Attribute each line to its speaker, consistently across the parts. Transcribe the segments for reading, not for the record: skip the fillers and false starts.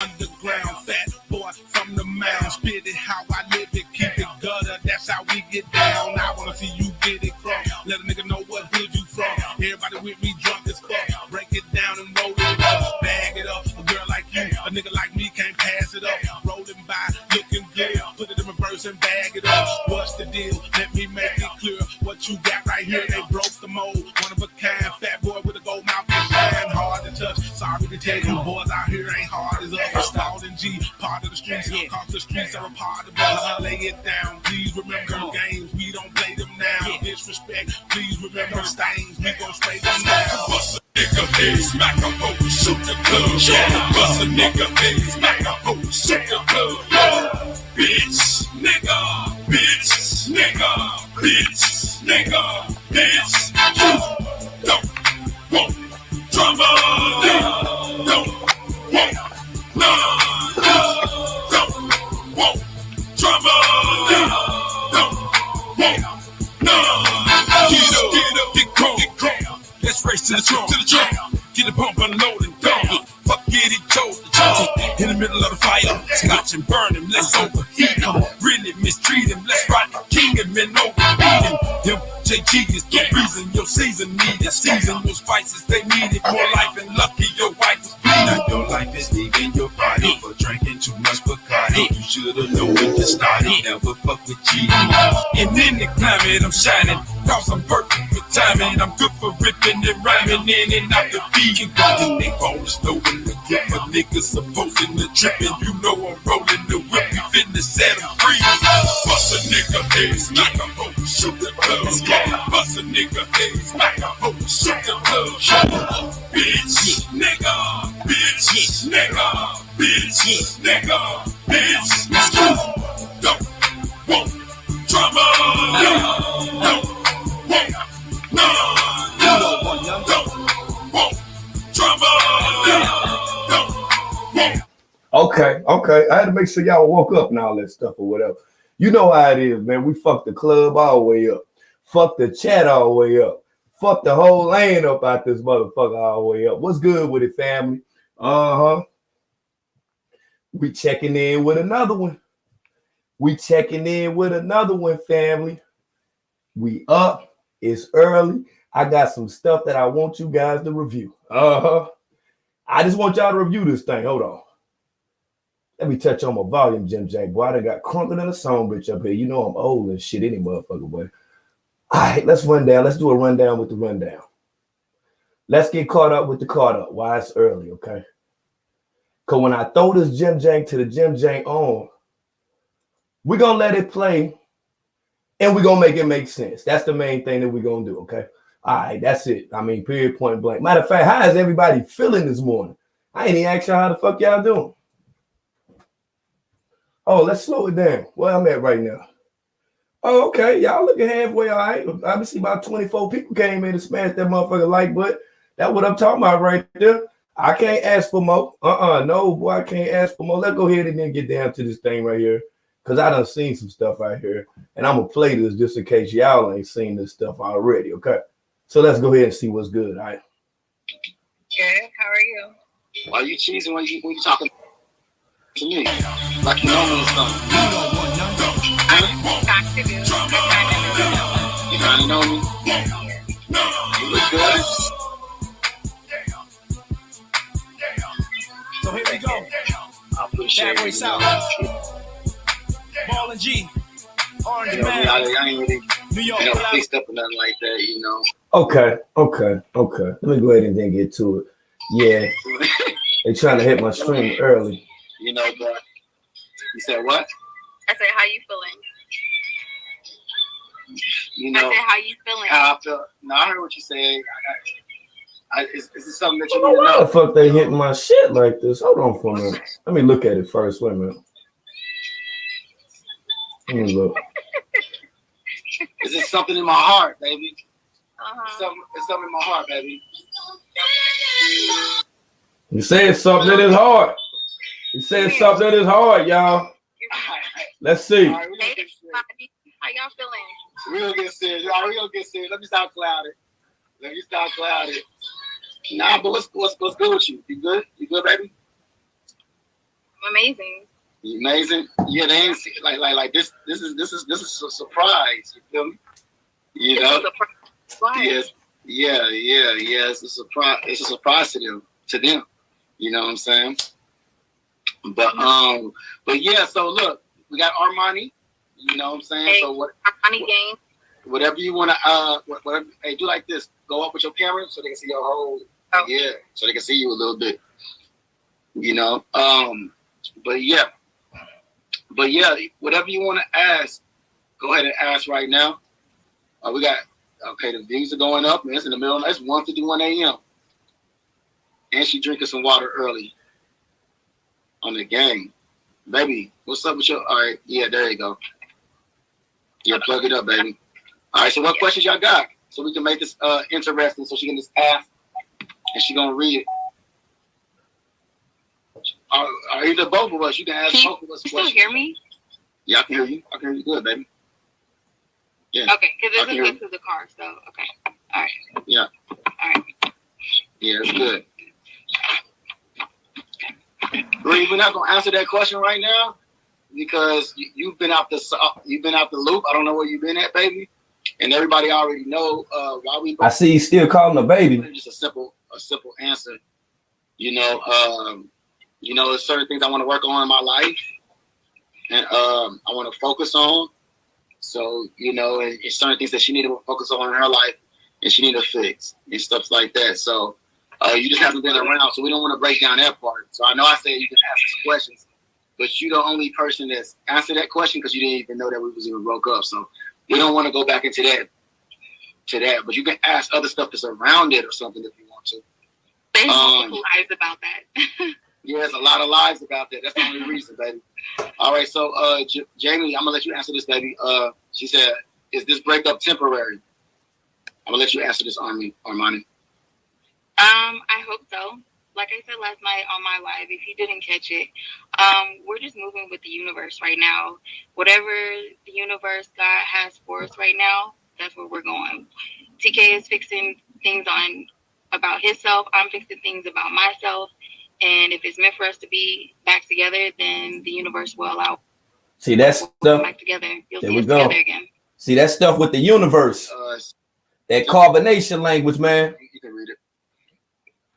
Speaker 1: underground. Fat boy from the mound. Spit it how I live it. Keep it gutter. That's how we get down. I wanna see you get it crunk. Let a nigga know what hood you from. Everybody with me drunk as fuck. Break it down and roll it up. Bag it up. A girl like you, a nigga like me can't pass it up. Rolling by, looking good. Put it in reverse and bag it up. What's the deal? Let me make it clear. What you got right here, they broke the mold. One of a kind, fat boy with a gold mouth and shine. Hard to touch. Sorry to tell you, boys out here ain't hard as us. Stalled in G, part of the streets. Cause the streets are a part of us. Lay it down. Please remember the games. We don't play them now. Disrespect. Please remember the stains. We gon' spray them now. Bust a nigga head, smack a hoe, shoot the club. Bust a nigga head, smack a hoe, shoot the club. Bitch, nigga, bitch, nigga, bitch, nigga, bitch. You don't want drama. Don't want none. Don't want drama. Don't want none. Get up, get crunk. Let's race to the trunk. Get the pump unloaded, dog. Fuck get it, told. In the middle of the fire, scotch and burn him. Let's overheat him. Really mistreat him. Let's ride the king and men overbeat him. MJG is the reason your season needed. Season your spices, they needed more life and lucky. Your wife was bleeding. Now your life is leaving your body for drinking too much Bacardi. You should've known when you started. Never fuck with cheating. And in the climate, I'm shining. Cause I'm working with timing. I'm good for ripping and rhyming in and out the beat. And got they bonus loading the grip. My niggas supposing the tripping. You know I'm rolling the whip. We finna set them free. Bust a nigga head, smack a hoe, shoot the club. Bust a nigga head, smack a hoe, shoot the club. Bitch, nigga, bitch, nigga, bitch, nigga, bitch. You don't want drama. Don't want none. Don't want drama. Don't want.
Speaker 2: Okay. I had to make sure y'all woke up and all that stuff or whatever. You know how it is, man. We fucked the club all the way up. Fuck the chat all the way up. Fuck the whole lane up out this motherfucker all the way up. What's good with it, family? We checking in with another one. Family. We up. It's early. I got some stuff that I want you guys to review. I just want y'all to review this thing. Hold on. Let me touch on my volume, Jim J. Boy, I done got crunkled in a song bitch up here. You know I'm old and shit any motherfucker, boy. All right, let's run down. Let's do a rundown with the rundown. Let's get caught up with the caught up. Why it's early, okay? Because when I throw this Jim Jank to the Jim Jank on, we're going to let it play and we're going to make it make sense. That's the main thing that we're going to do, okay? All right, that's it. I mean, period, point blank. Matter of fact, how is everybody feeling this morning? I ain't even asked y'all how the fuck y'all doing. Oh, let's slow it down. Where I'm at right now. Oh, okay. Y'all looking halfway all right. Obviously, about 24 people came in and smashed that motherfucker like butt. That's what I'm talking about right there. I can't ask for more. No, boy, I can't ask for more. Let's go ahead and then get down to this thing right here. Because I done seen some stuff right here. And I'm going to play this just in case y'all ain't seen this stuff already, okay? So let's go ahead and see what's good, all right?
Speaker 3: Good. How are you?
Speaker 4: Why are you cheesing when you talking to me? Like you know me something. You kind of know me? You look good.
Speaker 1: So here we go.
Speaker 4: I appreciate
Speaker 1: Bad Boy South. Ball and G. Orange Man.
Speaker 4: I ain't really,
Speaker 1: New York.
Speaker 4: fixed up or nothing like that, you know.
Speaker 2: Okay. Let me go ahead and then get to it. Yeah. They trying to hit my stream early.
Speaker 4: You know, but you said what?
Speaker 3: I said, how you feeling?
Speaker 4: You know,
Speaker 3: I said, how you feeling?
Speaker 4: how I feel. No, I heard what you said. Is this something that you
Speaker 2: Oh,
Speaker 4: need to
Speaker 2: why
Speaker 4: know?
Speaker 2: the fuck they hitting my shit like this? Hold on for a minute. Let me look at it first. Wait a minute. Let me look.
Speaker 4: Is this something in my heart, baby?
Speaker 3: Uh-huh.
Speaker 4: It's something in my heart, baby.
Speaker 2: You say it's something that is hard. You say it's something that is hard, y'all. Let's see.
Speaker 4: All right, we're gonna get serious.
Speaker 3: How y'all feeling?
Speaker 4: We're gonna get serious. All right, we're gonna get serious. Let me stop clouded. Nah, but what's good with you? You good? You good, baby?
Speaker 3: amazing.
Speaker 4: Amazing. Yeah, they ain't like this. This is a surprise. You feel me? You know. Yes. Yeah. It's a surprise. It's a surprise to them. You know what I'm saying? But yeah. So look, we got Armani. You know what I'm saying?
Speaker 3: Hey,
Speaker 4: so what?
Speaker 3: Armani game.
Speaker 4: Whatever you want to. Whatever. Hey, do like this. Go up with your camera so they can see your whole.
Speaker 3: Oh.
Speaker 4: Yeah. So they can see you a little bit. You know. But yeah, whatever you want to ask, go ahead and ask right now. We got the views are going up, man. It's in the middle. It's 1:51 a.m. And she drinking some water early on the game. Baby, what's up with your? All right, yeah, there you go. Yeah, plug it up, baby. All right, so what questions y'all got? So we can make this interesting. So she can just ask, and she gonna read it. Or either both of us. You can ask both of us questions.
Speaker 3: Can you still hear me?
Speaker 4: Yeah, I can hear you. I can hear you good, baby. Yeah.
Speaker 3: Okay, because this is good through the car, so okay. All right.
Speaker 4: Yeah.
Speaker 3: All right.
Speaker 4: Yeah, it's good. Bree, we're not gonna answer that question right now because you've been out the loop. I don't know where you've been at, baby, and everybody already know why we.
Speaker 2: I see you still calling her baby.
Speaker 4: Just a simple answer. There's certain things I want to work on in my life, and I want to focus on. So, it's certain things that she needed to focus on in her life, and she needed to fix and stuff like that. So, you just haven't been around, so we don't want to break down that part. So I know I said you can ask us questions, but you're the only person that's answered that question because you didn't even know that we was even broke up. So we don't want to go back into that. But you can ask other stuff that's around it or something if you want to.
Speaker 3: There's multiple lies about that.
Speaker 4: Yeah, there's a lot of lies about that. That's the only reason, baby. All right, so Jamie, I'm gonna let you answer this, baby. She said, "Is this breakup temporary?" I'm gonna let you answer this, Armani.
Speaker 3: I hope so. Like I said last night on my live, if you didn't catch it, we're just moving with the universe right now. Whatever the universe God has for us right now, that's where we're going. TK is fixing things about himself. I'm fixing things about myself. And if it's meant for us to be back together, then the universe will allow.
Speaker 2: See, that stuff.
Speaker 3: Back together. You'll
Speaker 2: there
Speaker 3: see
Speaker 2: we
Speaker 3: us
Speaker 2: go.
Speaker 3: together again.
Speaker 2: See, that stuff with the universe. That carbonation language, man.
Speaker 4: You can read it.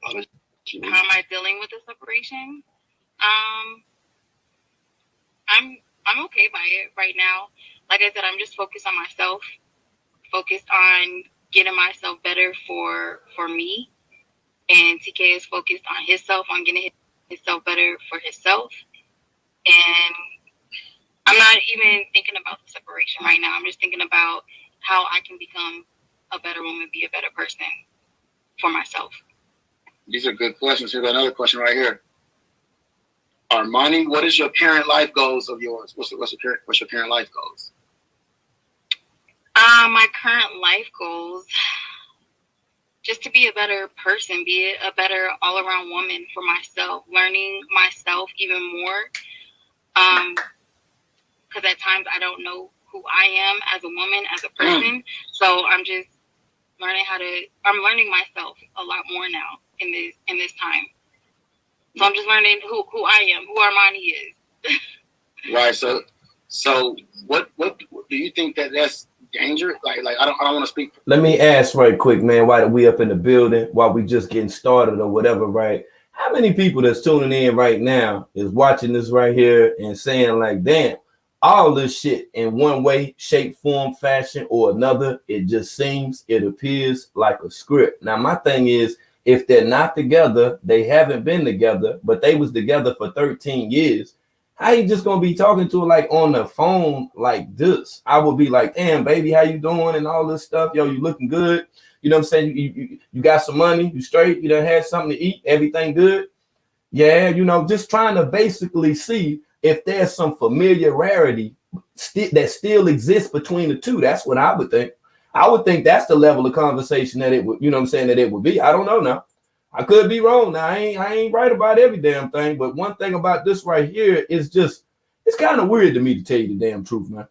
Speaker 3: How am I dealing with the separation? I'm okay by it right now. Like I said, I'm just focused on myself, focused on getting myself better for me. And TK is focused on himself, on getting himself better for himself. And I'm not even thinking about the separation right now. I'm just thinking about how I can become a better woman, be a better person for myself.
Speaker 4: These are good questions. Here's another question right here. Armani, what is your parent life goals of yours? What's your parent life goals?
Speaker 3: My current life goals, just to be a better person, be a better all-around woman for myself, learning myself even more. Because at times I don't know who I am as a woman, as a person. So I'm just I'm learning myself a lot more now in this time. So I'm just learning who I am, who Armani is.
Speaker 4: Right. So what do you think that's dangerous? Like I don't want to speak.
Speaker 2: Let me ask right quick, man, while we up in the building, while we just getting started or whatever, right? How many people that's tuning in right now is watching this right here and saying like, damn, all this shit in one way, shape, form, fashion, or another, it just seems, it appears like a script. Now, my thing is, if they're not together, they haven't been together, but they was together for 13 years. How you just gonna be talking to her like on the phone like this? I would be like, damn, baby, how you doing? And all this stuff. Yo, you looking good. You know what I'm saying? You got some money, you straight, you done had something to eat, everything good. Yeah, just trying to basically see if there's some familiarity that still exists between the two. That's what I would think. I would think that's the level of conversation that it would, that it would be. I don't know now. I could be wrong. Now, I ain't right about every damn thing, but one thing about this right here is just, it's kind of weird to me, to tell you the damn truth, man.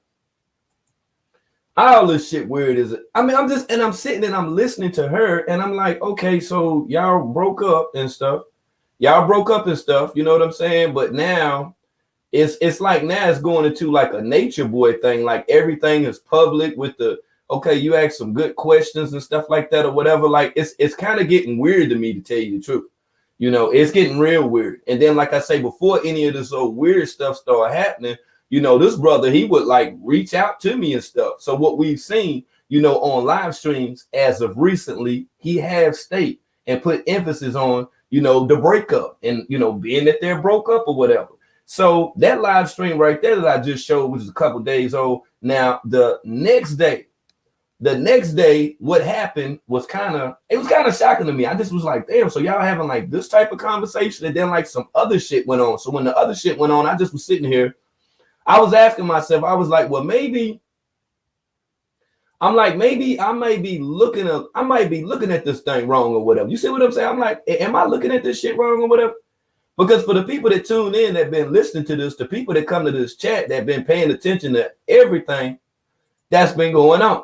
Speaker 2: All this shit weird is it? I mean, I'm sitting and I'm listening to her and I'm like, okay, so y'all broke up and stuff. Y'all broke up and stuff, you know what I'm saying? But now it's like now it's going into like a nature boy thing. Like everything is public with the okay, you ask some good questions and stuff like that or whatever. Like it's kind of getting weird to me, to tell you the truth. You know, it's getting real weird. And then, like I say, before any of this old weird stuff started happening, you know, this brother, he would like reach out to me and stuff. So what we've seen, you know, on live streams as of recently, he has state and put emphasis on, you know, the breakup and, you know, being that they're broke up or whatever. So that live stream right there that I just showed, which is a couple days old. Now, the next day, what happened was kind of shocking to me. I just was like, damn, so y'all having like this type of conversation, and then like some other shit went on. So when the other shit went on, I just was sitting here. I was asking myself, I was like, well, maybe I might be looking at this thing wrong or whatever. You see what I'm saying? I'm like, am I looking at this shit wrong or whatever? Because for the people that tune in, that been listening to this, the people that come to this chat, that been paying attention to everything that's been going on,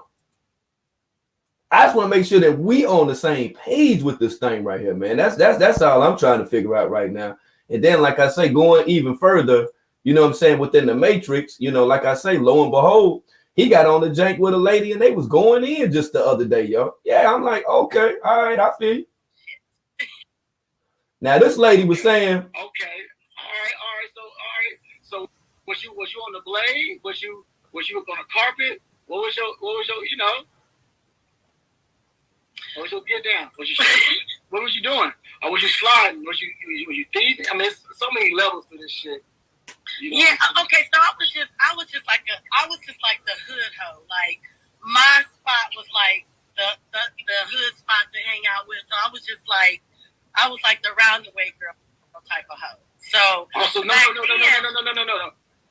Speaker 2: I just want to make sure that we on the same page with this thing right here, man. That's all I'm trying to figure out right now. And then, like I say, going even further, you know what I'm saying, within the matrix, you know, like I say, lo and behold, he got on the jank with a lady and they was going in just the other day, yo. Yeah, I'm like, okay, all right, I feel you. Now this lady was saying,
Speaker 4: okay, all right. So was you on the blade? Was you on the carpet? What was your you know? What was your get down? What was you doing? Or was you sliding? Was you thieving? I mean, it's so many levels to this shit. You know?
Speaker 5: Yeah. Okay. So I was just like the hood hoe. Like my spot was like the hood spot to hang out with. So I was like the roundaway girl type of hoe. So
Speaker 4: no.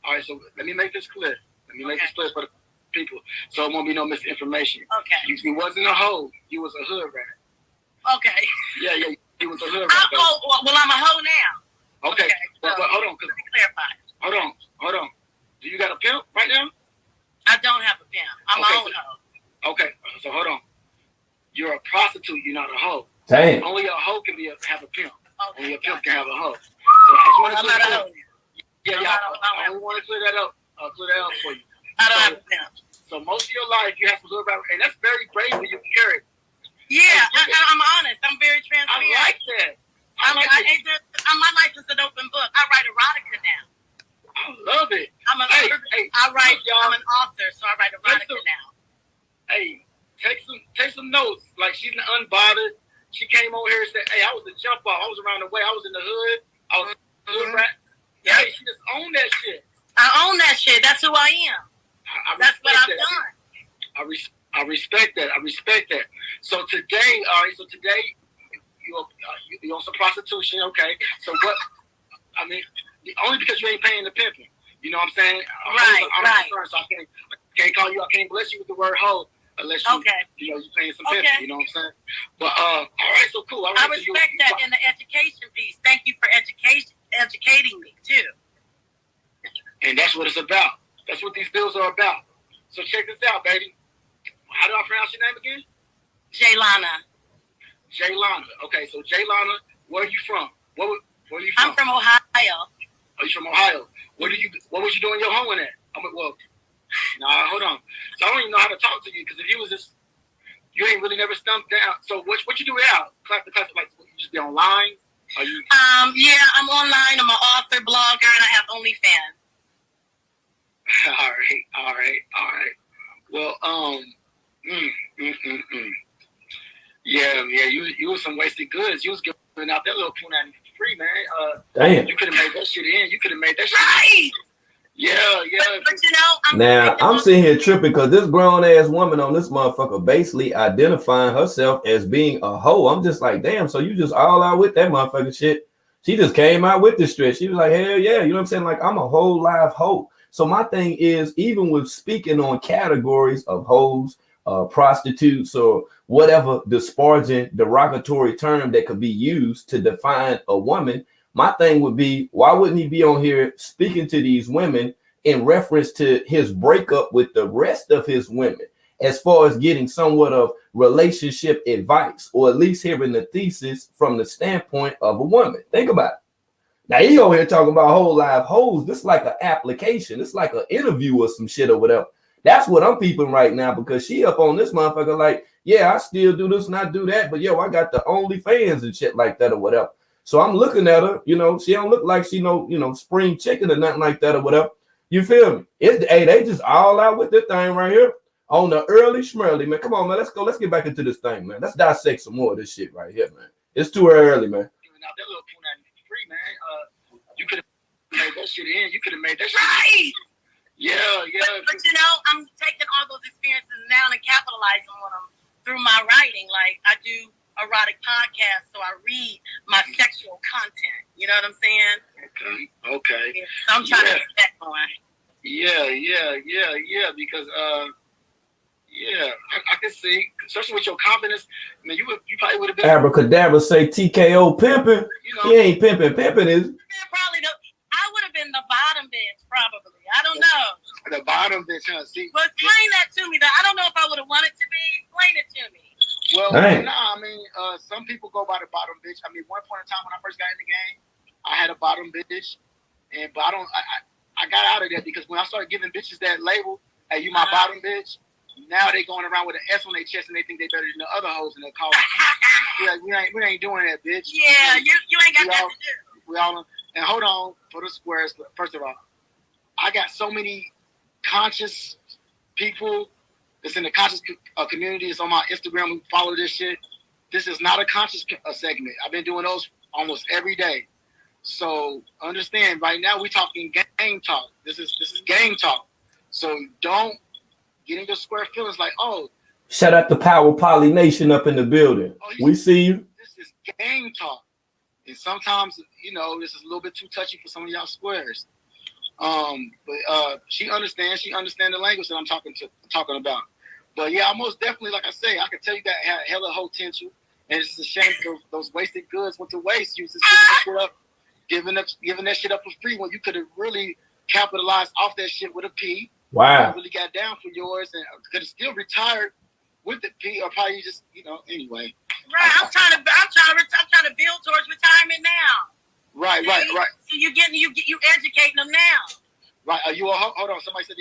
Speaker 4: All right. So let me make this clear. This clear for the people, so it won't be no misinformation.
Speaker 5: Okay.
Speaker 4: You wasn't a hoe. You was a hood rat.
Speaker 5: Okay.
Speaker 4: Yeah. You was a hood rat.
Speaker 5: Well, I'm a hoe now.
Speaker 4: Okay. But hold on.
Speaker 5: Let me clarify.
Speaker 4: Hold on. Do you got a pimp right now?
Speaker 5: I don't have a pimp. I'm my own hoe.
Speaker 4: Okay. So hold on. You're a prostitute. You're not a hoe.
Speaker 2: damn.
Speaker 4: Only a hoe can have a pimp.
Speaker 5: Okay,
Speaker 4: Only a pimp
Speaker 5: gotcha.
Speaker 4: can have a hoe. So I just want to
Speaker 5: I'm
Speaker 4: clear
Speaker 5: not a
Speaker 4: that up.
Speaker 5: hoe.
Speaker 4: I only want to clear that up. Clear that up for you.
Speaker 5: I don't have a pimp.
Speaker 4: So most of your life you have some hood rat, and that's very brave when you carry.
Speaker 5: Yeah, I'm honest. I'm very transparent.
Speaker 4: I like that.
Speaker 5: My life is an open book. I write erotica now.
Speaker 4: I love it.
Speaker 5: I'm an author, so I write erotica now.
Speaker 4: Hey, take some notes. Like, she's unbothered. She came over here and said, hey, I was a jump off. I was around the way. I was in the hood. I was a hood rat.
Speaker 5: Yeah.
Speaker 4: Hey, she just owned that shit.
Speaker 5: I own that shit. That's who I am. That's what I've done.
Speaker 4: I respect that. So today, all right. So today, you're on some prostitution, okay? So what? I mean, only because you ain't paying the pimping. You know what I'm saying?
Speaker 5: Right.
Speaker 4: So I can't call you. I can't bless you with the word hoe unless you, you're paying some pimping. You know what I'm saying? But all right. So cool. All right,
Speaker 5: I respect that in the education piece. Thank you for educating me too.
Speaker 4: And that's what it's about. That's what these bills are about. So check this out, baby. How do I pronounce your name again?
Speaker 5: Jaylana.
Speaker 4: Okay, so Jaylana, where are you from? Where are you from?
Speaker 5: I'm from Ohio.
Speaker 4: Oh, you from Ohio? What was you doing your homework at? Nah, hold on. So I don't even know how to talk to you, because if you was just, you ain't really never stumped down. So what you do now? Class, like, you just be online? Are you?
Speaker 5: Yeah, I'm online. I'm an author, blogger, and I have OnlyFans.
Speaker 4: All right. Well, yeah, you was some wasted goods. You was giving out that little punani for free, man.
Speaker 2: Damn.
Speaker 4: You could have made that shit in.
Speaker 5: Right.
Speaker 4: Yeah.
Speaker 5: But
Speaker 2: Now I'm sitting here tripping because this grown ass woman on this motherfucker basically identifying herself as being a hoe. I'm just like, damn. So you just all out with that motherfucking shit? She just came out with this stretch. She was like, hell yeah. You know what I'm saying? Like, I'm a whole live hoe. So my thing is, even with speaking on categories of hoes, prostitutes, or whatever disparaging, derogatory term that could be used to define a woman, my thing would be, why wouldn't he be on here speaking to these women in reference to his breakup with the rest of his women? as far as getting somewhat of relationship advice, or at least hearing the thesis from the standpoint of a woman. Think about it. Now he over here talking about whole live hoes. This is like an application. It's like an interview or some shit or whatever. That's what I'm peeping right now, because she up on this motherfucker like, yeah, I still do this and I do that, but yo, I got the OnlyFans and shit like that or whatever. So I'm looking at her, you know, she don't look like she no spring chicken or nothing like that or whatever. You feel me? Hey, they just all out with this thing right here on the early schmerly, man. Come on, man. Let's go. Let's get back into this thing, man. Let's dissect some more of this shit right here, man. It's too early, man.
Speaker 4: Now that little free, man. You could have made that shit in. You could have made that shit.
Speaker 5: Right.
Speaker 4: Yeah.
Speaker 5: But you know, I'm taking all those experiences now and capitalizing on them through my writing. Like I do erotic podcasts, so I read my sexual content. You know what I'm saying?
Speaker 4: Okay.
Speaker 5: Yeah, so I'm trying to get that going.
Speaker 4: Yeah. Because I can see, especially with your confidence. I mean, you probably would have been.
Speaker 2: Abracadabra say TKO pimping.
Speaker 4: You know,
Speaker 2: he ain't pimping is.
Speaker 5: Probably I would have been the bottom bitch, probably. I don't know.
Speaker 4: The bottom bitch, huh? See.
Speaker 5: Well, explain that to me. I don't know if I would have wanted to be. Explain it to me.
Speaker 4: Well,
Speaker 2: Dang.
Speaker 4: I mean, some people go by the bottom bitch. I mean, one point in time when I first got in the game, I had a bottom bitch, but I got out of there because when I started giving bitches that label, hey, you my bottom bitch. Now they going around with an S on their chest and they think they better than the other hoes and they call it. we ain't doing that, bitch.
Speaker 5: Yeah, you ain't got that to do.
Speaker 4: We all and hold on for the squares. First of all, I got so many conscious people that's in the conscious community. It's on my Instagram who follow this shit. This is not a conscious segment. I've been doing those almost every day. So understand, right now we're talking game talk. This is game talk. So don't get in your square feelings like, oh.
Speaker 2: Shout out to Power Poly Nation up in the building. We see you.
Speaker 4: This is game talk. And sometimes, you know, this is a little bit too touchy for some of y'all squares. But she understands the language that I'm talking about. But yeah, I most definitely, like I say, I can tell you that had hella potential. And it's a shame those wasted goods went to waste. You just giving that shit up for free when you could have really capitalized off that shit with a P.
Speaker 2: Wow.
Speaker 4: Really got down for yours and could have still retired with the P, or probably just, you know, anyway.
Speaker 5: Right. I'm trying to build towards retirement now.
Speaker 4: Right.
Speaker 5: So you educating them now.
Speaker 4: Right. Hold on. Somebody said,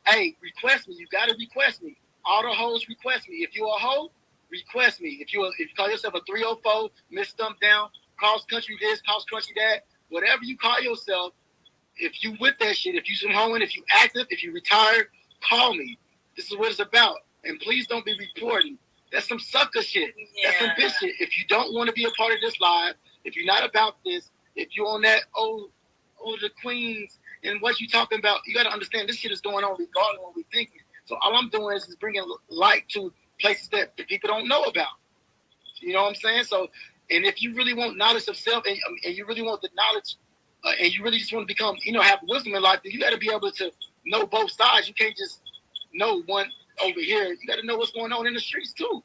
Speaker 4: hey, request me. You gotta request me. All the hoes request me. If you a hoe, request me. If you call yourself a 304, Miss Stump Down, cross country this, cross country that, whatever you call yourself, if you with that shit, if you some hoeing, if you active, if you retired, call me. This is what it's about. And please don't be reporting. That's some sucker shit. Yeah. That's some bitch shit. If you don't want to be a part of this live, if you're not about this, if you're on that the queens and what you talking about, you got to understand this shit is going on regardless of what we're thinking. So all I'm doing is bringing light to places that people don't know about. You know what I'm saying? So, and if you really want knowledge of self and you really want the knowledge and you really just want to become, you know, have wisdom in life, then you got to be able to know both sides. You can't just know one over here. You got to know what's going on in the streets too.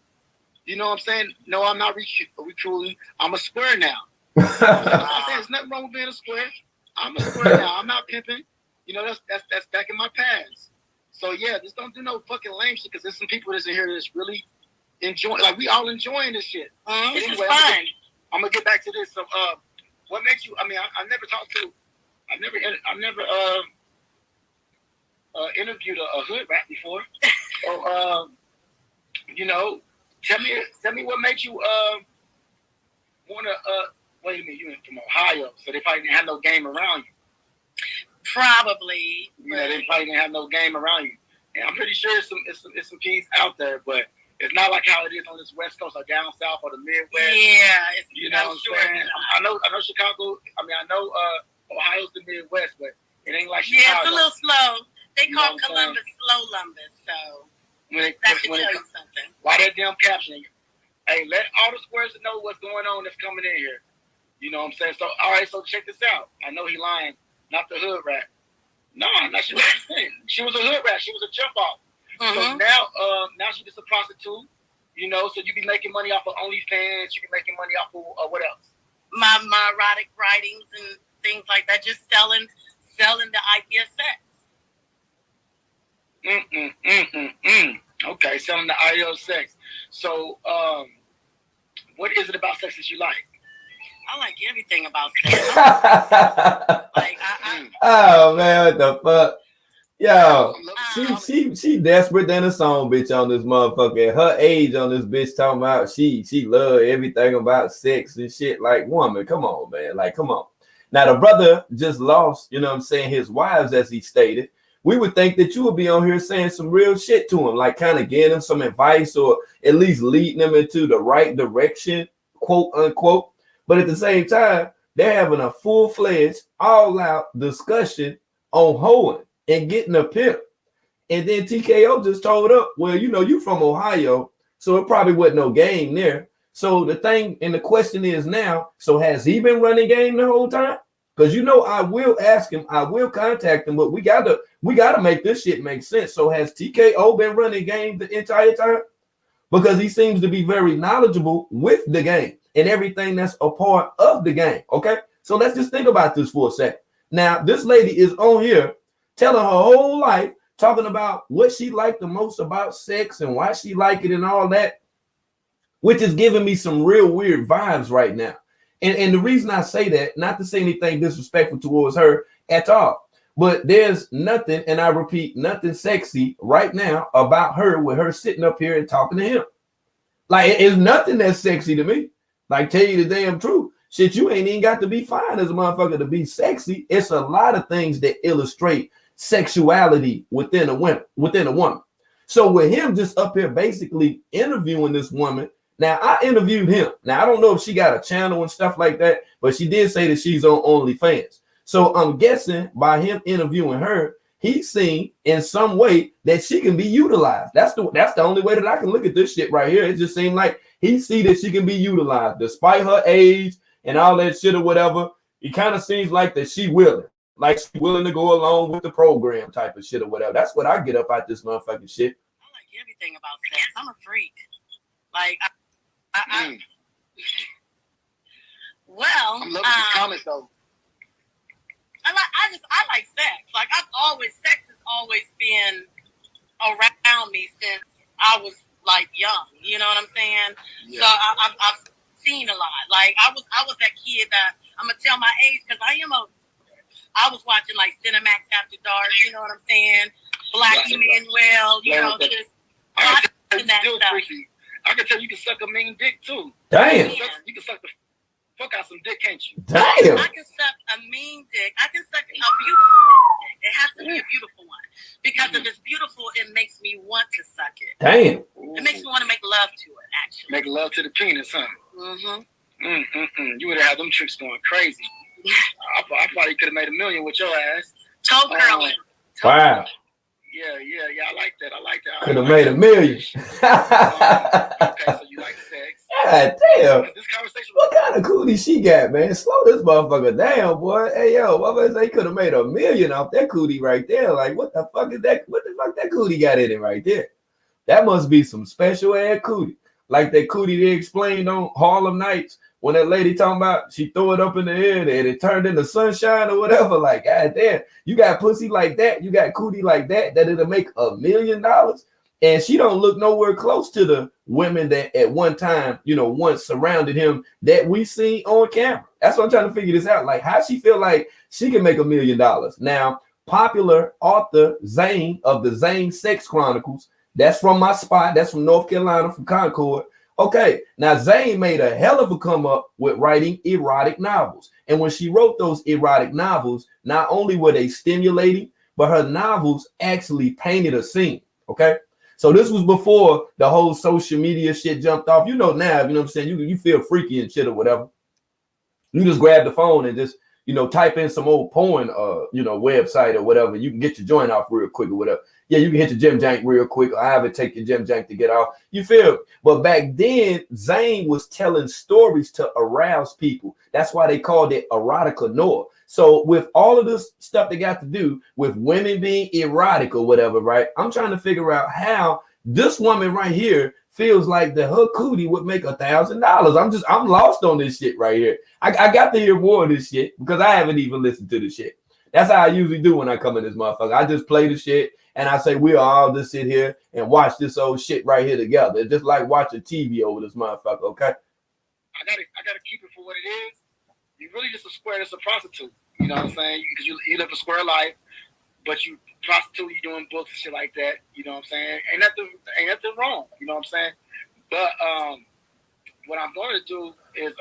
Speaker 4: You know what I'm saying? No, I'm not recruiting. I'm a square now. I'm saying there's nothing wrong with being a square. I'm a square now. I'm not pimping. You know, that's back in my past. So yeah, just don't do no fucking lame shit because there's some people that's in here that's really enjoying. Like we all enjoying this shit.
Speaker 5: This
Speaker 4: anyway,
Speaker 5: is fun.
Speaker 4: I'm gonna get back to this. So, what makes you? I mean, I never talked to. I've never interviewed a hood rat before. So, you know, tell me what makes you wanna wait a minute, you from Ohio, so they probably didn't have no game around you.
Speaker 5: Probably.
Speaker 4: Yeah, they probably didn't have no game around you. And I'm pretty sure it's some keys out there, but it's not like how it is on this West Coast or down south or the Midwest.
Speaker 5: Yeah,
Speaker 4: you know what I'm saying? I know Chicago. I mean, I know Ohio's the Midwest, but it ain't like Chicago.
Speaker 5: Yeah, it's a little slow. They call Columbus slow Lumbus, so that should tell you something.
Speaker 4: Why that damn caption? Hey, let all the squares know what's going on that's coming in here. You know what I'm saying? So, all right, so check this out. I know he lying, not the hood rat. No, not she was She was a hood rat. She was a jump off. So now she's just a prostitute. You know, so you be making money off of OnlyFans. You be making money off of what else?
Speaker 5: My erotic writings and things like that. Just selling the idea of sex.
Speaker 4: Okay, selling the idea of sex. So, what is it about sex that you like?
Speaker 5: I like everything about sex. Like
Speaker 2: Oh man, what the fuck? Yo,
Speaker 4: I'm
Speaker 2: she desperate than a song bitch on this motherfucker. Her age on this bitch talking about she love everything about sex and shit. Like, woman, come on, man. Like, come on. Now the brother just lost, you know what I'm saying, his wives, as he stated. We would think that you would be on here saying some real shit to him, like kind of getting him some advice or at least leading him into the right direction, quote unquote. But at the same time, they're having a full-fledged, all-out discussion on hoeing and getting a pimp. And then TKO just told up, well, you know, you from Ohio, so it probably wasn't no game there. So the thing and the question is now, so has he been running game the whole time? Because you know, I will ask him, I will contact him, but we gotta make this shit make sense. So has TKO been running game the entire time? Because he seems to be very knowledgeable with the game and everything that's a part of the game. Okay, so let's just think about this for a second. Now, this lady is on here telling her whole life, talking about what she liked the most about sex and why she liked it and all that, which is giving me some real weird vibes right now. And the reason I say that, not to say anything disrespectful towards her at all, but there's nothing, and I repeat, nothing sexy right now about her with her sitting up here and talking to him. Like, it's nothing that's sexy to me. Like, tell you the damn truth. Shit, you ain't even got to be fine as a motherfucker to be sexy. It's a lot of things that illustrate sexuality within a woman. So with him just up here basically interviewing this woman. Now, I interviewed him. Now, I don't know if she got a channel and stuff like that, but she did say that she's on OnlyFans. So I'm guessing by him interviewing her, he's seen in some way that she can be utilized. That's the only way that I can look at this shit right here. It just seemed like he see that she can be utilized despite her age and all that shit or whatever. It kind of seems like that she willing. Like she's willing to go along with the program type of shit or whatever. That's what I get up out this motherfucking shit.
Speaker 5: I like everything about sex. I'm a freak. Like, well,
Speaker 4: I'm loving the comments though.
Speaker 5: I like sex. Like, sex has always been around me since I was like young. You know what I'm saying? Yeah. So I've seen a lot. Like, I was that kid that I'm gonna tell my age because I was watching like Cinemax After Dark. You know what I'm saying? Black Emmanuel. You know, just watching that stuff.
Speaker 4: Freaky. I can tell you can suck a mean dick too.
Speaker 2: Damn.
Speaker 4: You can suck the fuck out some dick, can't you?
Speaker 2: Damn.
Speaker 5: I can suck a mean dick. I can suck a beautiful dick. It has to be a beautiful one. Because if it's beautiful, it makes me want to suck it.
Speaker 2: Damn.
Speaker 5: It makes me want to make love to it, actually.
Speaker 4: Make love to the penis, huh?
Speaker 5: Mm-hmm.
Speaker 4: You would have had them tricks going crazy. I probably could have made $1 million with your ass.
Speaker 5: Toe curling.
Speaker 2: Wow.
Speaker 4: Yeah, I like that.
Speaker 2: Could have made $1 million.
Speaker 4: Okay, so you like sex.
Speaker 2: God damn.
Speaker 4: This conversation.
Speaker 2: What kind of cootie she got, man? Slow this motherfucker down, boy. Hey, yo, what they could have made $1 million off that cootie right there. Like, what the fuck is that? What the fuck that cootie got in it right there? That must be some special ass cootie. Like that cootie they explained on Harlem Nights when that lady talking about she threw it up in the air and it turned into sunshine or whatever. Like, god damn, you got pussy like that, you got cootie like that it'll make $1 million. And she don't look nowhere close to the women that at one time, you know, once surrounded him that we see on camera. That's what I'm trying to figure this out. Like, how she feel like she can make $1 million. Now, popular author Zane of the Zane Sex Chronicles, that's from my spot, that's from North Carolina, from Concord. Okay, now Zane made a hell of a come up with writing erotic novels. And when she wrote those erotic novels, not only were they stimulating, but her novels actually painted a scene. Okay, so this was before the whole social media shit jumped off. You know now, you know what I'm saying? You feel freaky and shit or whatever. You just grab the phone and just, you know, type in some old porn, you know, website or whatever. You can get your joint off real quick or whatever. Yeah, you can hit your gym jank real quick, or I have it take your gym jank to get off. You feel me? But back then, Zane was telling stories to arouse people. That's why they called it erotica noir. So with all of this stuff they got to do with women being erotic or whatever, right? I'm trying to figure out how this woman right here feels like that her cootie would make $1,000. I'm lost on this shit right here. I got to hear more of this shit because I haven't even listened to the shit. That's how I usually do when I come in this motherfucker. I just play the shit and I say we'll all just sit here and watch this old shit right here together. It's just like watching TV over this motherfucker, okay?
Speaker 4: I gotta keep it for what it is. You really just a square that's a prostitute. You know what I'm saying? Because you live a square life, but you prostitute, you doing books and shit like that. You know what I'm saying? Ain't nothing wrong. You know what I'm saying? But what I'm going to do is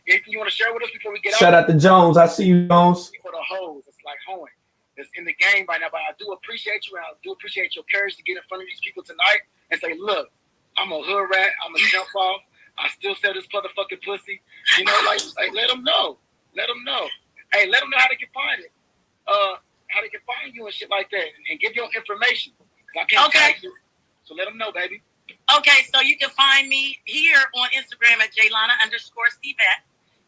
Speaker 4: anything you want to share with us before we get
Speaker 2: Shout out to Jones. I see you, Jones.
Speaker 4: For the hoes, it's like hoeing. It's in the game right now, but I do appreciate you, and I do appreciate your courage to get in front of these people tonight and say, look, I'm a hood rat, I'm a jump off, I still sell this motherfucking pussy. You know, like let them know. Let them know. Hey, let them know how they can find it. How they can find you and shit like that, and give your information. I can't tag you, so let them know, baby.
Speaker 5: Okay, so you can find me here on Instagram at Jaylana_Stevat.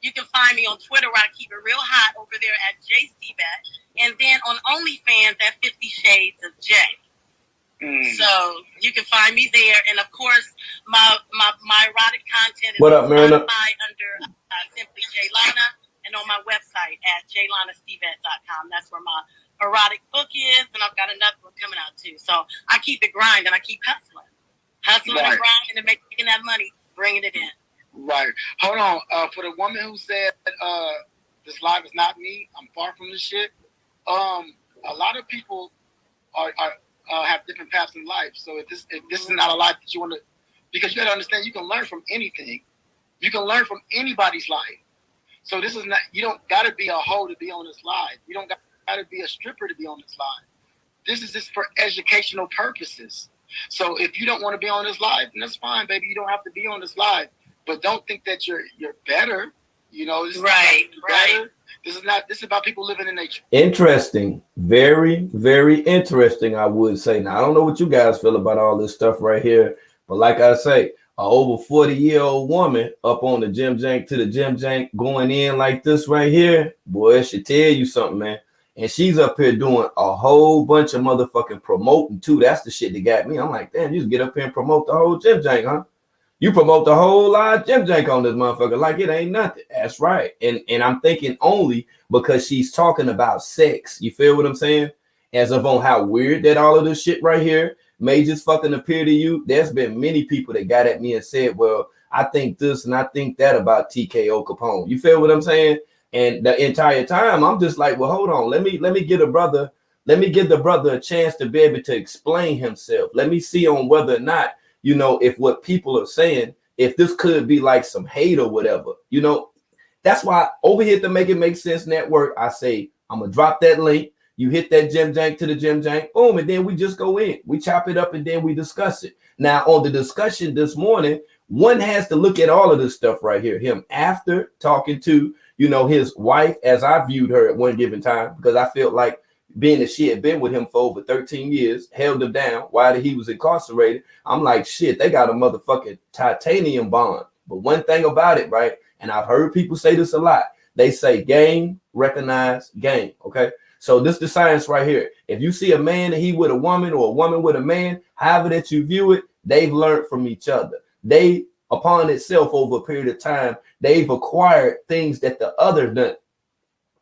Speaker 5: You can find me on Twitter where I keep it real hot over there at JStevat. And then on OnlyFans at 50 Shades of J. So you can find me there. And of course, my erotic content is
Speaker 2: what up, Marina?
Speaker 5: under simply Jaylana, and on my website at JaylanaStevat.com. That's where my erotic book is, and I've got another one coming out too. So I keep it grinding, I keep hustling and grinding and making that money, bringing it in.
Speaker 4: Right. Hold on. For the woman who said this live is not me, I'm far from this shit. A lot of people are have different paths in life. So if this is not a life that you want to, because you got to understand, you can learn from anything. You can learn from anybody's life. So this is not, you don't got to be a hoe to be on this live. You don't got to be a stripper to be on this live. This is just for educational purposes. So if you don't want to be on this live, then that's fine, baby. You don't have to be on this live. But don't think that you're better. You know, this is
Speaker 5: right.
Speaker 4: Better. This is about people living in nature.
Speaker 2: Interesting. Very, very interesting, I would say. Now, I don't know what you guys feel about all this stuff right here, but like I say, a over 40-year-old woman up on the Jim Jank to the Jim Jank going in like this right here, boy, it should tell you something, man. And she's up here doing a whole bunch of motherfucking promoting too. That's the shit that got me. I'm like, damn, you just get up here and promote the whole Jim Jank, huh? You promote the whole lot of Jim Jank on this motherfucker like it ain't nothing. That's right. And I'm thinking only because she's talking about sex. You feel what I'm saying? As of on how weird that all of this shit right here may just fucking appear to you. There's been many people that got at me and said, well, I think this and I think that about TKO Capone. You feel what I'm saying? And the entire time I'm just like, well, hold on. Let me give the brother a chance to be able to explain himself. Let me see on whether or not, you know, if what people are saying, if this could be like some hate or whatever, you know. That's why over here at the Make It Make Sense Network, I say, I'm going to drop that link. You hit that Jim Jank to the Jim Jank, boom, and then we just go in. We chop it up and then we discuss it. Now, on the discussion this morning, one has to look at all of this stuff right here. Him after talking to, you know, his wife, as I viewed her at one given time, because I felt like being that she had been with him for over 13 years, held him down while he was incarcerated. I'm like, shit, they got a motherfucking titanium bond. But one thing about it, right, and I've heard people say this a lot, they say game, recognize, game, okay? So this is the science right here. If you see a man and he with a woman or a woman with a man, however that you view it, they've learned from each other. They, upon itself over a period of time, they've acquired things that the other done.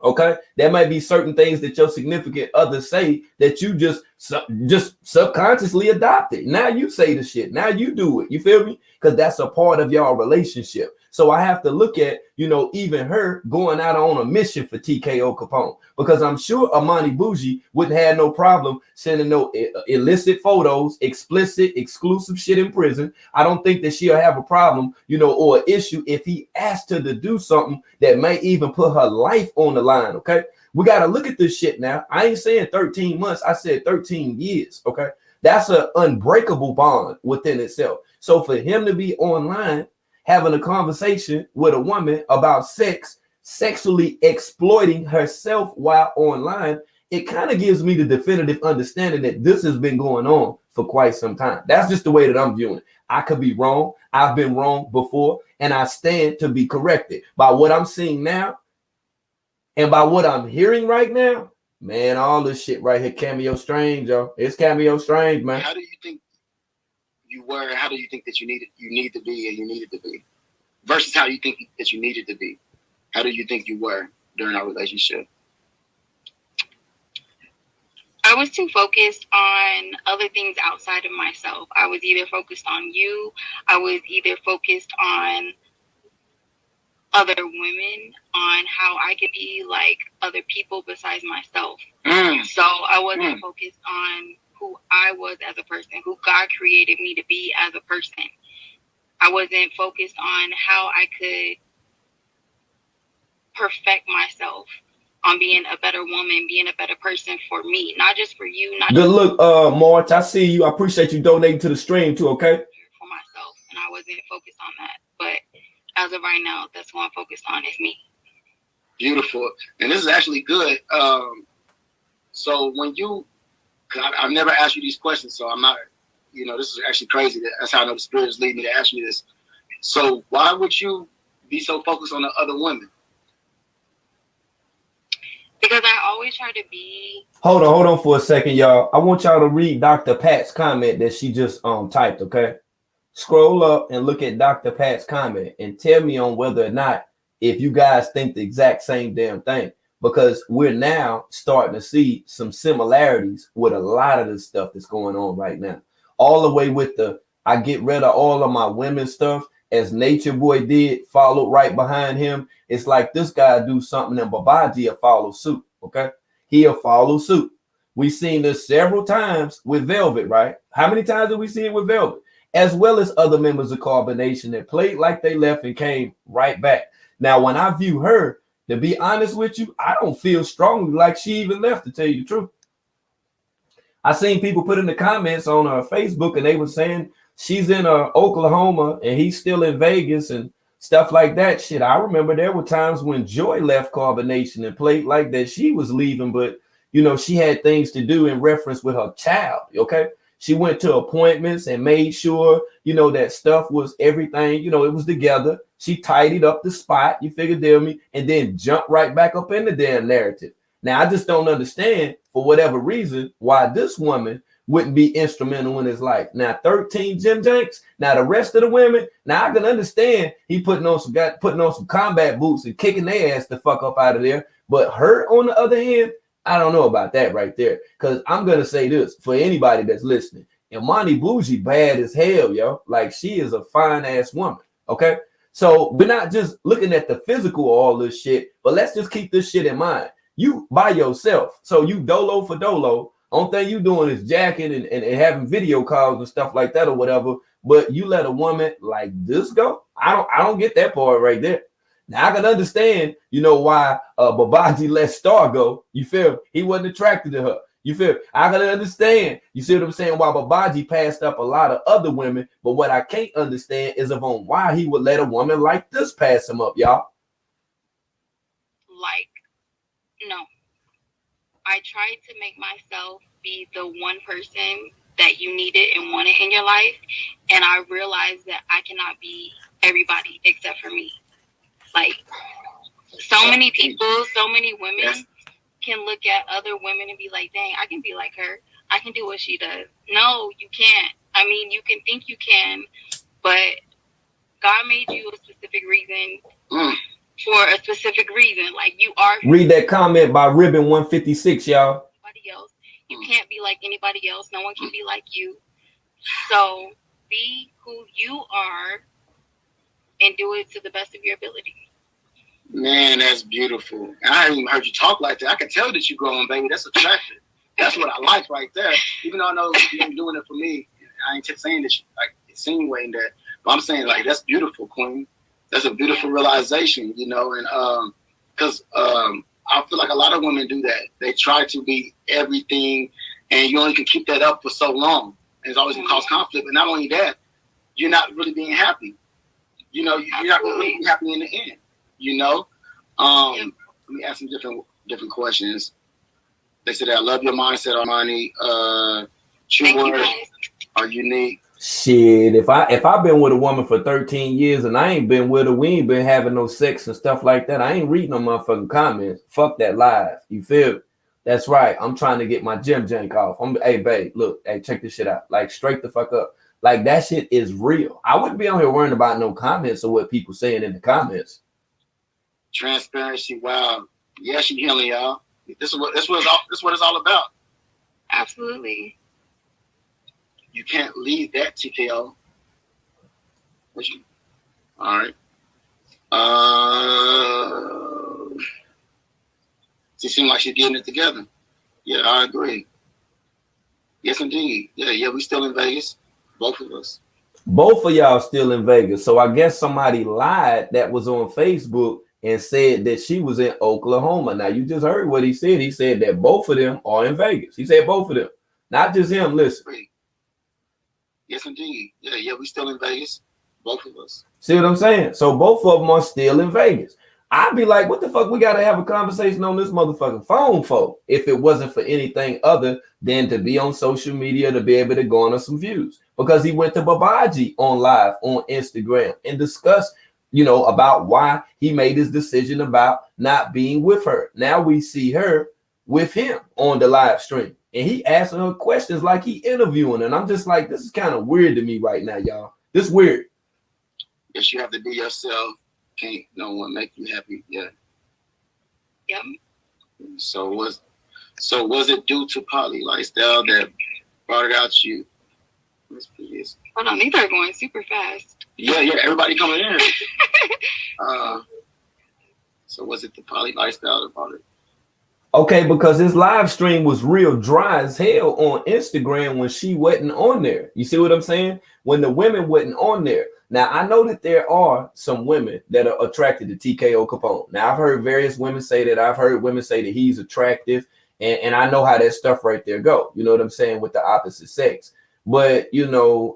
Speaker 2: Okay, there might be certain things that your significant other say that you just subconsciously adopted. Now you say the shit. Now you do it. You feel me? Because that's a part of your relationship. So I have to look at, you know, even her going out on a mission for TKO Capone, because I'm sure Amani Bougie wouldn't have no problem sending no illicit photos, explicit, exclusive shit in prison. I don't think that she'll have a problem, you know, or an issue if he asked her to do something that may even put her life on the line. Okay, we got to look at this shit now. I ain't saying 13 months. I said 13 years. Okay, that's an unbreakable bond within itself. So for him to be online having a conversation with a woman about sex, sexually exploiting herself while online, it kind of gives me the definitive understanding that this has been going on for quite some time. That's just the way that I'm viewing it. I could be wrong. I've been wrong before, and I stand to be corrected by what I'm seeing now and by what I'm hearing right now. Man, all this shit right here, Cameo Strange, yo. It's Cameo Strange, man.
Speaker 4: How do you think you were? How do you think that you need to be and you needed to be versus how you think that you needed to be? How do you think you were during our relationship?
Speaker 3: I was too focused on other things outside of myself. I was either focused on you. I was either focused on other women, on how I could be like other people besides myself. So I wasn't focused on who I was as a person, who God created me to be as a person. I wasn't focused on how I could perfect myself on being a better woman, being a better person for me, not just for you. Not
Speaker 2: Good look, March. I see you. I appreciate you donating to the stream too. Okay.
Speaker 3: For myself, and I wasn't focused on that. But as of right now, that's what I'm focused on is me.
Speaker 4: Beautiful, and this is actually good. So when you, I've never asked you these questions, so I'm not. This is actually crazy. That's how I know the Spirit is leading me to ask you this. So why would you be so focused on the other women?
Speaker 3: Because I always try to be.
Speaker 2: Hold on for a second, y'all. I want y'all to read Dr. Pat's comment that she just typed. Okay, scroll up and look at Dr. Pat's comment and tell me on whether or not if you guys think the exact same damn thing, because we're now starting to see some similarities with a lot of the stuff that's going on right now. All the way with the I get rid of all of my women stuff, as Nature Boy did, followed right behind him. It's like this guy do something and Babaji will follow suit. Okay, he'll follow suit. We've seen this several times with Velvet, right? How many times have we seen it with Velvet? As well as other members of Carbonation that played like they left and came right back. Now, when I view her, to be honest with you, I don't feel strongly like she even left, to tell you the truth. I seen people put in the comments on Facebook and they were saying she's in Oklahoma and he's still in Vegas and stuff like that. Shit, I remember there were times when Joy left Carbonation and played like that she was leaving, but she had things to do in reference with her child. Okay, she went to appointments and made sure that stuff was everything. It was together. She tidied up the spot. You figure, deal me, and then jumped right back up in the damn narrative. Now I just don't understand for whatever reason why this woman wouldn't be instrumental in his life. Now 13 Jim Janks. Now the rest of the women. Now I can understand he putting on some combat boots and kicking their ass the fuck up out of there. But her, on the other hand, I don't know about that right there. Because I'm gonna say this for anybody that's listening. Imani Bougie bad as hell, yo. Like, she is a fine ass woman. Okay. So we're not just looking at the physical of all this shit, but let's just keep this shit in mind. You by yourself. So you dolo for dolo. Only thing you doing is jacking and having video calls and stuff like that or whatever. But you let a woman like this go? I don't get that part right there. Now I can understand, why Babaji let Star go. You feel? He wasn't attracted to her. You feel? I can understand. You see what I'm saying? Why Babaji passed up a lot of other women, but what I can't understand is on why he would let a woman like this pass him up, y'all.
Speaker 3: Like, no. I tried to make myself be the one person that you needed and wanted in your life, and I realized that I cannot be everybody except for me. Like, so many people, so many women can look at other women and be like, dang, I can be like her. I can do what she does. No, you can't. I mean, you can think you can, but God made you a specific reason for a specific reason. Like, you are.
Speaker 2: Read that comment by Ribbon 156, y'all.
Speaker 3: Anybody else. You can't be like anybody else. No one can be like you. So be who you are and do it to the best of your ability.
Speaker 4: Man, that's beautiful. I haven't even heard you talk like that. I can tell that you're growing, baby. That's attractive. That's what I like right there. Even though I know you're doing it for me, I ain't saying that you like insinuating that, but I'm saying like that's beautiful, Queen. That's a beautiful realization, and because I feel like a lot of women do that. They try to be everything, and you only can keep that up for so long. And it's always gonna cause conflict. But not only that, you're not really being happy. You're not really being happy in the end. Let me ask some different questions. They said that I love your mindset, Armani. True words are unique.
Speaker 2: Shit, if I've been with a woman for 13 years and I ain't been with her, we ain't been having no sex and stuff like that, I ain't reading no motherfucking comments. Fuck that live. You feel? That's right. I'm trying to get my Jim Jank off. Hey, babe, look, hey, check this shit out. Like, straight the fuck up. Like, that shit is real. I wouldn't be on here worrying about no comments or what people saying in the comments.
Speaker 4: Transparency, wow. Yeah, she healing, y'all. This is what it's all about.
Speaker 3: Absolutely.
Speaker 4: You can't leave that, TKO. All right. She seemed like she's getting it together. Yeah, I agree. Yes, indeed. Yeah, we still in Vegas. Both of us.
Speaker 2: Both of y'all still in Vegas. So I guess somebody lied that was on Facebook and said that she was in Oklahoma. Now you just heard what he said. He said that both of them are in Vegas. He said both of them, not just him. Listen.
Speaker 4: Yes, indeed. Yeah, we still in Vegas. Both of us.
Speaker 2: See what I'm saying? So both of them are still in Vegas. I'd be like, what the fuck we got to have a conversation on this motherfucking phone for if it wasn't for anything other than to be on social media to be able to garner some views. Because he went to Babaji on live on Instagram and discussed, about why he made his decision about not being with her. Now we see her with him on the live stream. And he asking her questions like he interviewing. And I'm just like, this is kind of weird to me right now, y'all. This is weird.
Speaker 4: Yes, you have to be yourself. Can't no one make you happy. Yeah.
Speaker 3: Yep.
Speaker 4: So was it due to poly lifestyle that brought it out to you?
Speaker 3: Hold on, these are going super fast.
Speaker 4: Yeah, everybody coming in. So was it the poly lifestyle that brought it?
Speaker 2: Okay, because his live stream was real dry as hell on Instagram when she wasn't on there. You see what I'm saying? When the women wasn't on there. Now, I know that there are some women that are attracted to TKO Capone. Now, I've heard various women say that. I've heard women say that he's attractive. And I know how that stuff right there go. You know what I'm saying? With the opposite sex. But,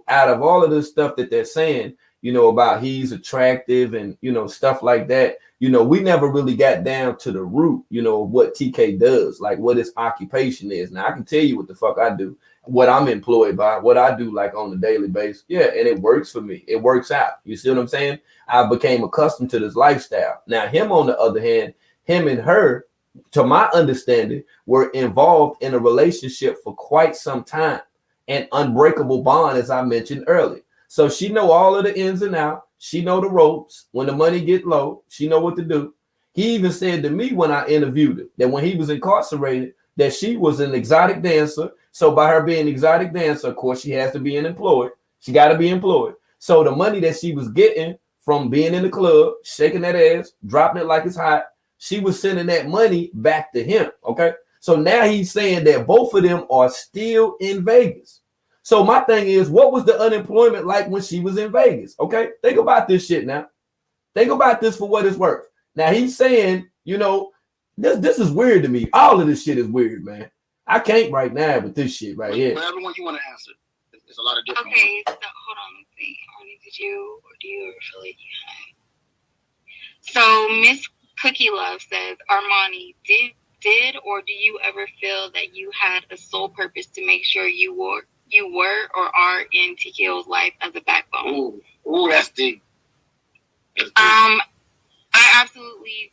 Speaker 2: out of all of this stuff that they're saying, about he's attractive and, stuff like that, we never really got down to the root, of what TK does, like what his occupation is. Now, I can tell you what the fuck I do, what I'm employed by, what I do like on a daily basis. Yeah, and it works for me. It works out. You see what I'm saying? I became accustomed to this lifestyle. Now, him, on the other hand, him and her, to my understanding, were involved in a relationship for quite some time. An unbreakable bond, as I mentioned earlier. So she know all of the ins and outs. She know the ropes. When the money get low, she know what to do. He even said to me when I interviewed him that when he was incarcerated, that she was an exotic dancer. So by her being an exotic dancer, of course, she has to be employed. She got to be employed. So the money that she was getting from being in the club, shaking that ass, dropping it like it's hot, she was sending that money back to him. Okay. So now he's saying that both of them are still in Vegas. So my thing is, what was the unemployment like when she was in Vegas? Okay, think about this shit now. Think about this for what it's worth. Now he's saying, this is weird to me. All of this shit is weird, man. I can't right now with this shit right here.
Speaker 4: Whatever one you want to answer. There's a lot of different
Speaker 3: Okay, so hold on, let's see. Do you ever feel like you had? So Miss Cookie Love says, Armani, did or do you ever feel that you had a sole purpose to make sure you were or are in TKO's life as a backbone?
Speaker 4: Ooh, that's deep.
Speaker 3: I absolutely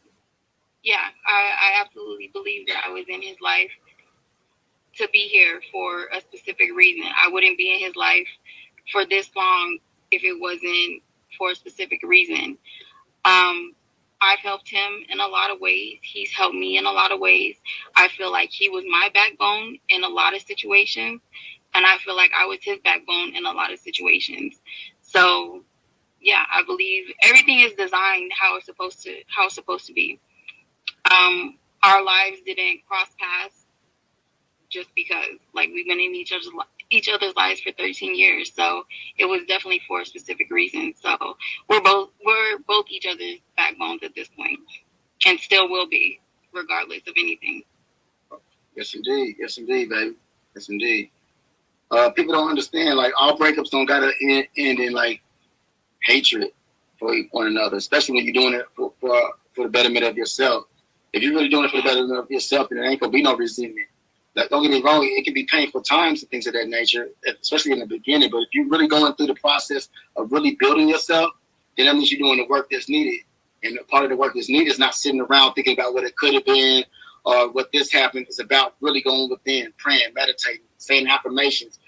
Speaker 3: believe that I was in his life to be here for a specific reason. I wouldn't be in his life for this long if it wasn't for a specific reason. I've helped him in a lot of ways. He's helped me in a lot of ways. I feel like he was my backbone in a lot of situations, and I feel like I was his backbone in a lot of situations. So, yeah, I believe everything is designed how it's supposed to be. Our lives didn't cross paths just because, like, we've been in each other's lives for 13 years. So it was definitely for a specific reason. So we're both each other's backbones at this point, and still will be, regardless of anything.
Speaker 4: Yes, indeed, baby. Yes, indeed. People don't understand, like, all breakups don't gotta end in like hatred for one another, especially when you're doing it for the betterment of yourself. If you're really doing it for the betterment of yourself, then there ain't gonna be no resentment. Like, don't get me wrong, it can be painful times and things of that nature, especially in the beginning. But if you're really going through the process of really building yourself, then that means you're doing the work that's needed. And part of the work that's needed is not sitting around thinking about what it could have been or what this happened. It's about really going within, praying, meditating, saying affirmations,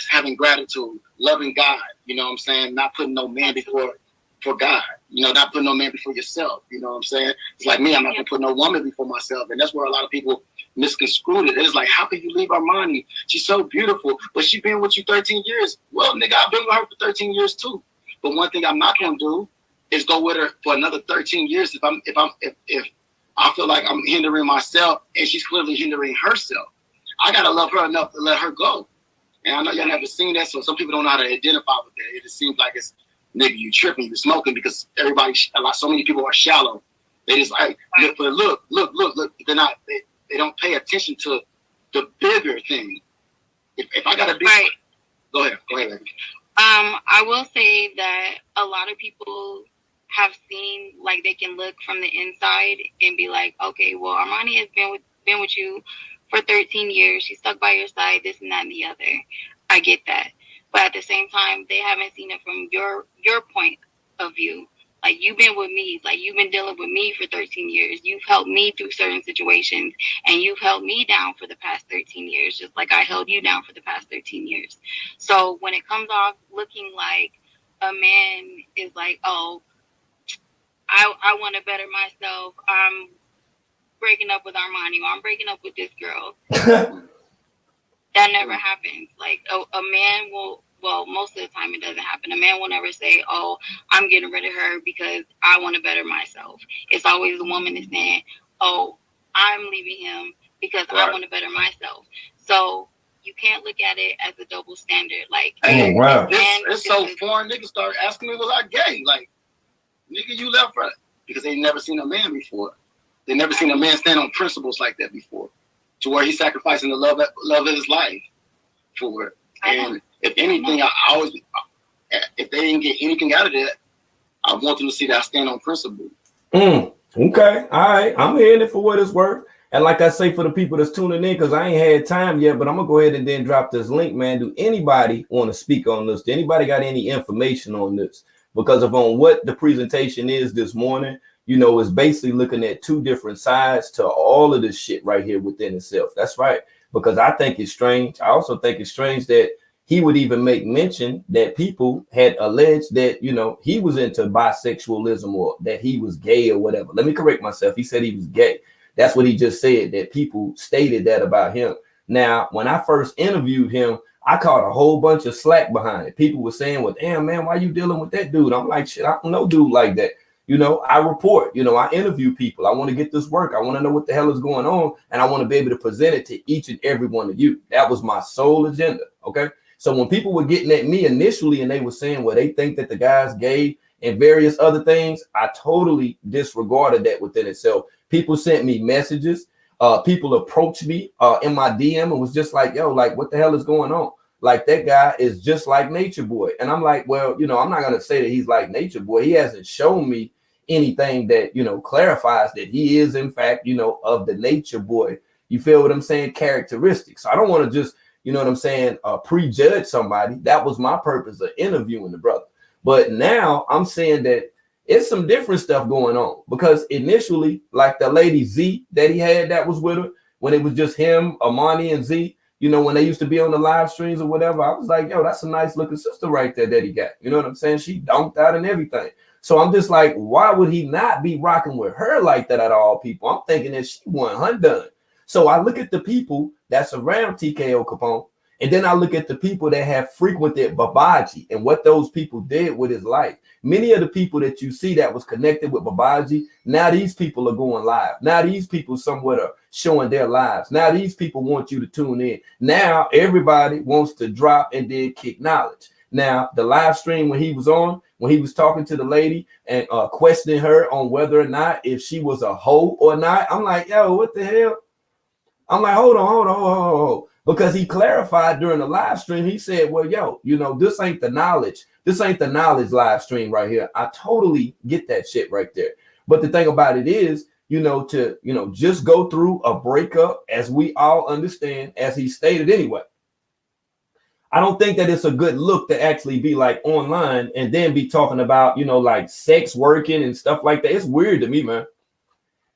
Speaker 4: having gratitude, loving God. You know what I'm saying? Not putting no man before God. Not putting no man before yourself. You know what I'm saying? It's like me, I'm not going to put no woman before myself. And that's where a lot of people misconstrued it. It's like, how can you leave Armani? She's so beautiful, but she been with you 13 years. Well, nigga, I've been with her for 13 years too. But one thing I'm not gonna do is go with her for another 13 years if I feel like I'm hindering myself and she's clearly hindering herself. I gotta love her enough to let her go. And I know y'all never seen that, so some people don't know how to identify with that. It just seems like it's, nigga, you tripping, you smoking, because so many people are shallow. They just like, look. They're not. They don't pay attention to the bigger thing. If I gotta be,
Speaker 3: right.
Speaker 4: Go ahead, baby.
Speaker 3: I will say that a lot of people have seen, like, they can look from the inside and be like, okay, well, Armani has been with you for 13 years. She's stuck by your side, this and that and the other. I get that. But at the same time, they haven't seen it from your point of view. Like, you've been with me, like, you've been dealing with me for 13 years. You've helped me through certain situations, and you've held me down for the past 13 years, just like I held you down for the past 13 years. So when it comes off looking like a man is like, oh, I want to better myself, I'm breaking up with Armani, or I'm breaking up with this girl. That never happens. Like, a man will, well, most of the time it doesn't happen. A man will never say, oh, I'm getting rid of her because I want to better myself. It's always the woman that's saying, oh, I'm leaving him because I want to better myself. So you can't look at it as a double standard. Like,
Speaker 4: hey,
Speaker 2: wow.
Speaker 4: It's so foreign. Niggas start asking me, was I gay? Like, nigga, you left her. Because they never seen a man before. They never seen a man stand on principles like that before, to where he's sacrificing the love of his life for it. And if anything, I always, if they didn't get anything out of that, I want them to see that I stand on principle.
Speaker 2: Okay, all right. I'm hearing it for what it's worth. And like I say, for the people that's tuning in, because I ain't had time yet, but I'm gonna go ahead and then drop this link, man. Do anybody want to speak on this? Do anybody got any information on this? Because of on what the presentation is this morning, you know, it's basically looking at two different sides to all of this shit right here within itself. That's right. Because I think it's strange. I also think it's strange that he would even make mention that people had alleged that, you know, he was into bisexualism or that he was gay or whatever. Let me correct myself. He said he was gay. That's what he just said, that people stated that about him. Now, when I first interviewed him, I caught a whole bunch of slack behind it. People were saying, well, damn, man, why you dealing with that dude? I'm like, shit, I don't know dude like that. You know, I report, you know, I interview people. I want to get this work. I want to know what the hell is going on. And I want to be able to present it to each and every one of you. That was my sole agenda. Okay. So when people were getting at me initially and they were saying, well, they think that the guy's gay and various other things, I totally disregarded that within itself. People sent me messages. People approached me in my DM and was just like, yo, like, what the hell is going on? Like, that guy is just like Nature Boy. And I'm like, well, you know, I'm not going to say that he's like Nature Boy. He hasn't shown me anything that, you know, clarifies that he is, in fact, you know, of the Nature Boy. You feel what I'm saying? Characteristics. So I don't want to just, you know what I'm saying, prejudge somebody. That was my purpose of interviewing the brother. But now I'm saying that it's some different stuff going on, because initially, like the lady Z that he had that was with her, when it was just him, Armani, and Z, you know, when they used to be on the live streams or whatever, I was like, yo, that's a nice looking sister right there that he got. You know what I'm saying? She dunked out and everything. So I'm just like, why would he not be rocking with her like that at all, people? I'm thinking that she won her done. So I look at the people that's around TKO Capone, and then I look at the people that have frequented Babaji and what those people did with his life. Many of the people that you see that was connected with Babaji, now these people are going live. Now these people somewhat are showing their lives. Now these people want you to tune in. Now everybody wants to drop and then kick knowledge. Now the live stream when he was on, when he was talking to the lady and questioning her on whether or not if she was a hoe or not, I'm like, yo, what the hell? I'm like, hold on. Because he clarified during the live stream, he said, well, yo, you know, this ain't the knowledge. This ain't the knowledge live stream right here. I totally get that shit right there. But the thing about it is, you know, to, you know, just go through a breakup, as we all understand, as he stated anyway. I don't think that it's a good look to actually be like online and then be talking about, you know, like sex working and stuff like that. It's weird to me, man.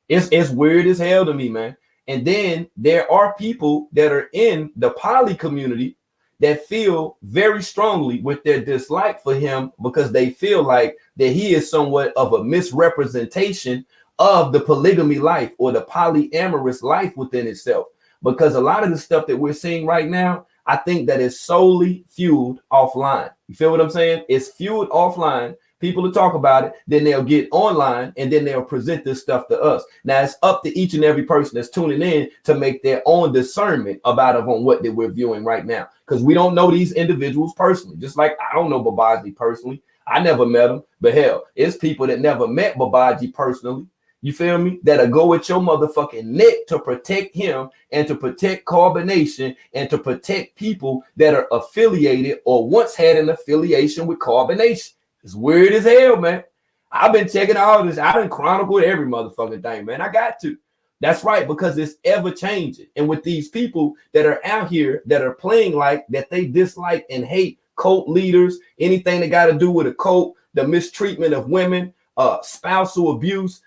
Speaker 2: It's weird as hell to me, man. And then there are people that are in the poly community that feel very strongly with their dislike for him because they feel like that he is somewhat of a misrepresentation of the polygamy life or the polyamorous life within itself. Because a lot of the stuff that we're seeing right now, I think that is solely fueled offline. You feel what I'm saying? It's fueled offline. People will talk about it, then they'll get online, and then they'll present this stuff to us. Now it's up to each and every person that's tuning in to make their own discernment about on what that we're viewing right now, because we don't know these individuals personally. Just like I don't know Babaji personally. I never met him, but hell, it's people that never met Babaji personally. You feel me? That'll go at your motherfucking neck to protect him and to protect Carbonation and to protect people that are affiliated or once had an affiliation with Carbonation. It's weird as hell, man. I've been checking all this. I done chronicled every motherfucking thing, man. I got to. That's right, because it's ever changing. And with these people that are out here that are playing like that, they dislike and hate cult leaders, anything that got to do with a cult, the mistreatment of women, spousal abuse,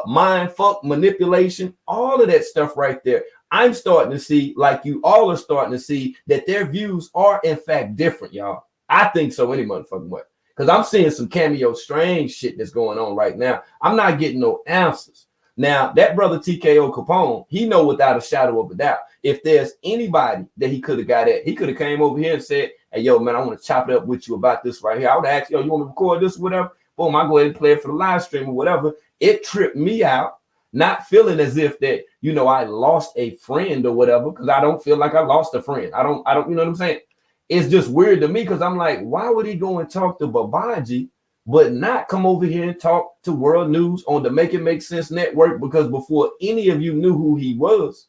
Speaker 2: mind fuck manipulation, all of that stuff right there. I'm starting to see, like you all are starting to see, that their views are in fact different, y'all. I think so any motherfucking way. Because I'm seeing some cameo strange shit that's going on right now. I'm not getting no answers. Now, that brother TKO Capone, he know without a shadow of a doubt, if there's anybody that he could have got at, he could have came over here and said, hey, yo, man, I want to chop it up with you about this right here. I would ask, yo, you want to record this or whatever? Boom, I go ahead and play it for the live stream or whatever. It tripped me out, not feeling as if that, you know, I lost a friend or whatever, because I don't feel like I lost a friend. I don't, you know what I'm saying? It's just weird to me because I'm like, why would he go and talk to Babaji, but not come over here and talk to World News on the Make It Make Sense network? Because before any of you knew who he was,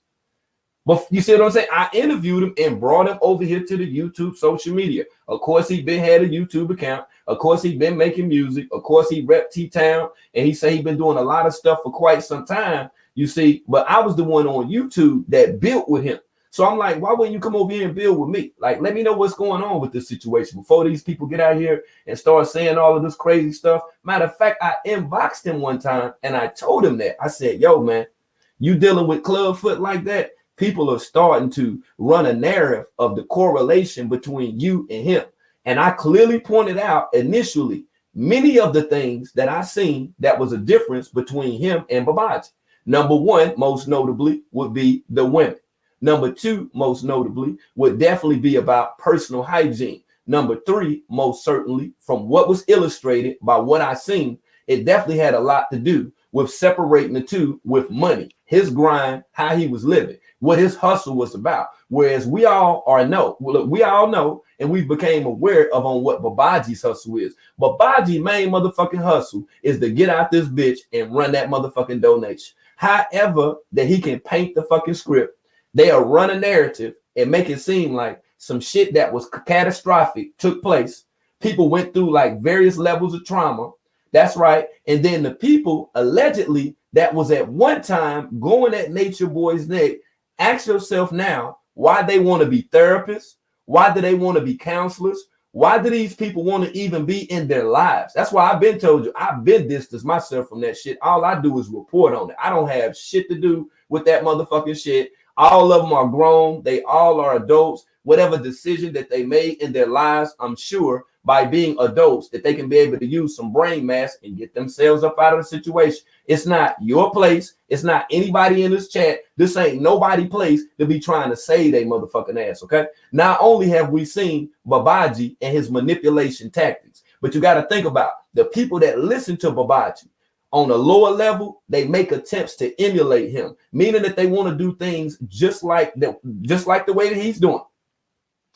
Speaker 2: but you see what I'm saying? I interviewed him and brought him over here to the YouTube social media. Of course, he been had a YouTube account. Of course, he been making music. Of course, he rep T-Town, and he said he been doing a lot of stuff for quite some time, you see. But I was the one on YouTube that built with him. So I'm like, why wouldn't you come over here and build with me? Like, let me know what's going on with this situation before these people get out here and start saying all of this crazy stuff. Matter of fact, I inboxed him one time and I told him that. I said, yo, man, you dealing with Clubfoot like that? People are starting to run a narrative of the correlation between you and him. And I clearly pointed out initially many of the things that I seen that was a difference between him and Babaji. Number one, most notably, would be the women. Number two, most notably, would definitely be about personal hygiene. Number three, most certainly, from what was illustrated by what I seen, it definitely had a lot to do with separating the two with money, his grind, how he was living, what his hustle was about. Whereas we all know, and we became aware of on what Babaji's hustle is. Babaji's main motherfucking hustle is to get out this bitch and run that motherfucking donation. However, that he can paint the fucking script, they'll run a narrative and make it seem like some shit that was catastrophic took place. People went through like various levels of trauma. That's right. And then the people allegedly that was at one time going at Nature Boy's neck, ask yourself now, why they want to be therapists? Why do they want to be counselors? Why do these people want to even be in their lives? That's why I've been told you, I've been distanced myself from that shit. All I do is report on it. I don't have shit to do with that motherfucking shit. All of them are grown. They all are adults. Whatever decision that they made in their lives, I'm sure by being adults that they can be able to use some brain mass and get themselves up out of the situation. It's not your place. It's not anybody in this chat. This ain't nobody place to be trying to save their motherfucking ass, okay? Not only have we seen Babaji and his manipulation tactics, but you got to think about the people that listen to Babaji. On a lower level, they make attempts to emulate him, meaning that they want to do things just like the way that he's doing.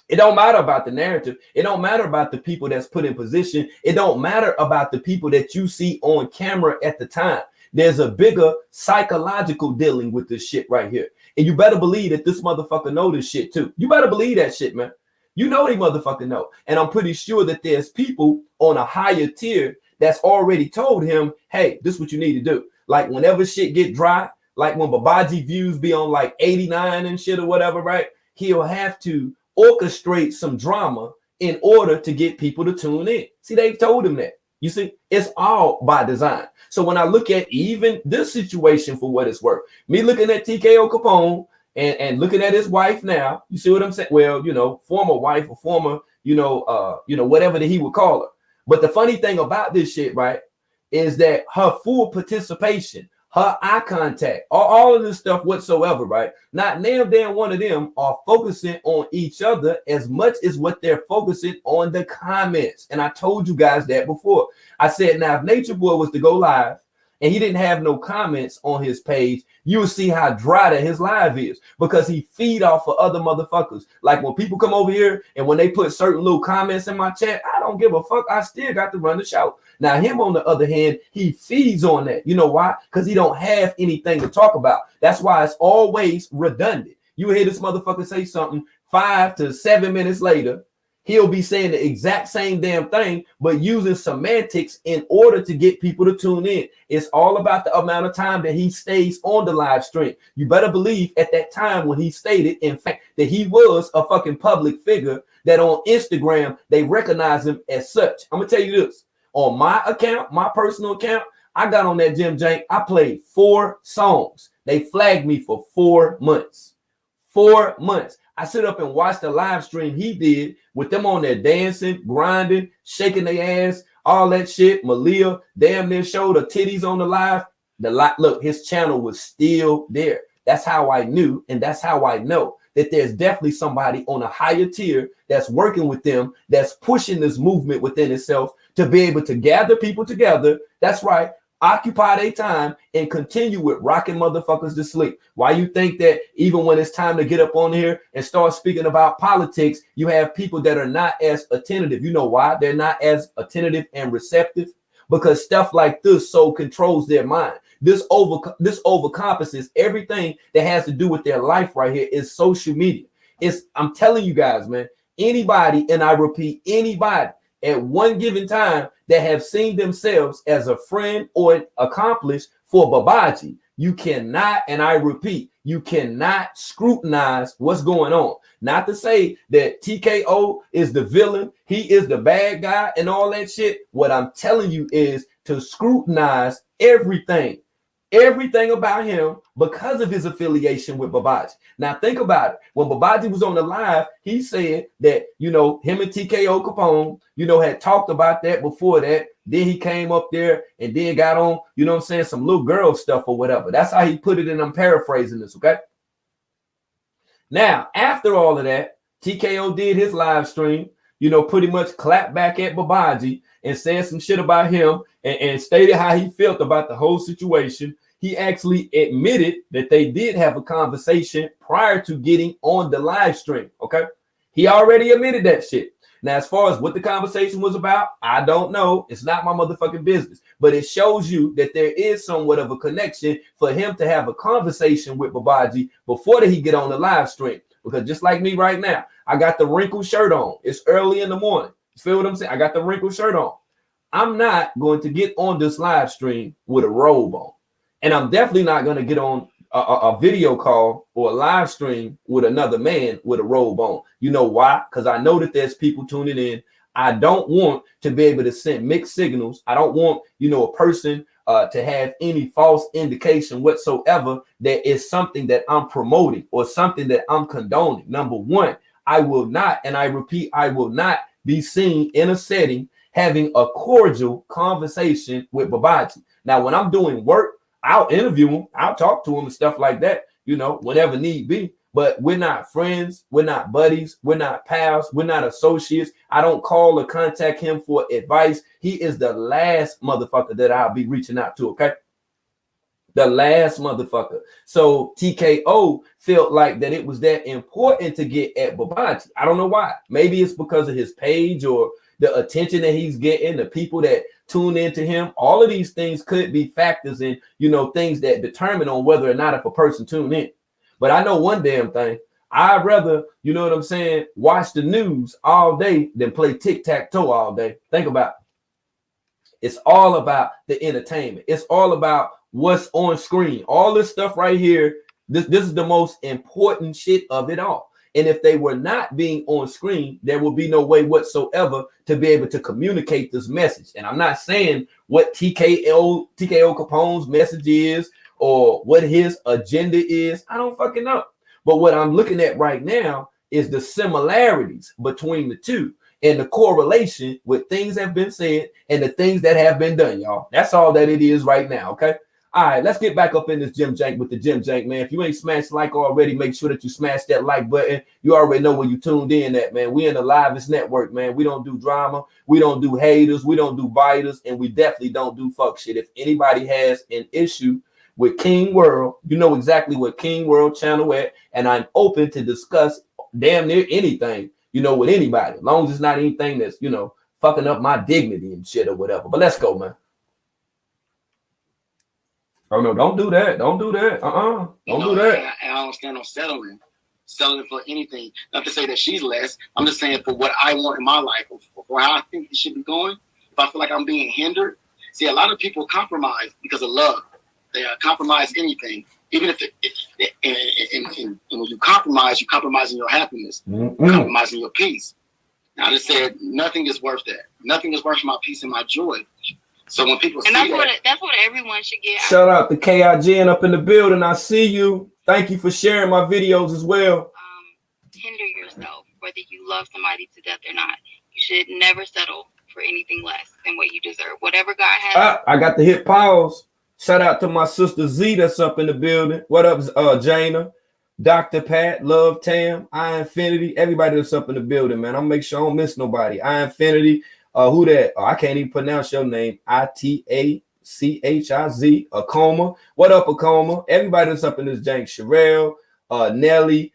Speaker 2: It don't matter about the narrative. It don't matter about the people that's put in position. It don't matter about the people that you see on camera at the time. There's a bigger psychological dealing with this shit right here. And you better believe that this motherfucker know this shit too. You better believe that shit, man. You know they motherfucker know. And I'm pretty sure that there's people on a higher tier that's already told him, hey, this is what you need to do. Like whenever shit get dry, like when Babaji views be on like 89 and shit or whatever, right? He'll have to orchestrate some drama in order to get people to tune in. See, they've told him that. You see, it's all by design. So when I look at even this situation for what it's worth, me looking at TKO Capone and looking at his wife now, you see what I'm saying? Well, you know, former wife or former, whatever that he would call her. But the funny thing about this shit, right, is that her full participation her eye contact, all of this stuff whatsoever, right? Not damn one of them are focusing on each other as much as what they're focusing on the comments. And I told you guys that before. I said, now if Nature Boy was to go live and he didn't have no comments on his page, you will see how dry that his live is, because he feed off of other motherfuckers. Like when people come over here and when they put certain little comments in my chat, I don't give a fuck. I still got to run the show. Now him on the other hand, he feeds on that. You know why? Because he don't have anything to talk about. That's why it's always redundant. You hear this motherfucker say something 5 to 7 minutes later, he'll be saying the exact same damn thing, but using semantics in order to get people to tune in. It's all about the amount of time that he stays on the live stream. You better believe at that time when he stated, in fact, that he was a fucking public figure, that on Instagram, they recognize him as such. I'm going to tell you this. On my account, my personal account, I got on that Jim Jank. I played 4 songs. They flagged me for 4 months. 4 months. I sit up and watch the live stream he did with them on there dancing, grinding, shaking their ass, all that shit. Malia damn near showed her titties on the live. Look, his channel was still there. That's how I knew, and that's how I know that there's definitely somebody on a higher tier that's working with them, that's pushing this movement within itself to be able to gather people together. That's right. Occupy their time and continue with rocking motherfuckers to sleep. Why you think that even when it's time to get up on here and start speaking about politics, you have people that are not as attentive? You know why they're not as attentive and receptive? Because stuff like this so controls their mind. This overcompensates everything that has to do with their life right here is social media. I'm telling you guys, man, anybody, and I repeat, anybody at one given time that have seen themselves as a friend or an accomplice for Babaji, you cannot, and I repeat, you cannot scrutinize what's going on. Not to say that TKO is the villain, he is the bad guy and all that shit. What I'm telling you is to scrutinize everything about him because of his affiliation with Babaji. Now think about it. When Babaji was on the live, he said that, you know, him and TKO Capone, you know, had talked about that before that. Then he came up there and then got on, you know what I'm saying, some little girl stuff or whatever. That's how he put it, and I'm paraphrasing this, okay? Now, after all of that, TKO did his live stream, you know, pretty much clapped back at Babaji and said some shit about him and stated how he felt about the whole situation. He actually admitted that they did have a conversation prior to getting on the live stream, okay? He already admitted that shit. Now, as far as what the conversation was about, I don't know. It's not my motherfucking business. But it shows you that there is somewhat of a connection for him to have a conversation with Babaji before he get on the live stream. Because just like me right now, I got the wrinkled shirt on. It's early in the morning. You feel what I'm saying? I got the wrinkled shirt on. I'm not going to get on this live stream with a robe on. And I'm definitely not going to get on a video call or a live stream with another man with a robe on. You know why? Because I know that there's people tuning in. I don't want to be able to send mixed signals. I don't want, you know, a person to have any false indication whatsoever that is something that I'm promoting or something that I'm condoning. Number one, I will not, and I repeat, I will not be seen in a setting having a cordial conversation with Babaji. Now, when I'm doing work, I'll interview him, I'll talk to him and stuff like that, you know, whenever need be. But we're not friends, we're not buddies, we're not pals, we're not associates. I don't call or contact him for advice. He is the last motherfucker that I'll be reaching out to, okay? The last motherfucker. So TKO felt like that it was that important to get at Babaji. I don't know why. Maybe it's because of his page or the attention that he's getting, the people that tune into him. All of these things could be factors in, you know, things that determine on whether or not if a person tune in. But I know one damn thing. I'd rather, you know what I'm saying, watch the news all day than play tic-tac-toe all day. Think about it. It's all about the entertainment. It's all about what's on screen. All this stuff right here, this is the most important shit of it all. And if they were not being on screen, there will be no way whatsoever to be able to communicate this message. And I'm not saying what TKO Capone's message is or what his agenda is. I don't fucking know. But what I'm looking at right now is the similarities between the two and the correlation with things that have been said and the things that have been done, y'all. That's all that it is right now, okay? All right, let's get back up in this Jim Jank with the Jim Jank, man. If you ain't smashed like already, make sure that you smash that like button. You already know where you tuned in at, man. We in the Livest Network, man. We don't do drama. We don't do haters. We don't do biters. And we definitely don't do fuck shit. If anybody has an issue with King World, you know exactly what King World channel at. And I'm open to discuss damn near anything, you know, with anybody. As long as it's not anything that's, you know, fucking up my dignity and shit or whatever. But let's go, man. Oh no, don't do that. Don't do that. Don't do that.
Speaker 4: I don't stand on settling for anything. Not to say that she's less. I'm just saying for what I want in my life, for how I think it should be going. If I feel like I'm being hindered, see, a lot of people compromise because of love. They compromise anything, even if and when you compromise, you're compromising your happiness, compromising your peace. Now, I just said nothing is worth that. Nothing is worth my peace and my joy. So when people
Speaker 3: and
Speaker 4: see
Speaker 3: that's what everyone should get.
Speaker 2: Shout out to KIGN up in the building. I see you. Thank you for sharing my videos as well.
Speaker 3: Hinder yourself, whether you love somebody to death or not. You should never settle for anything less than what you deserve. Whatever God has.
Speaker 2: I got to hit pause. Shout out to my sister Z that's up in the building. What up, Jana, Dr. Pat, Love Tam, I Infinity, everybody that's up in the building, man. I'll make sure I don't miss nobody. I Infinity. Who that? Oh, I can't even pronounce your name. ITACHIZ, Akoma. What up, Akoma? Everybody that's up in this jank. Sherelle, Nelly,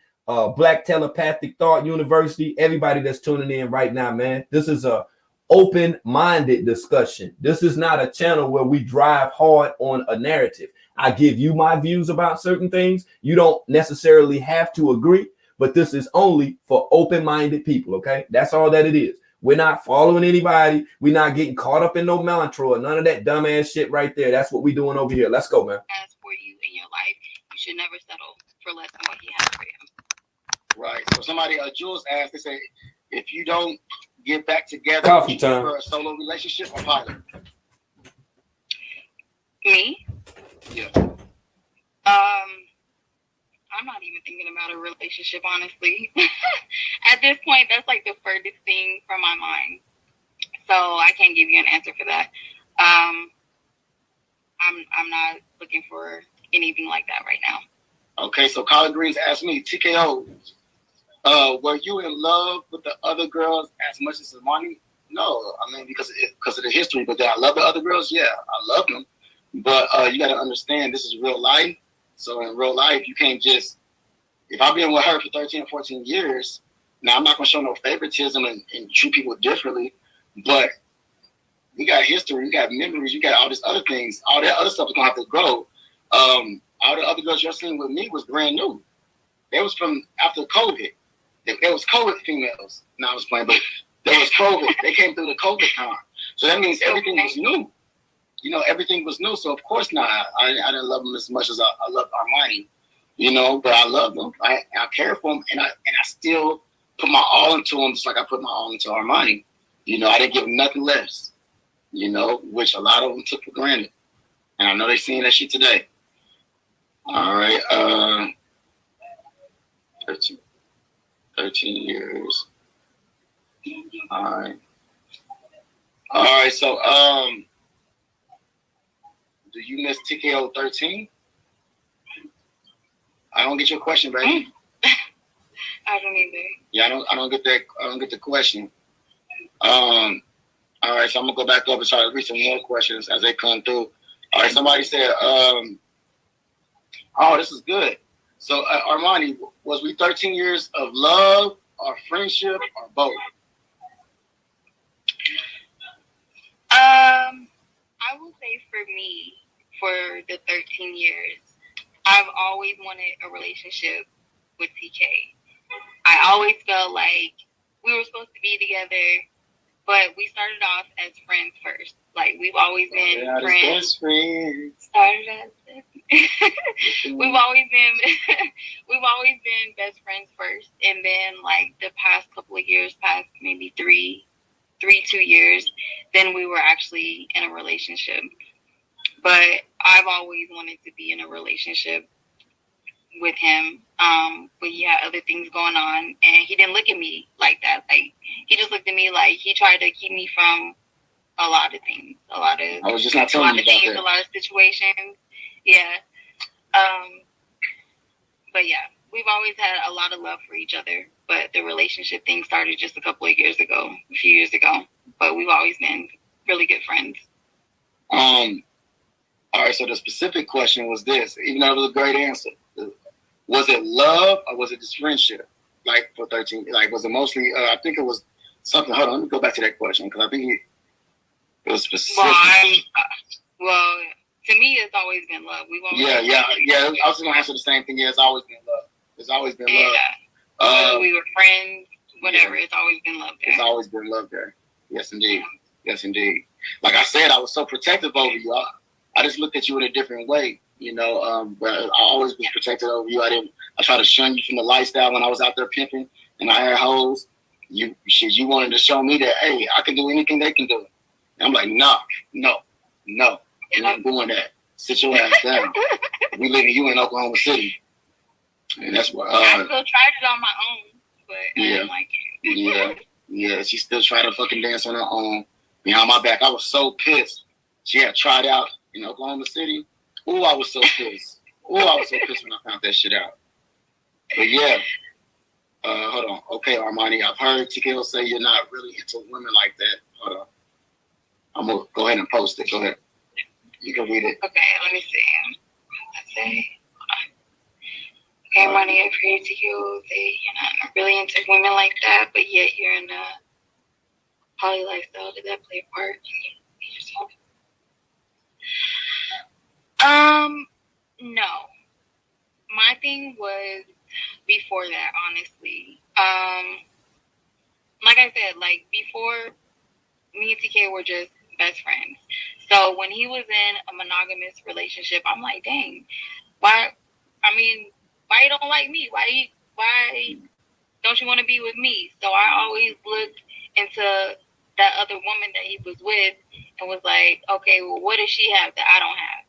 Speaker 2: Black Telepathic Thought University. Everybody that's tuning in right now, man. This is a open-minded discussion. This is not a channel where we drive hard on a narrative. I give you my views about certain things. You don't necessarily have to agree, but this is only for open-minded people, okay? That's all that it is. We're not following anybody. We're not getting caught up in no mantra or none of that dumbass shit right there. That's what we're doing over here. Let's go, man.
Speaker 3: As for you in your life, you should never settle for less than what he has for you.
Speaker 4: Right. So somebody, Jules asked, they say, if you don't get back together,
Speaker 2: Coffee time.
Speaker 4: For a solo relationship or poly?
Speaker 3: Me?
Speaker 4: Yeah.
Speaker 3: I'm not even thinking about a relationship, honestly. At this point, that's like the furthest thing from my mind. So I can't give you an answer for that. I'm not looking for anything like that right now.
Speaker 4: Okay, so Collard Greens asked me, TKO, were you in love with the other girls as much as Imani? No, I mean because of the history. But did I love the other girls? Yeah, I love them. But you got to understand, this is real life. So in real life, you can't just, if I've been with her for 13 or 14 years, now I'm not going to show no favoritism and treat people differently, but we got history, we got memories, you got all these other things, all that other stuff is going to have to grow. All the other girls you're seeing with me was brand new. They was from after COVID. There was COVID females. Now I was playing, but there was COVID. They came through the COVID time. So that means everything was new. You know, everything was new. So, of course not. I didn't love them as much as I loved Armani, you know, but I love them. I care for them. And I still put my all into them just like I put my all into Armani. You know, I didn't give them nothing less, you know, which a lot of them took for granted. And I know they're seeing that shit today. All right. 13 years. All right. So, do you miss TKO 13? I don't get your question, baby.
Speaker 3: I don't either.
Speaker 4: Yeah, I don't get that. I don't get the question. All right, so I'm gonna go back up and try to read some more questions as they come through. All right, somebody said, oh, this is good. So, Armani, was we 13 years of love or friendship or both?
Speaker 3: I will say for me, for the 13 years, I've always wanted a relationship with TK. I always felt like we were supposed to be together, but we started off as friends first. Like, we've always been friends. Started as we've always been best friends first, and then like the past couple of years, past maybe 2 years, then we were actually in a relationship. But I've always wanted to be in a relationship with him. But he had other things going on, and he didn't look at me like that. Like, he just looked at me like he tried to keep me from a lot of things, a lot of situations. Yeah. But yeah, we've always had a lot of love for each other. But the relationship thing started just a few years ago. But we've always been really good friends.
Speaker 4: All right, so the specific question was this, even though it was a great answer. Was it love or was it just friendship? Like for 13, like was it mostly, I think it was something, hold on, let me go back to that question because I think it was specific.
Speaker 3: Well, to me, it's always been love. We've always
Speaker 4: Yeah. I was going to answer the same thing. Yeah, it's always been love. It's always been love.
Speaker 3: Whether we were friends, whatever, it's always been love there.
Speaker 4: It's always been love there. Yes, indeed. Yes, indeed. Like I said, I was so protective over you. I just looked at you in a different way, you know. But I always was protective over you. I tried to shun you from the lifestyle when I was out there pimping and I had hoes. You wanted to show me that, hey, I can do anything they can do. And I'm like, no, you're not doing that. Sit your ass down. We living you in Oklahoma City, and that's what.
Speaker 3: I still tried it on my own, but I didn't like it.
Speaker 4: Yeah. She still tried to fucking dance on her own behind my back. I was so pissed. She had tried out in Oklahoma City. Ooh, I was so pissed. When I found that shit out. But yeah. Hold on. Okay, Armani, I've heard TKO say you're not really into women like that. Hold on. I'm going to go ahead and post it. Go ahead. You can read it.
Speaker 3: Okay, let me see. Let's say, okay, Armani, I've heard TKO say you're not really into women like that, but yet you're in a poly lifestyle. Did that play a part in yourself? No. My thing was before that, honestly. Like I said, like before, me and TK were just best friends. So when he was in a monogamous relationship, I'm like, dang, why you don't like me? Why don't you want to be with me? So I always looked into that other woman that he was with and was like, okay, well, what does she have that I don't have?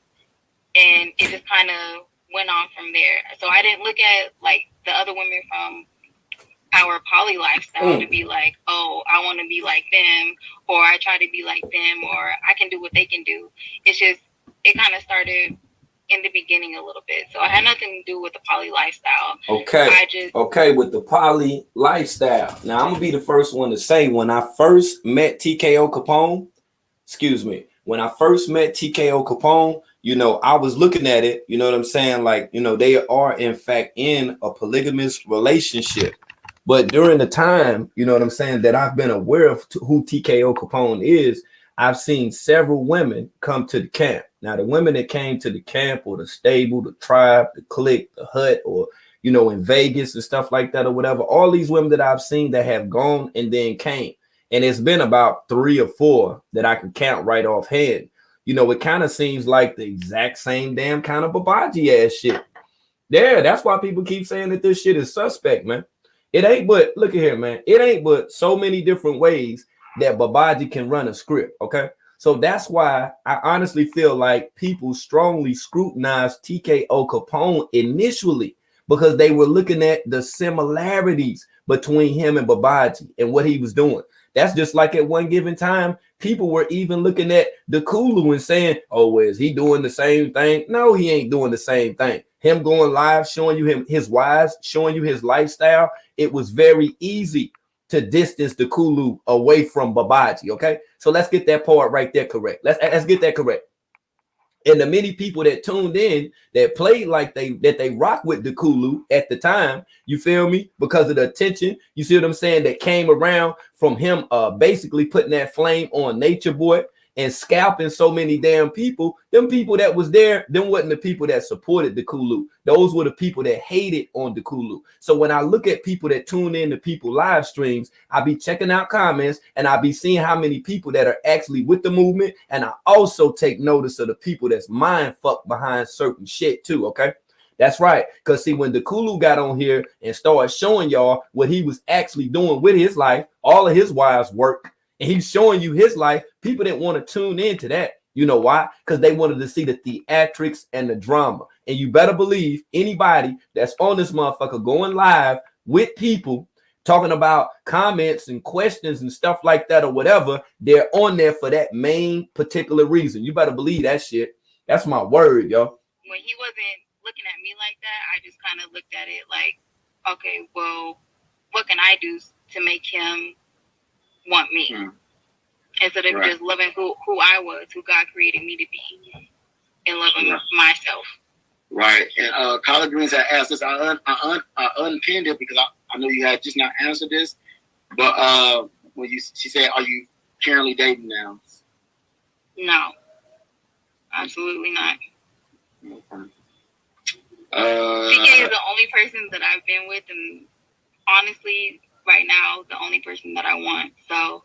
Speaker 3: And it just kind of went on from there. So I didn't look at like the other women from our poly lifestyle to be like, oh, I want to be like them, or I try to be like them, or I can do what they can do. It's just, it kind of started in the beginning a little bit. So it had nothing to do with the poly lifestyle.
Speaker 2: Okay, with the poly lifestyle. Now I'm gonna be the first one to say, when I first met TKO Capone, when I first met TKO Capone, you know, I was looking at it, you know what I'm saying? Like, you know, they are in fact in a polygamous relationship. But during the time, you know what I'm saying, that I've been aware of who TKO Capone is, I've seen several women come to the camp. Now, the women that came to the camp or the stable, the tribe, the clique, the hut, or, you know, in Vegas and stuff like that or whatever, all these women that I've seen that have gone and then came. And it's been about 3 or 4 that I can count right offhand. You know, it kind of seems like the exact same damn kind of Babaji ass shit. Yeah, that's why people keep saying that this shit is suspect, man. It ain't but, look at here, man. It ain't but so many different ways that Babaji can run a script, okay? So that's why I honestly feel like people strongly scrutinized TKO Capone initially, because they were looking at the similarities between him and Babaji and what he was doing. That's just like at one given time, people were even looking at the Kulu and saying, oh, well, is he doing the same thing? No, he ain't doing the same thing. Him going live, showing you his wives, showing you his lifestyle. It was very easy to distance the Kulu away from Babaji. Okay, so let's get that part right there correct. Let's get that correct. And the many people that tuned in that played like they rock with the Kulu at the time, you feel me? Because of the attention, you see what I'm saying, that came around from him basically putting that flame on Nature Boy and scalping so many damn people. Them people that was there, them wasn't the people that supported the Kulu. Those were the people that hated on the Kulu. So when I look at people that tune in to people live streams, I be checking out comments and I be seeing how many people that are actually with the movement. And I also take notice of the people that's mind fucked behind certain shit too, okay? That's right. Because see, when the Kulu got on here and started showing y'all what he was actually doing with his life, all of his wives work, and he's showing you his life, people didn't want to tune into that. You know why? Because they wanted to see the theatrics and the drama. And you better believe anybody that's on this motherfucker going live with people talking about comments and questions and stuff like that or whatever, they're on there for that main particular reason. You better believe that shit. That's my word, yo.
Speaker 3: when he wasn't looking at me like that, I just kind of looked at it like, okay, well, what can I do to make him want me? Instead of just loving who I was, who God created me to be, and loving myself.
Speaker 4: Right. And Collard Greens had asked this. I unpinned it because I know you had just not answered this. But she said, are you currently dating now?
Speaker 3: No. Absolutely not.
Speaker 4: TK
Speaker 3: is the only person that I've been with, and honestly, right now, the only person that I want. So.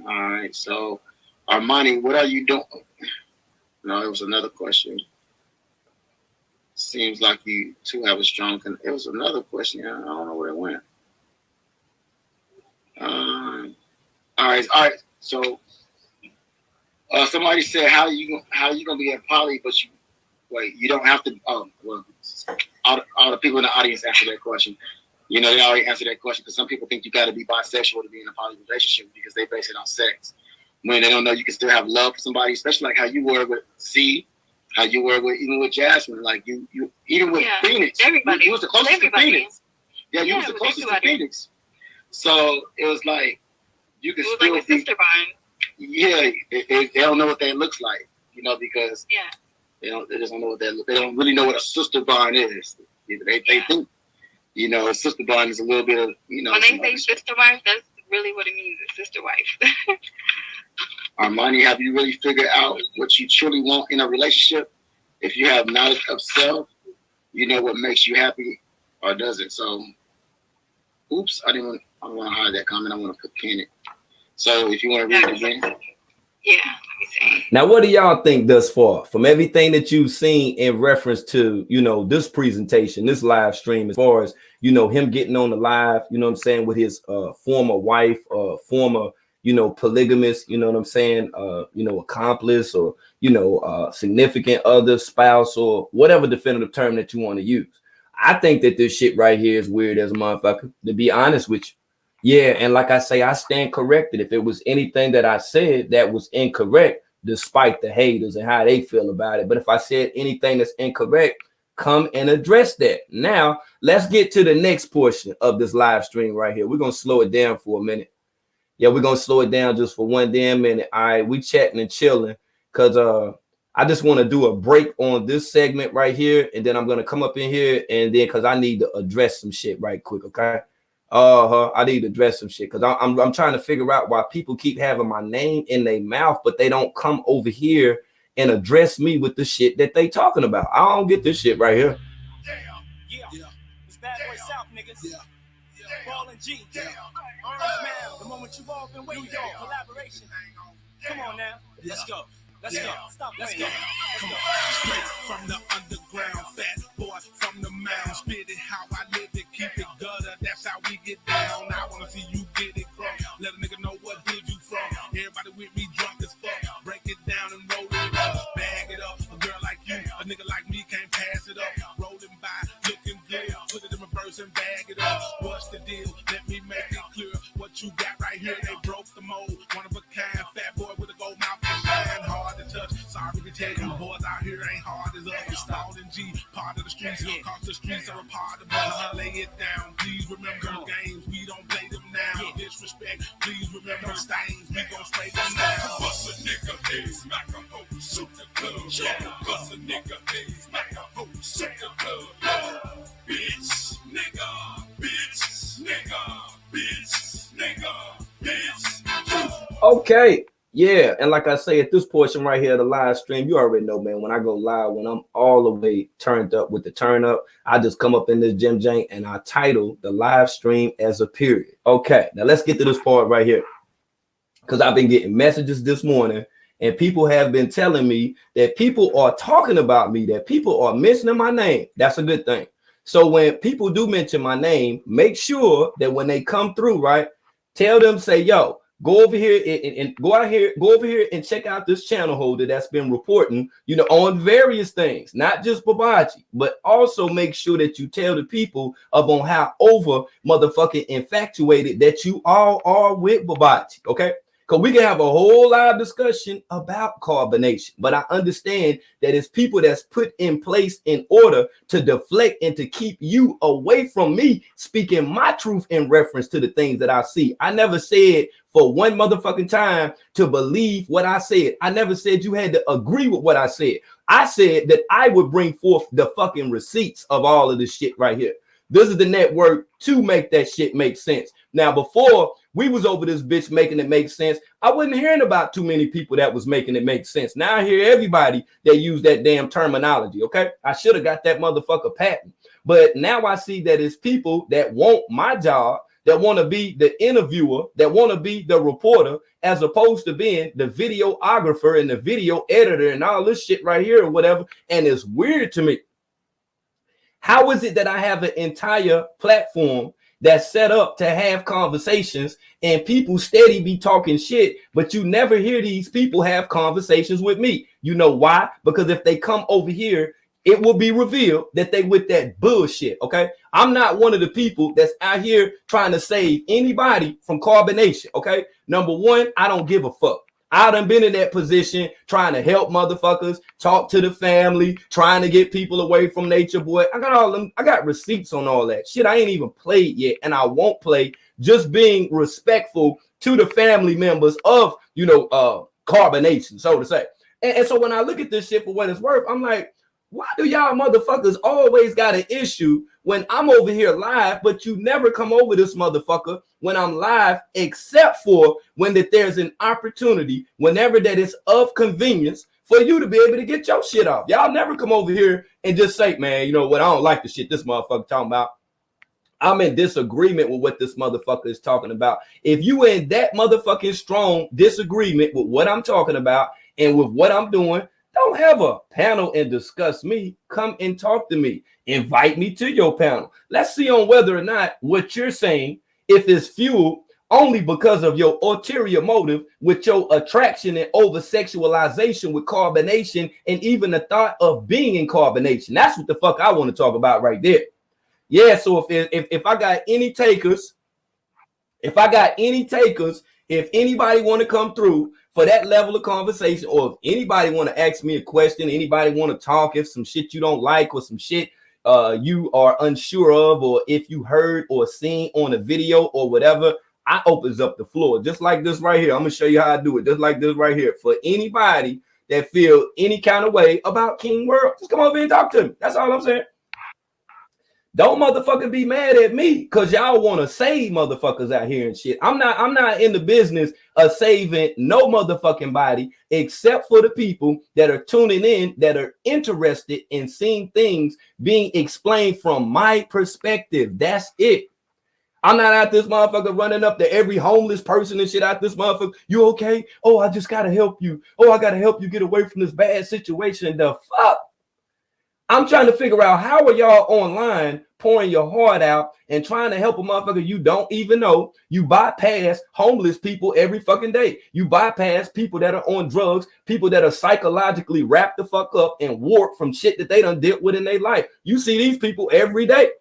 Speaker 4: All right. So, Armani, what are you doing? No, it was another question. Seems like you two have a strong. It was another question. I don't know where it went. All right. So, somebody said, "How you gonna be at poly?" But you don't have to. Well, all the people in the audience answer that question. You know, they already answered that question because some people think you got to be bisexual to be in a poly relationship because they base it on sex. When they don't know you can still have love for somebody, especially like how you were with C, how you were even with Jasmine, like you even with Phoenix.
Speaker 3: Everybody.
Speaker 4: You was the closest to Phoenix. Yeah, you was the closest to Phoenix. So it was like you could still
Speaker 3: like a sister bond.
Speaker 4: Yeah, they don't know what that looks like, you know, because they just don't know what that. They don't really know what a sister bond is. They think, you know, a sister bond is a little bit of, you know.
Speaker 3: When they say sister wife, that's really what it means, a sister wife.
Speaker 4: Armani, have you really figured out what you truly want in a relationship? If you have knowledge of self, you know what makes you happy or doesn't. So, oops, I don't want to hide that comment. I want to pin it. So if you want to read it again.
Speaker 3: Yeah, let me see.
Speaker 2: Now, what do y'all think thus far from everything that you've seen in reference to, you know, this presentation, this live stream, as far as, you know, him getting on the live, you know what I'm saying, with his former wife, former, you know, polygamist, you know what I'm saying, you know, accomplice, or, you know, significant other, spouse, or whatever definitive term that you want to use. I think that this shit right here is weird as a motherfucker, to be honest with you. Yeah, and like I say, I stand corrected. If it was anything that I said that was incorrect, despite the haters and how they feel about it. But if I said anything that's incorrect, come and address that. Now, let's get to the next portion of this live stream right here. We're going to slow it down for a minute. Yeah, we're going to slow it down just for one damn minute. All right, we chatting and chilling because I just want to do a break on this segment right here. And then I'm going to come up in here and then because I need to address some shit right quick, okay? I need to address some shit because I'm trying to figure out why people keep having my name in their mouth, but they don't come over here and address me with the shit that they talking about. I don't get this shit right here.
Speaker 6: Yeah. It's Bad Boy South, niggas. Yeah. Ball and G. Yeah. Orange Man. The moment you've all been waiting for. Collaboration. Come on now. Let's go. Let's go. Stop. Let's go.
Speaker 1: Come on. Straight from the underground, fat boy from the mound. Spit it how I live it, keep it gutter. That's how we get down. I wanna see you get it crunk. Let a nigga know what hood you from. Everybody with me drunk as fuck. Break it down and roll it up. Bag it up. A girl like you, a nigga like me can't pass it up. Rolling by, looking good. Put it in reverse and bag it up. What's the deal? Let me make it clear. What you got right here, they broke the mold. One of a kind, fat boy with a gold mouth and shine hard to touch. Sorry to tell you, boys out here ain't hard as us. Stalled in G, part of the streets. Across the streets are a part of us. Lay it down, please remember the games. We don't play them now. Disrespect, please remember the stains. We gon' spray them now. Bust a nigga, hey, smack a hoe, shoot the club. Bust a nigga, hey, smack a hoe, shoot the club. Bitch, nigga, bitch, nigga, bitch, nigga, bitch.
Speaker 2: Okay. Yeah, and like I say, at this portion right here, the live stream, you already know, man, when I go live, when I'm all the way turned up with the turn up, I just come up in this Jim Jank and I title the live stream as a period. Okay, now let's get to this part right here. Because I've been getting messages this morning and people have been telling me that people are talking about me, that people are mentioning my name. That's a good thing. So when people do mention my name, make sure that when they come through, right, tell them, say, yo, go over here and go over here and check out this channel holder that's been reporting, you know, on various things, not just Babaji, but also make sure that you tell the people on how over motherfucking infatuated that you all are with Babaji. Okay. Because we can have a whole lot of discussion about carbonation, but I understand that it's people that's put in place in order to deflect and to keep you away from me speaking my truth in reference to the things that I see. I never said for one motherfucking time to believe what I said. I never said you had to agree with what I said. I said that I would bring forth the fucking receipts of all of this shit right here. This is the network to make that shit make sense. Now, before we was over this bitch making it make sense, I wasn't hearing about too many people that was making it make sense. Now I hear everybody that use that damn terminology, okay? I should have got that motherfucker patent. But now I see that it's people that want my job, that want to be the interviewer, that want to be the reporter, as opposed to being the videographer and the video editor and all this shit right here or whatever. And it's weird to me. How is it that I have an entire platform that's set up to have conversations and people steady be talking shit, but you never hear these people have conversations with me? You know why? Because if they come over here, it will be revealed that they with that bullshit, okay? I'm not one of the people that's out here trying to save anybody from carbonation, okay? Number one, I don't give a fuck. I done been in that position trying to help motherfuckers, talk to the family, trying to get people away from Nature Boy. I got all them. I got receipts on all that shit. I ain't even played yet, and I won't play. Just being respectful to the family members of, you know, carbonation, so to say. And so when I look at this shit for what it's worth, I'm like, why do y'all motherfuckers always got an issue when I'm over here live, but you never come over this motherfucker when I'm live, except for when that there's an opportunity, whenever that is of convenience for you to be able to get your shit off. Y'all never come over here and just say, man, you know what? I don't like the shit this motherfucker talking about. I'm in disagreement with what this motherfucker is talking about. If you in that motherfucking strong disagreement with what I'm talking about and with what I'm doing, don't have a panel and discuss me. Come and talk to me. Invite me to your panel. Let's see on whether or not what you're saying, if it's fueled only because of your ulterior motive with your attraction and over sexualization with carbonation and even the thought of being in carbonation. That's what the fuck I want to talk about right there. Yeah, so if I got any takers, if anybody want to come through for that level of conversation, or if anybody want to ask me a question, anybody want to talk, if some shit you don't like or some shit you are unsure of, or if you heard or seen on a video or whatever, I opens up the floor just like this right here. I'm gonna show you how I do it, just like this right here. For anybody that feel any kind of way about King World, just come over here and talk to me. That's all I'm saying. Don't motherfucking be mad at me because y'all want to save motherfuckers out here and shit. I'm not in the business of saving no motherfucking body except for the people that are tuning in, that are interested in seeing things being explained from my perspective. That's it. I'm not out this motherfucker running up to every homeless person and shit out this motherfucker. You okay? Oh, I just got to help you. Oh, I got to help you get away from this bad situation. The fuck? I'm trying to figure out how are y'all online pouring your heart out and trying to help a motherfucker you don't even know. You bypass homeless people every fucking day. You bypass people that are on drugs, people that are psychologically wrapped the fuck up and warped from shit that they done dealt with in their life. You see these people every day.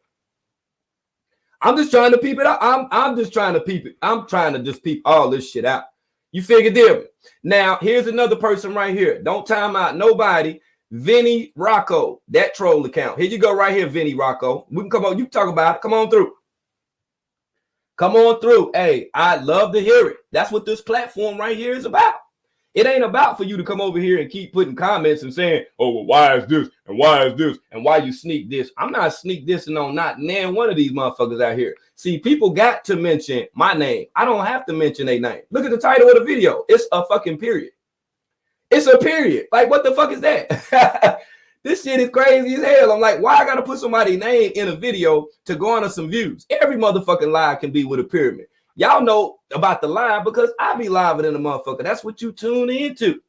Speaker 2: I'm just trying to peep it out. I'm just trying to peep it. I'm trying to just peep all this shit out. You figure different. Now, here's another person right here. Don't time out nobody. Vinny Rocco, that troll account. Here you go right here, Vinny Rocco. We can come on. You talk about it. Come on through. Come on through. Hey, I'd love to hear it. That's what this platform right here is about. It ain't about for you to come over here and keep putting comments and saying, oh, well, why is this? And why is this? And why you sneak this? I'm not sneak dissing on not nan one of these motherfuckers out here. See, people got to mention my name. I don't have to mention a name. Look at the title of the video. It's a fucking period. It's a period. Like, what the fuck is that? This shit is crazy as hell. I'm like, why I gotta put somebody's name in a video to garner some views? Every motherfucking live can be with a pyramid. Y'all know about the live because I be living in a motherfucker. That's what you tune into.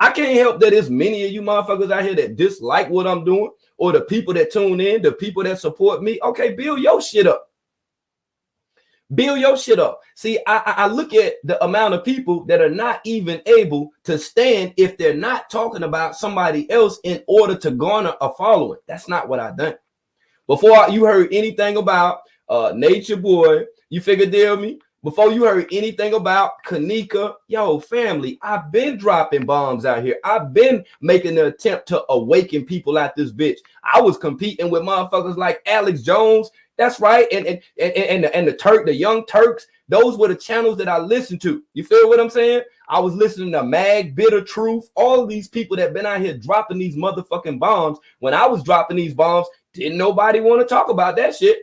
Speaker 2: I can't help that there's many of you motherfuckers out here that dislike what I'm doing, or the people that tune in, the people that support me. Okay, build your shit up. Build your shit up. See, I look at the amount of people that are not even able to stand if they're not talking about somebody else in order to garner a following. That's not what I done. Before you heard anything about Nature Boy, you figure deal me. Before you heard anything about Kanika, yo, family, I've been dropping bombs out here. I've been making an attempt to awaken people at this bitch. I was competing with motherfuckers like Alex Jones. That's right. And the Young Turks. Those were the channels that I listened to. You feel what I'm saying? I was listening to Mag, Bitter Truth, all of these people that been out here dropping these motherfucking bombs. When I was dropping these bombs, didn't nobody want to talk about that shit.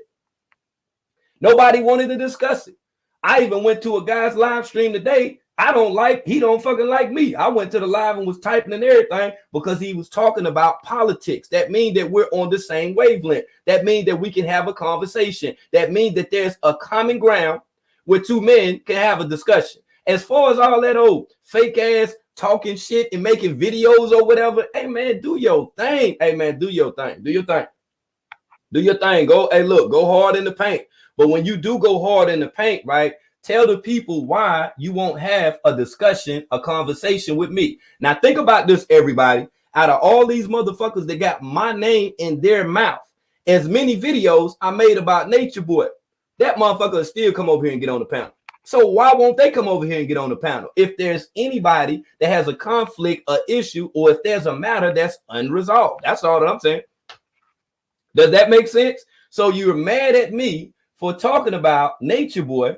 Speaker 2: Nobody wanted to discuss it. I even went to a guy's live stream today. He don't fucking like me. I went to the live and was typing and everything because he was talking about politics. That means that we're on the same wavelength. That means that we can have a conversation. That means that there's a common ground where two men can have a discussion. As far as all that old fake ass talking shit and making videos or whatever, hey man, do your thing. Hey man, do your thing. Do your thing. Do your thing. Go hard in the paint. But when you do go hard in the paint, right, tell the people why you won't have a discussion, a conversation with me. Now, think about this, everybody. Out of all these motherfuckers that got my name in their mouth, as many videos I made about Nature Boy, that motherfucker still come over here and get on the panel. So why won't they come over here and get on the panel? If there's anybody that has a conflict, an issue, or if there's a matter that's unresolved, that's all that I'm saying. Does that make sense? So you're mad at me for talking about Nature Boy,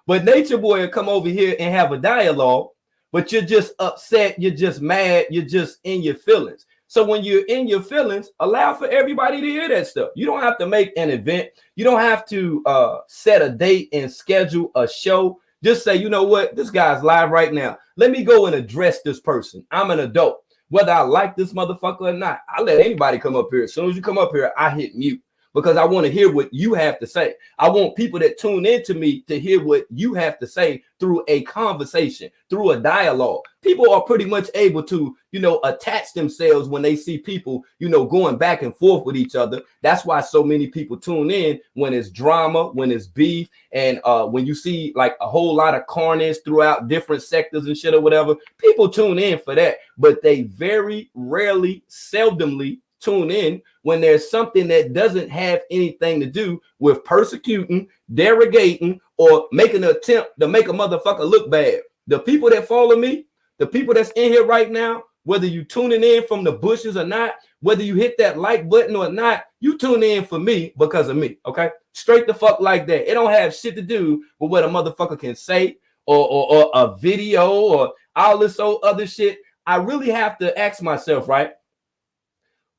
Speaker 2: but Nature Boy will come over here and have a dialogue, but you're just upset, you're just mad, you're just in your feelings. So when you're in your feelings, allow for everybody to hear that stuff. You don't have to make an event. You don't have to set a date and schedule a show. Just say, you know what, this guy's live right now. Let me go and address this person. I'm an adult. Whether I like this motherfucker or not, I let anybody come up here. As soon as you come up here, I hit mute. Because I want to hear what you have to say. I want people that tune into me to hear what you have to say through a conversation, through a dialogue. People are pretty much able to, attach themselves when they see people, going back and forth with each other. That's why so many people tune in when it's drama, when it's beef, and when you see like a whole lot of carnage throughout different sectors and shit or whatever. People tune in for that, but they very rarely, seldomly tune in when there's something that doesn't have anything to do with persecuting, derogating, or making an attempt to make a motherfucker look bad. The people that follow me, the people that's in here right now, whether you tuning in from the bushes or not, whether you hit that like button or not, you tune in for me because of me, okay? Straight the fuck like that. It don't have shit to do with what a motherfucker can say or a video or all this old other shit. I really have to ask myself, right?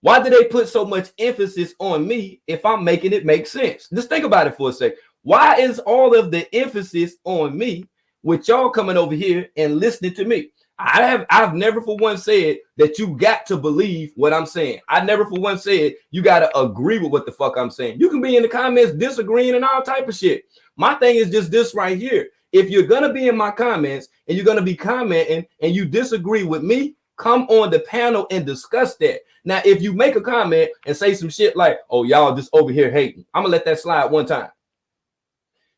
Speaker 2: Why do they put so much emphasis on me if I'm making it make sense? Just think about it for a sec. Why is all of the emphasis on me with y'all coming over here and listening to me? I've never for one said that you got to believe what I'm saying. I never for one said you got to agree with what the fuck I'm saying. You can be in the comments disagreeing and all type of shit. My thing is just this right here. If you're going to be in my comments and you're going to be commenting and you disagree with me, come on the panel and discuss that. Now, if you make a comment and say some shit like, oh, y'all just over here hating, I'm going to let that slide one time.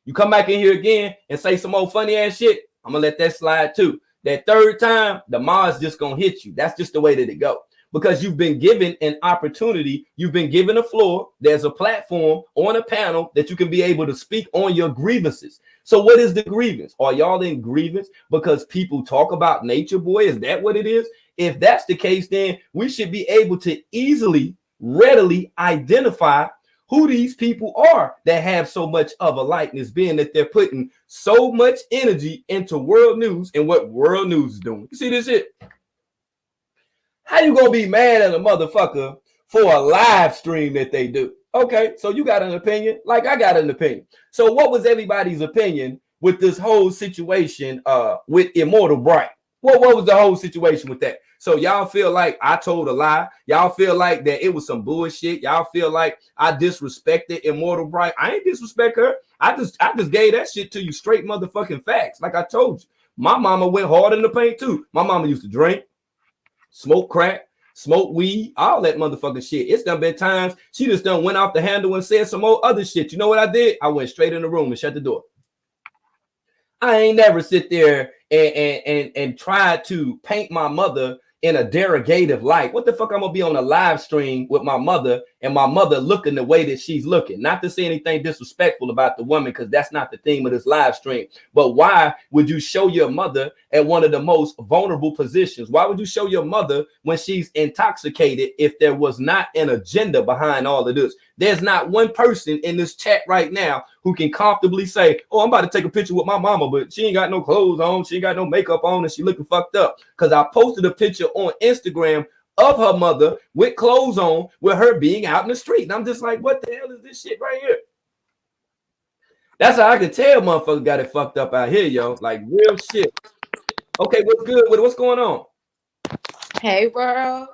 Speaker 2: You come back in here again and say some old funny ass shit, I'm going to let that slide too. That third time, the Mars just going to hit you. That's just the way that it go. Because you've been given an opportunity. You've been given a floor. There's a platform on a panel that you can be able to speak on your grievances. So what is the grievance? Are y'all in grievance because people talk about Nature Boy? Is that what it is? If that's the case, then we should be able to easily, readily identify who these people are that have so much of a likeness, being that they're putting so much energy into world news and what world news is doing. You see this shit? How you gonna be mad at a motherfucker for a live stream that they do? Okay, so you got an opinion, like I got an opinion. So what was everybody's opinion with this whole situation with Immortal Bright? What was the whole situation with that? So y'all feel like I told a lie? Y'all feel like that it was some bullshit? Y'all feel like I disrespected Immortal Bright? I ain't disrespect her. I just gave that shit to you straight motherfucking facts. Like I told you, my mama went hard in the paint too. My mama used to drink, smoke crack, smoke weed, all that motherfucking shit. It's done been times she just done went off the handle and said some more other shit. You know what I did? I went straight in the room and shut the door. I ain't never sit there and try to paint my mother in a derogative light. What the fuck I'm gonna be on a live stream with my mother and my mother looking the way that she's looking. Not to say anything disrespectful about the woman, because that's not the theme of this live stream. But why would you show your mother at one of the most vulnerable positions? Why would you show your mother when she's intoxicated if there was not an agenda behind all of this? There's not one person in this chat right now who can comfortably say, oh, I'm about to take a picture with my mama, but she ain't got no clothes on, she ain't got no makeup on, and she looking fucked up. Because I posted a picture on Instagram of her mother with clothes on, with her being out in the street. And I'm just like, what the hell is this shit right here? That's how I can tell motherfuckers got it fucked up out here, yo. Like real shit. Okay, what's good with it? What's going on?
Speaker 7: Hey, world.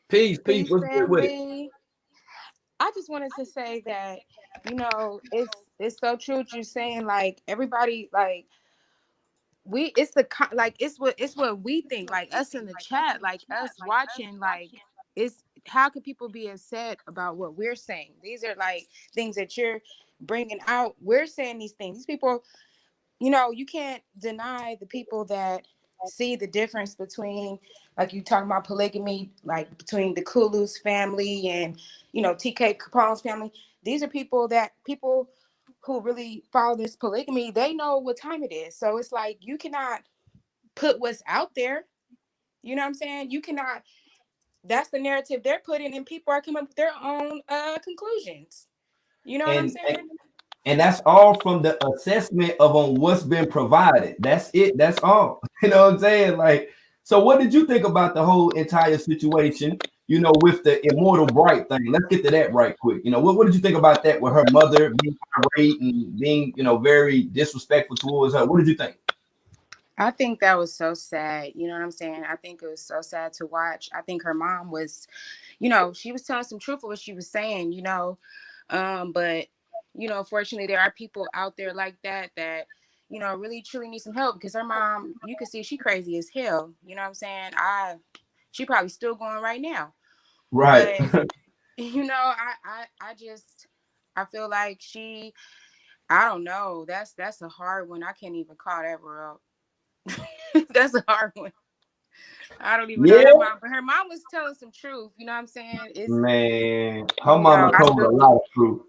Speaker 2: Peace. What's good with it?
Speaker 7: I just wanted to say that, you know, it's so true what you're saying. Like everybody, like it's what we think. Like us in the chat, like us watching, like it's how can people be upset about what we're saying? These are like things that you're bringing out. We're saying these things. These people, you know, you can't deny the people that see the difference between, like you talking about polygamy, like between the Kulu's family and, you know, TK Capone's family. These are people who really follow this polygamy. They know what time it is. So it's like, you cannot put what's out there. You know what I'm saying? You cannot, that's the narrative they're putting, and people are coming up with their own conclusions. You know what I'm saying?
Speaker 2: And that's all from the assessment of on what's been provided. That's it. That's all. You know what I'm saying? Like, so what did you think about the whole entire situation, you know, with the Immortal Bright thing? Let's get to that right quick. You know, what did you think about that with her mother being irate and being, you know, very disrespectful towards her? What did you think?
Speaker 7: I think that was so sad. You know what I'm saying? I think it was so sad to watch. I think her mom was, you know, she was telling some truth of what she was saying, you know, but you know, fortunately, there are people out there like that, you know, really truly need some help, because her mom, you can see she crazy as hell. You know what I'm saying? She probably still going right now.
Speaker 2: Right.
Speaker 7: But, you know, I feel like I don't know. That's a hard one. I can't even call that real. That's a hard one. I don't even know her mom, but her mom was telling some truth. You know what I'm saying?
Speaker 2: Man, her mama told a lot of truth.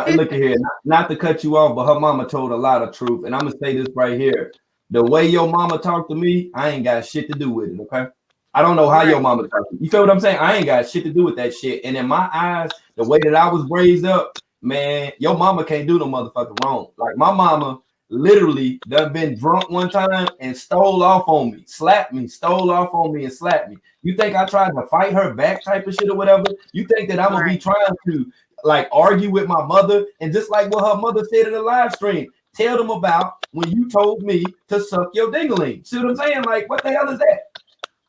Speaker 2: Look at here, not to cut you off, but her mama told a lot of truth. And I'm gonna say this right here: the way your mama talked to me, I ain't got shit to do with it. Okay, I don't know how your mama talked to you. You feel what I'm saying? I ain't got shit to do with that shit. And in my eyes, the way that I was raised up, man, your mama can't do no motherfucking wrong. Like my mama literally done been drunk one time and stole off on me, slapped me, stole off on me and slapped me. You think I tried to fight her back type of shit or whatever? You think that I'm gonna be trying to like argue with my mother? And just like what her mother said in the live stream, tell them about when you told me to suck your dingling. See what I'm saying? Like, what the hell is that?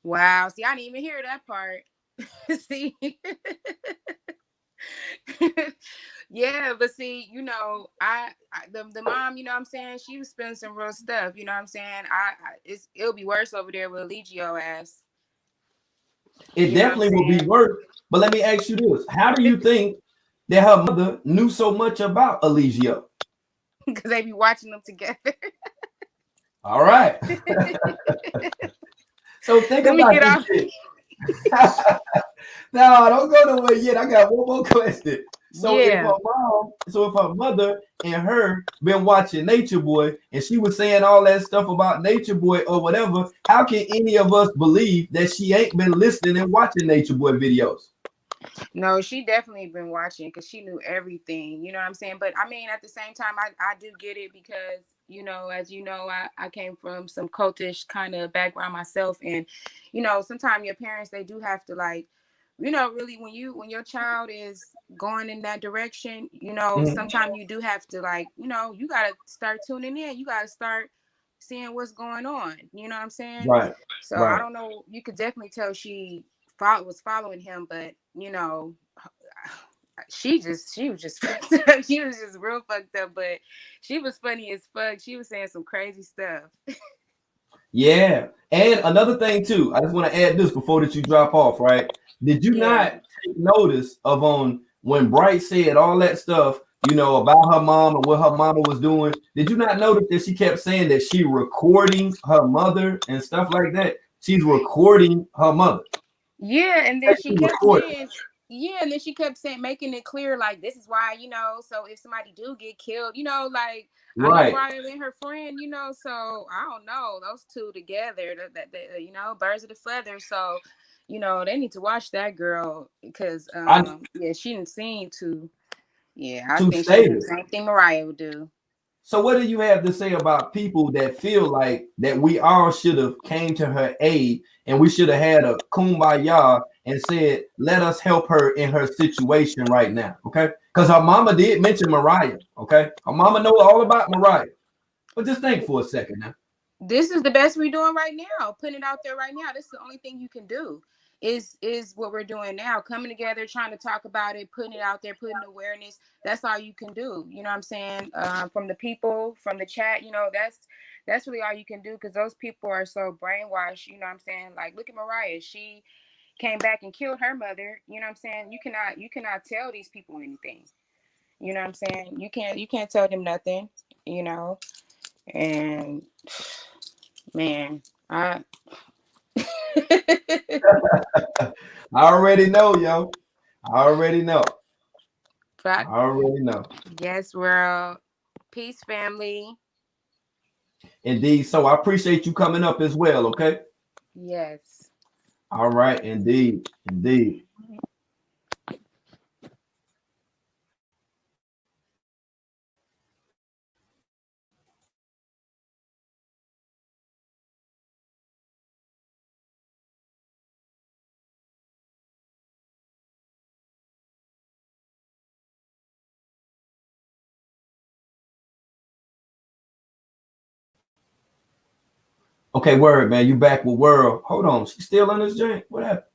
Speaker 7: Wow. See, I didn't even hear that part. See? Yeah, but see, you know, the mom, you know what I'm saying, she was spending some real stuff, you know what I'm saying? It'll be worse over there with Eligio ass.
Speaker 2: It definitely will be worse. But let me ask you this: how do you think that her mother knew so much about Eligio?
Speaker 7: Because they be watching them together.
Speaker 2: All right. So think about this. No, don't go nowhere yet. I got one more question. So if her mother and her been watching Nature Boy and she was saying all that stuff about Nature Boy or whatever, how can any of us believe that she ain't been listening and watching Nature Boy videos?
Speaker 7: No, she definitely been watching because she knew everything. You know what I'm saying? But I mean, at the same time, I do get it because, you know, as you know, I came from some cultish kind of background myself. And, you know, sometimes your parents, they do have to like, you know, really when your child is going in that direction, you know, sometimes you do have to like, you know, you got to start tuning in. You got to start seeing what's going on. You know what I'm saying?
Speaker 2: Right.
Speaker 7: So I don't know. You could definitely tell she was following him, but you know, she was just she was just real fucked up, but she was funny as fuck. She was saying some crazy stuff. Yeah.
Speaker 2: And another thing too, I just want to add this before that you drop off, right? Did you not take notice of on when Bright said all that stuff, you know, about her mom and what her mama was doing? Did you not notice that she kept saying that she recording her mother and stuff like that? She's recording her mother.
Speaker 7: Yeah, and then she kept saying, Yeah, and then she kept saying, making it clear, like, this is why, you know, so if somebody do get killed, you know, like, I know
Speaker 2: Right.
Speaker 7: Mariah and her friend, you know, so I don't know, those two together, you know, birds of the feather. So, you know, they need to watch that girl because, yeah, she didn't seem to, yeah, I think she did the same thing Mariah would do.
Speaker 2: So what do you have to say about people that feel like that we all should have came to her aid and we should have had a kumbaya and said, let us help her in her situation right now, okay? Because her mama did mention Mariah, okay? Her mama know all about Mariah. But just think for a second now.
Speaker 7: This is the best we're doing right now, putting it out there right now. This is the only thing you can do. Is what we're doing now, coming together, trying to talk about it, putting it out there, putting awareness. That's all you can do. You know what I'm saying? From the people, from the chat, you know, that's really all you can do, because those people are so brainwashed. You know what I'm saying? Like, look at Mariah. She came back and killed her mother. You know what I'm saying? You cannot tell these people anything. You know what I'm saying? You can't tell them nothing, you know. And man, I
Speaker 2: already know, yo. I already know.
Speaker 7: But,
Speaker 2: I already know.
Speaker 7: Yes, world. Peace, family.
Speaker 2: Indeed. So I appreciate you coming up as well, okay?
Speaker 7: Yes.
Speaker 2: All right, indeed. Indeed. Okay, word, man. You back with World. Hold on. She's still on this joint. What happened?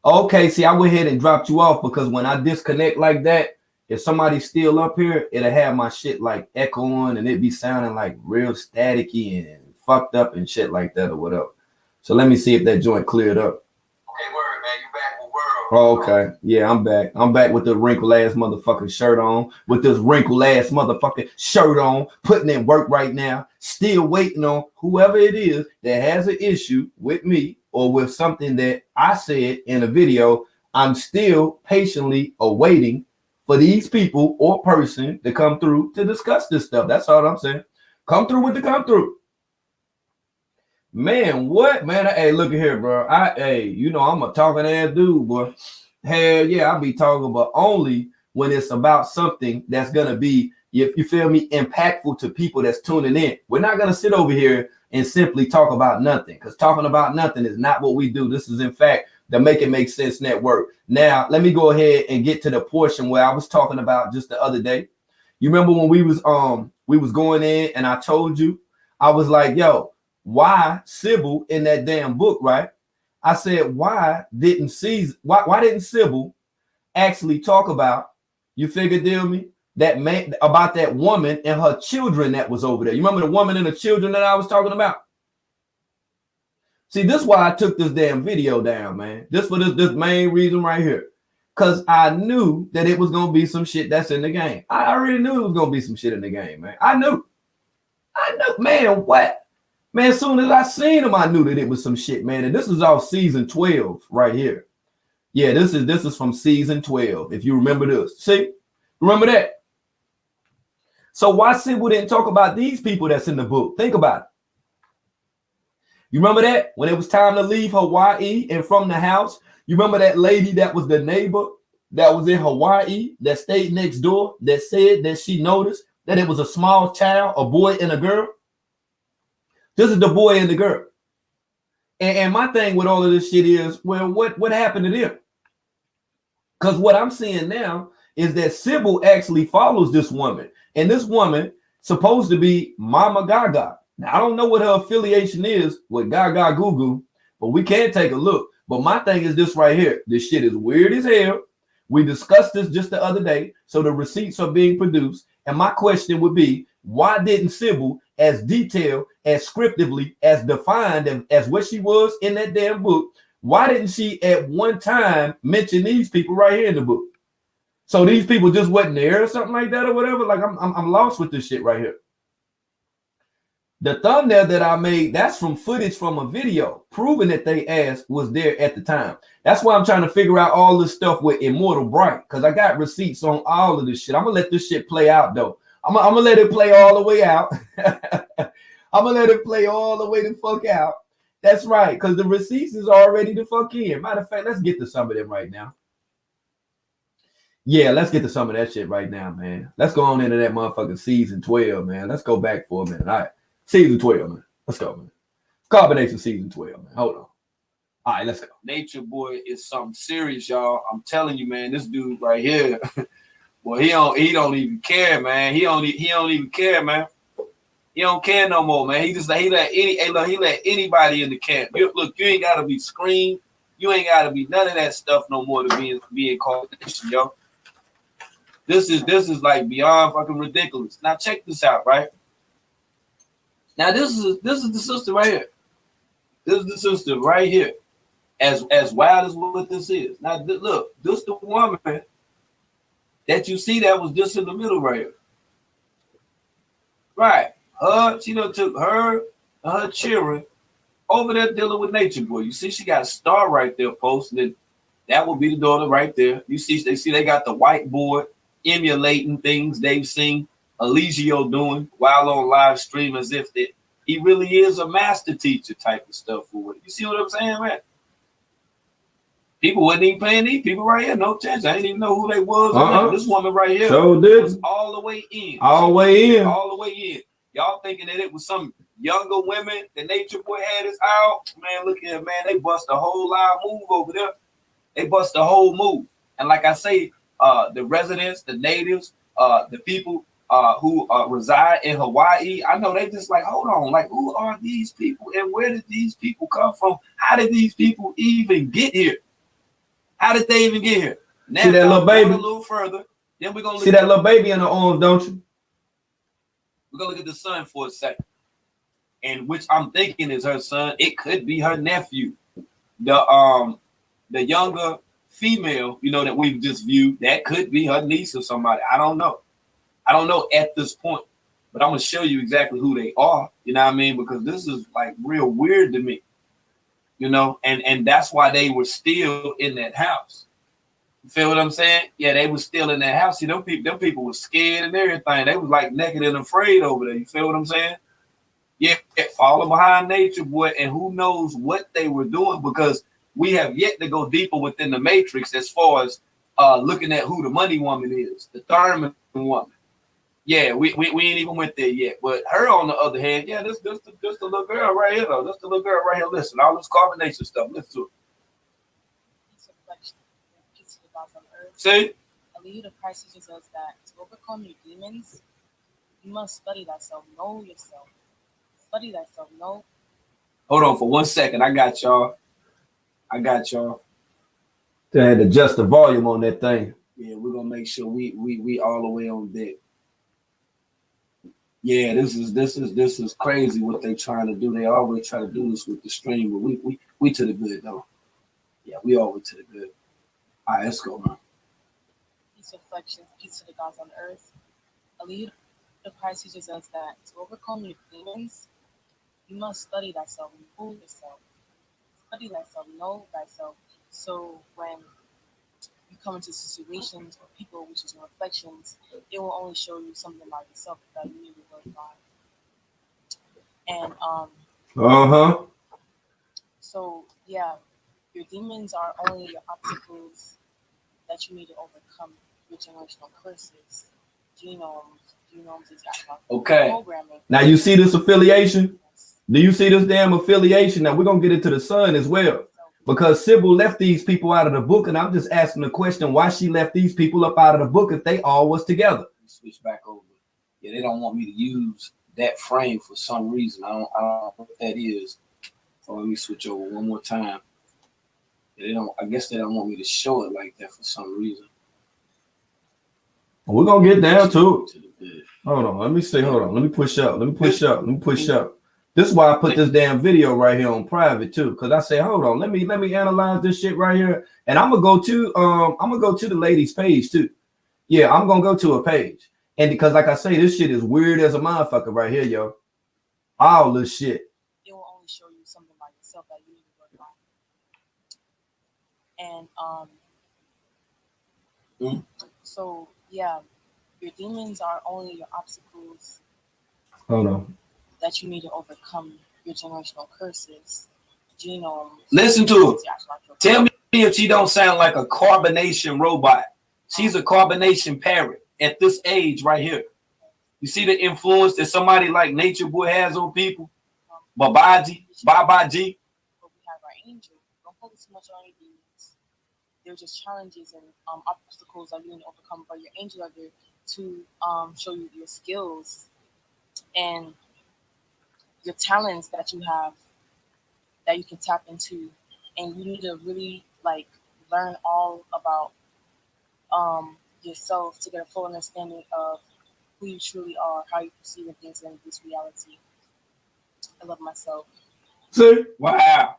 Speaker 2: Okay, see, I went ahead and dropped you off because when I disconnect like that, if somebody's still up here, it'll have my shit like echoing and it be sounding like real staticky and fucked up and shit like that or whatever. So let me see if that joint cleared up. Okay, word, man. You back with World. Oh, okay. Yeah, I'm back. I'm back with the wrinkled ass motherfucking shirt on. With this wrinkled ass motherfucking shirt on, putting in work right now, still waiting on whoever it is that has an issue with me or with something that I said in a video. I'm still patiently awaiting for these people or person to come through to discuss this stuff. That's all I'm saying. Come through with the come through. Man, what? Man, hey, look at here, bro. Hey, you know, I'm a talking ass dude, boy. Hell yeah, I be talking, but only when it's about something that's going to be, if you feel me, impactful to people that's tuning in. We're not going to sit over here and simply talk about nothing, because talking about nothing is not what we do. This is, in fact, the Make It Make Sense Network. Now, let me go ahead and get to the portion where I was talking about just the other day. You remember when we was going in and I told you, I was like, yo, why Sybil in that damn book, right? I said, why didn't Sybil actually talk about, you figure, deal me, that man, about that woman and her children that was over there? You remember the woman and the children that I was talking about? See, this is why I took this damn video down, man. This for this main reason right here. Because I knew that it was going to be some shit that's in the game. I already knew it was going to be some shit in the game, man. I knew, man, what? Man, as soon as I seen him, I knew that it was some shit, man. And this is off season 12 right here. Yeah, this is from season 12, if you remember this. See? Remember that? So why Sybil didn't talk about these people that's in the book? Think about it. You remember that? When it was time to leave Hawaii and from the house, you remember that lady that was the neighbor that was in Hawaii that stayed next door that said that she noticed that it was a small child, a boy and a girl? This is the boy and the girl. And my thing with all of this shit is, well, what happened to them? Because what I'm seeing now is that Sybil actually follows this woman. And this woman supposed to be Mama Gaga. Now, I don't know what her affiliation is with Gaga Goo Goo, but we can take a look. But my thing is this right here. This shit is weird as hell. We discussed this just the other day. So the receipts are being produced. And my question would be, why didn't Sybil, as detailed, as scriptively, as defined as what she was in that damn book, why didn't she at one time mention these people right here in the book? So these people just wasn't there or something like that or whatever? Like, I'm lost with this shit right here. The thumbnail that I made, that's from footage from a video proving that they ass was there at the time. That's why I'm trying to figure out all this stuff with Immortal Bright, because I got receipts on all of this shit. I'm gonna let this shit play out though. I'm gonna let it play all the way out. I'm gonna let it play all the way the fuck out. That's right, because the receipts is already the fuck in. Matter of fact, let's get to some of them right now. Yeah, let's get to some of that shit right now, man. Let's go on into that motherfucking season 12, man. Let's go back for a minute. All right. Season 12, man. Let's go, man. Combination season 12, man. Hold on. All right, let's go.
Speaker 8: Nature Boy is something serious, y'all. I'm telling you, man. This dude right here, well, he don't even care, man. He don't even care, man. He don't care no more, man. He let anybody in the camp. Look, you ain't gotta be screened. You ain't gotta be none of that stuff no more to be in coalition, yo. This is like beyond fucking ridiculous. Now check this out, right? Now this is the sister right here. This is the sister right here. As wild as what this is. Now look, this the woman that you see that was just in the middle right here. Right. She done took her and her children over there dealing with Nature Boy. You see, she got a star right there posted. That will be the daughter right there. You see, they got the whiteboard emulating things they've seen Eligio doing while on live stream, as if that he really is a master teacher type of stuff for it. You see what I'm saying, man? People wasn't even paying these people right here. No chance. I didn't even know who they was. This woman right here was all the way in.
Speaker 2: All the way in.
Speaker 8: All the way in. Y'all thinking that it was some younger women that Nature Boy had his out? Man, look at it, man. They bust a whole live move over there. They bust a whole move. And like I say, the residents, the natives, the people who reside in Hawaii, I know they just like, hold on, like, who are these people and where did these people come from? How did these people even get here? How did they even get here? Now,
Speaker 2: see that little baby?
Speaker 8: A little further. Then we're gonna
Speaker 2: see that little baby in the arms, don't you?
Speaker 8: We're gonna look at the son for a second, and which I'm thinking is her son. It could be her nephew. The younger female, that we've just viewed, that could be her niece or somebody. I don't know. I don't know at this point, but I'm gonna show you exactly who they are. You know what I mean? Because this is like real weird to me. And that's why they were still in that house. You feel what I'm saying? Yeah, they were still in that house. See, them people were scared and everything. They was like naked and afraid over there. You feel what I'm saying? Yeah, falling behind Nature Boy, and who knows what they were doing, because we have yet to go deeper within the matrix as far as looking at who the money woman is, the Thurman woman. Yeah, we ain't even went there yet. But her, on the other hand, yeah, this the little girl right here, though. This the little girl right here. Listen, all this carbonation stuff. Listen to it. See?
Speaker 9: Aliyah the Christ teaches us that to overcome your demons, you must study thyself, know yourself. Study thyself, know.
Speaker 8: Hold on for 1 second. I got y'all.
Speaker 2: They had to adjust the volume on that thing.
Speaker 8: Yeah, we're gonna make sure we all the way on deck. Yeah, this is crazy what they trying to do. They always try to do this with the stream, but we to the good though. Yeah, we always to the good. All right, let's go, man.
Speaker 9: Peace, reflections, peace to the gods on earth. Aliyah the Christ teaches us that to overcome your demons, you must study thyself, know yourself. Study thyself, know thyself. So when you come into situations or people, which is your reflections, it will only show you something about yourself that you need to work on. And so yeah, your demons are only your obstacles that you need to overcome. Your generational curses, genomes is
Speaker 2: okay.
Speaker 9: Programming.
Speaker 2: Now you see this affiliation? Do you see this damn affiliation? Now we're gonna get into the sun as well. Because Sybil left these people out of the book, and I'm just asking the question why she left these people up out of the book if they all was together.
Speaker 8: Switch back over. Yeah, they don't want me to use that frame for some reason. I don't know what that is. So let me switch over one more time. Yeah, I guess they don't want me to show it like that for some reason.
Speaker 2: We're gonna get down to it. Hold on, let me see. Hold on, let me push up. This is why I put this damn video right here on private too, because I say, hold on, let me analyze this shit right here, and I'm gonna go to the lady's page too. Yeah, I'm gonna go to her page, and because like I say, this shit is weird as a motherfucker right here, yo. all this shit.
Speaker 9: It will only show you something about yourself that you need to work on. And so yeah, your demons are only your obstacles.
Speaker 2: Hold on.
Speaker 9: That you need to overcome your generational curses, genomes.
Speaker 8: Listen to it. Tell me if she don't sound like a carbonation robot. She's a carbonation parrot at this age right here. You see the influence that somebody like Nature Boy has on people? Babaji.
Speaker 9: But we have our angel. Don't focus too much on your demons. They're just challenges and obstacles that you need to overcome. But your angel are there to show you your skills and your talents that you have that you can tap into. And you need to really like learn all about yourself to get a full understanding of who you truly are, how you perceive things in this reality. I love myself.
Speaker 2: See?
Speaker 8: Wow.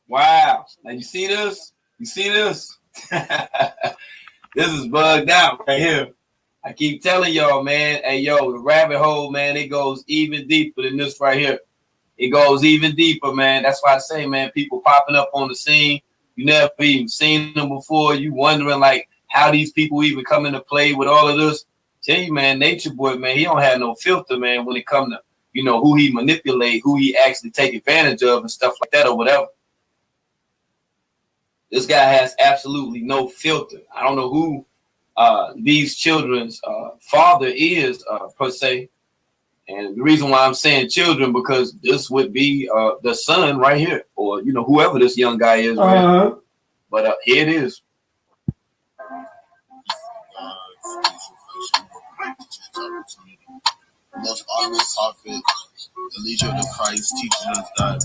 Speaker 8: Now you see this? You see this? This is bugged out right here. I keep telling y'all, man. Hey, yo, the rabbit hole, man, it goes even deeper than this right here. It goes even deeper, man. That's why I say, man, people popping up on the scene. You never even seen them before. You wondering, like, how these people even come into play with all of this. Tell you, man, Nature Boy, man, he don't have no filter, man, when it come to, you know, who he manipulate, who he actually take advantage of and stuff like that or whatever. This guy has absolutely no filter. I don't know who these children's father is, per se. And the reason why I'm saying children, because this would be the son right here, or, you know, whoever this young guy is. Right but here it is.
Speaker 10: Most honorable prophet, Elijah the Christ, teaches us that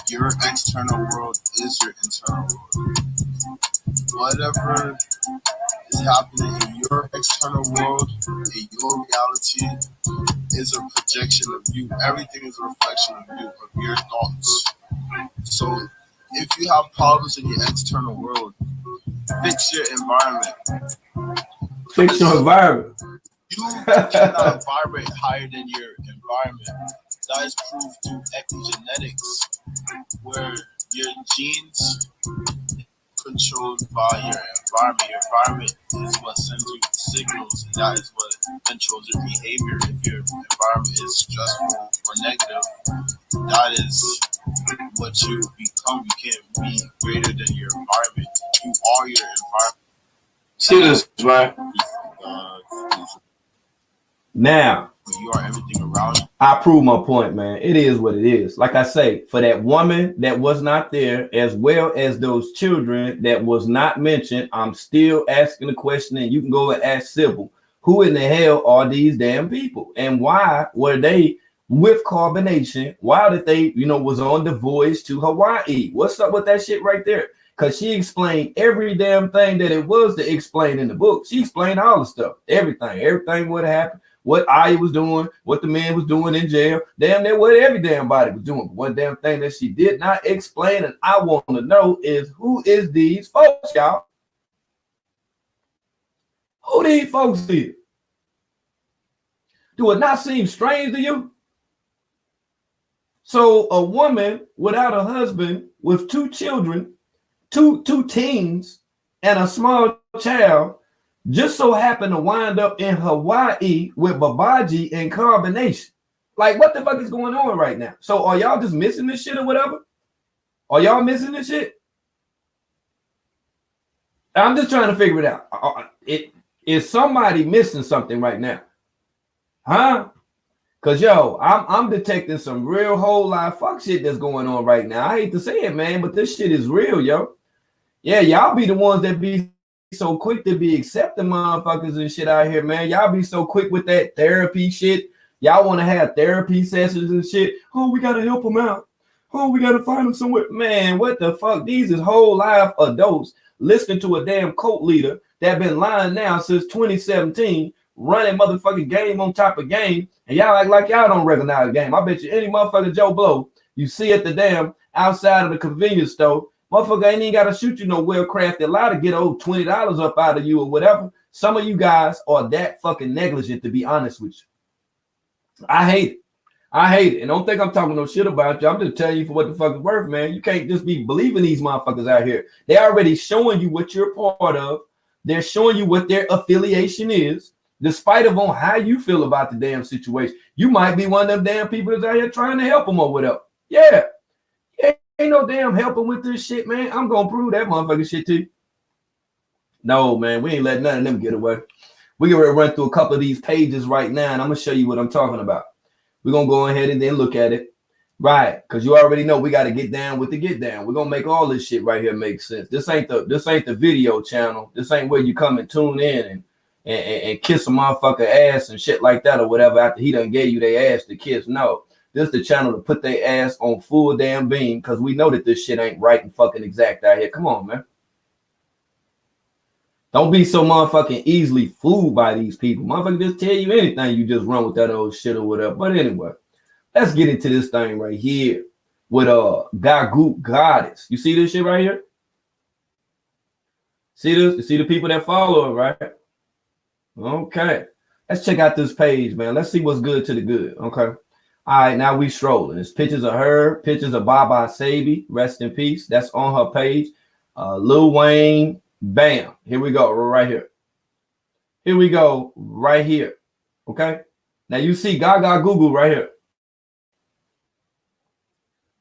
Speaker 10: your external world is your internal world. Whatever is happening in your external world, in your reality, is a projection of you. Everything is a reflection of you, of your thoughts. So if you have problems in your external world, fix your environment.
Speaker 2: Fix your environment.
Speaker 10: You cannot vibrate higher than your environment. That is proved through epigenetics, where your genes controlled by your environment. Your environment is what sends you signals, and that is what controls your behavior. If your environment is stressful or negative, that is what you become. You can't be greater than your environment. You are your environment.
Speaker 8: See this, right?
Speaker 2: Now,
Speaker 10: you are everything around you.
Speaker 2: I prove my point, man. It is what it is. Like I say, for that woman that was not there, as well as those children that was not mentioned, I'm still asking the question, and you can go and ask Sybil, who in the hell are these damn people? And why were they with carbonation? Why did they, you know, was on the voyage to Hawaii? What's up with that shit right there? Because she explained every damn thing that it was to explain in the book. She explained all the stuff, everything would happen. What Aya was doing, what the man was doing in jail, damn near what every damn body was doing. But one damn thing that she did not explain, and I want to know, is who is these folks, y'all? Who these folks is? Do it not seem strange to you? So a woman without a husband, with two children, two teens, and a small child, just so happened to wind up in Hawaii with Babaji and carbonation. Like, what the fuck is going on right now? So are y'all just missing this shit or whatever? Are y'all missing this shit? I'm just trying to figure it out. Is somebody missing something right now? Huh? Because, yo, I'm detecting some real whole lot of fuck shit that's going on right now. I hate to say it, man, but this shit is real, yo. Yeah, y'all be the ones that be so quick to be accepting motherfuckers and shit out here, man. Y'all be so quick with that therapy shit. Y'all want to have therapy sessions and shit. Oh, we got to help them out. Oh, we got to find them somewhere. Man, what the fuck? These is whole life adults listening to a damn cult leader that been lying now since 2017, running motherfucking game on top of game, and y'all act like y'all don't recognize the game. I bet you any motherfucker Joe Blow you see at the damn outside of the convenience store, motherfucker ain't even got to shoot you no well-crafted lie to get old $20 up out of you or whatever. Some of you guys are that fucking negligent, to be honest with you. I hate it. I hate it. And don't think I'm talking no shit about you. I'm just telling you for what the fuck it's worth, man. You can't just be believing these motherfuckers out here. They already showing you what you're part of. They're showing you what their affiliation is, despite of on how you feel about the damn situation. You might be one of them damn people that's out here trying to help them or whatever. Yeah. Ain't no damn helping with this shit, man. I'm gonna prove that motherfucking shit to you. No, man, we ain't letting none of them get away. We're gonna run through a couple of these pages right now, and I'm gonna show you what I'm talking about. We're gonna go ahead and then look at it. Right, because you already know we got to get down with the get down. We're gonna make all this shit right here make sense. This ain't the video channel. This ain't where you come and tune in and kiss a motherfucker ass and shit like that or whatever after he done gave you their ass to kiss. No, this the channel to put their ass on full damn beam because we know that this shit ain't right and fucking exact out here. Come on, man. Don't be so motherfucking easily fooled by these people. Motherfucker just tell you anything, you just run with that old shit or whatever. But anyway, let's get into this thing right here with Gagoop Goddess. You see this shit right here? See this? You see the people that follow it, right? Okay. Let's check out this page, man. Let's see what's good to the good. Okay. All right, now we strolling. There's pictures of her, pictures of Baba Sabi, rest in peace. That's on her page. Lil Wayne. Bam. Here we go. Right here. Here we go. Right here. Okay. Now you see Gaga Google right here.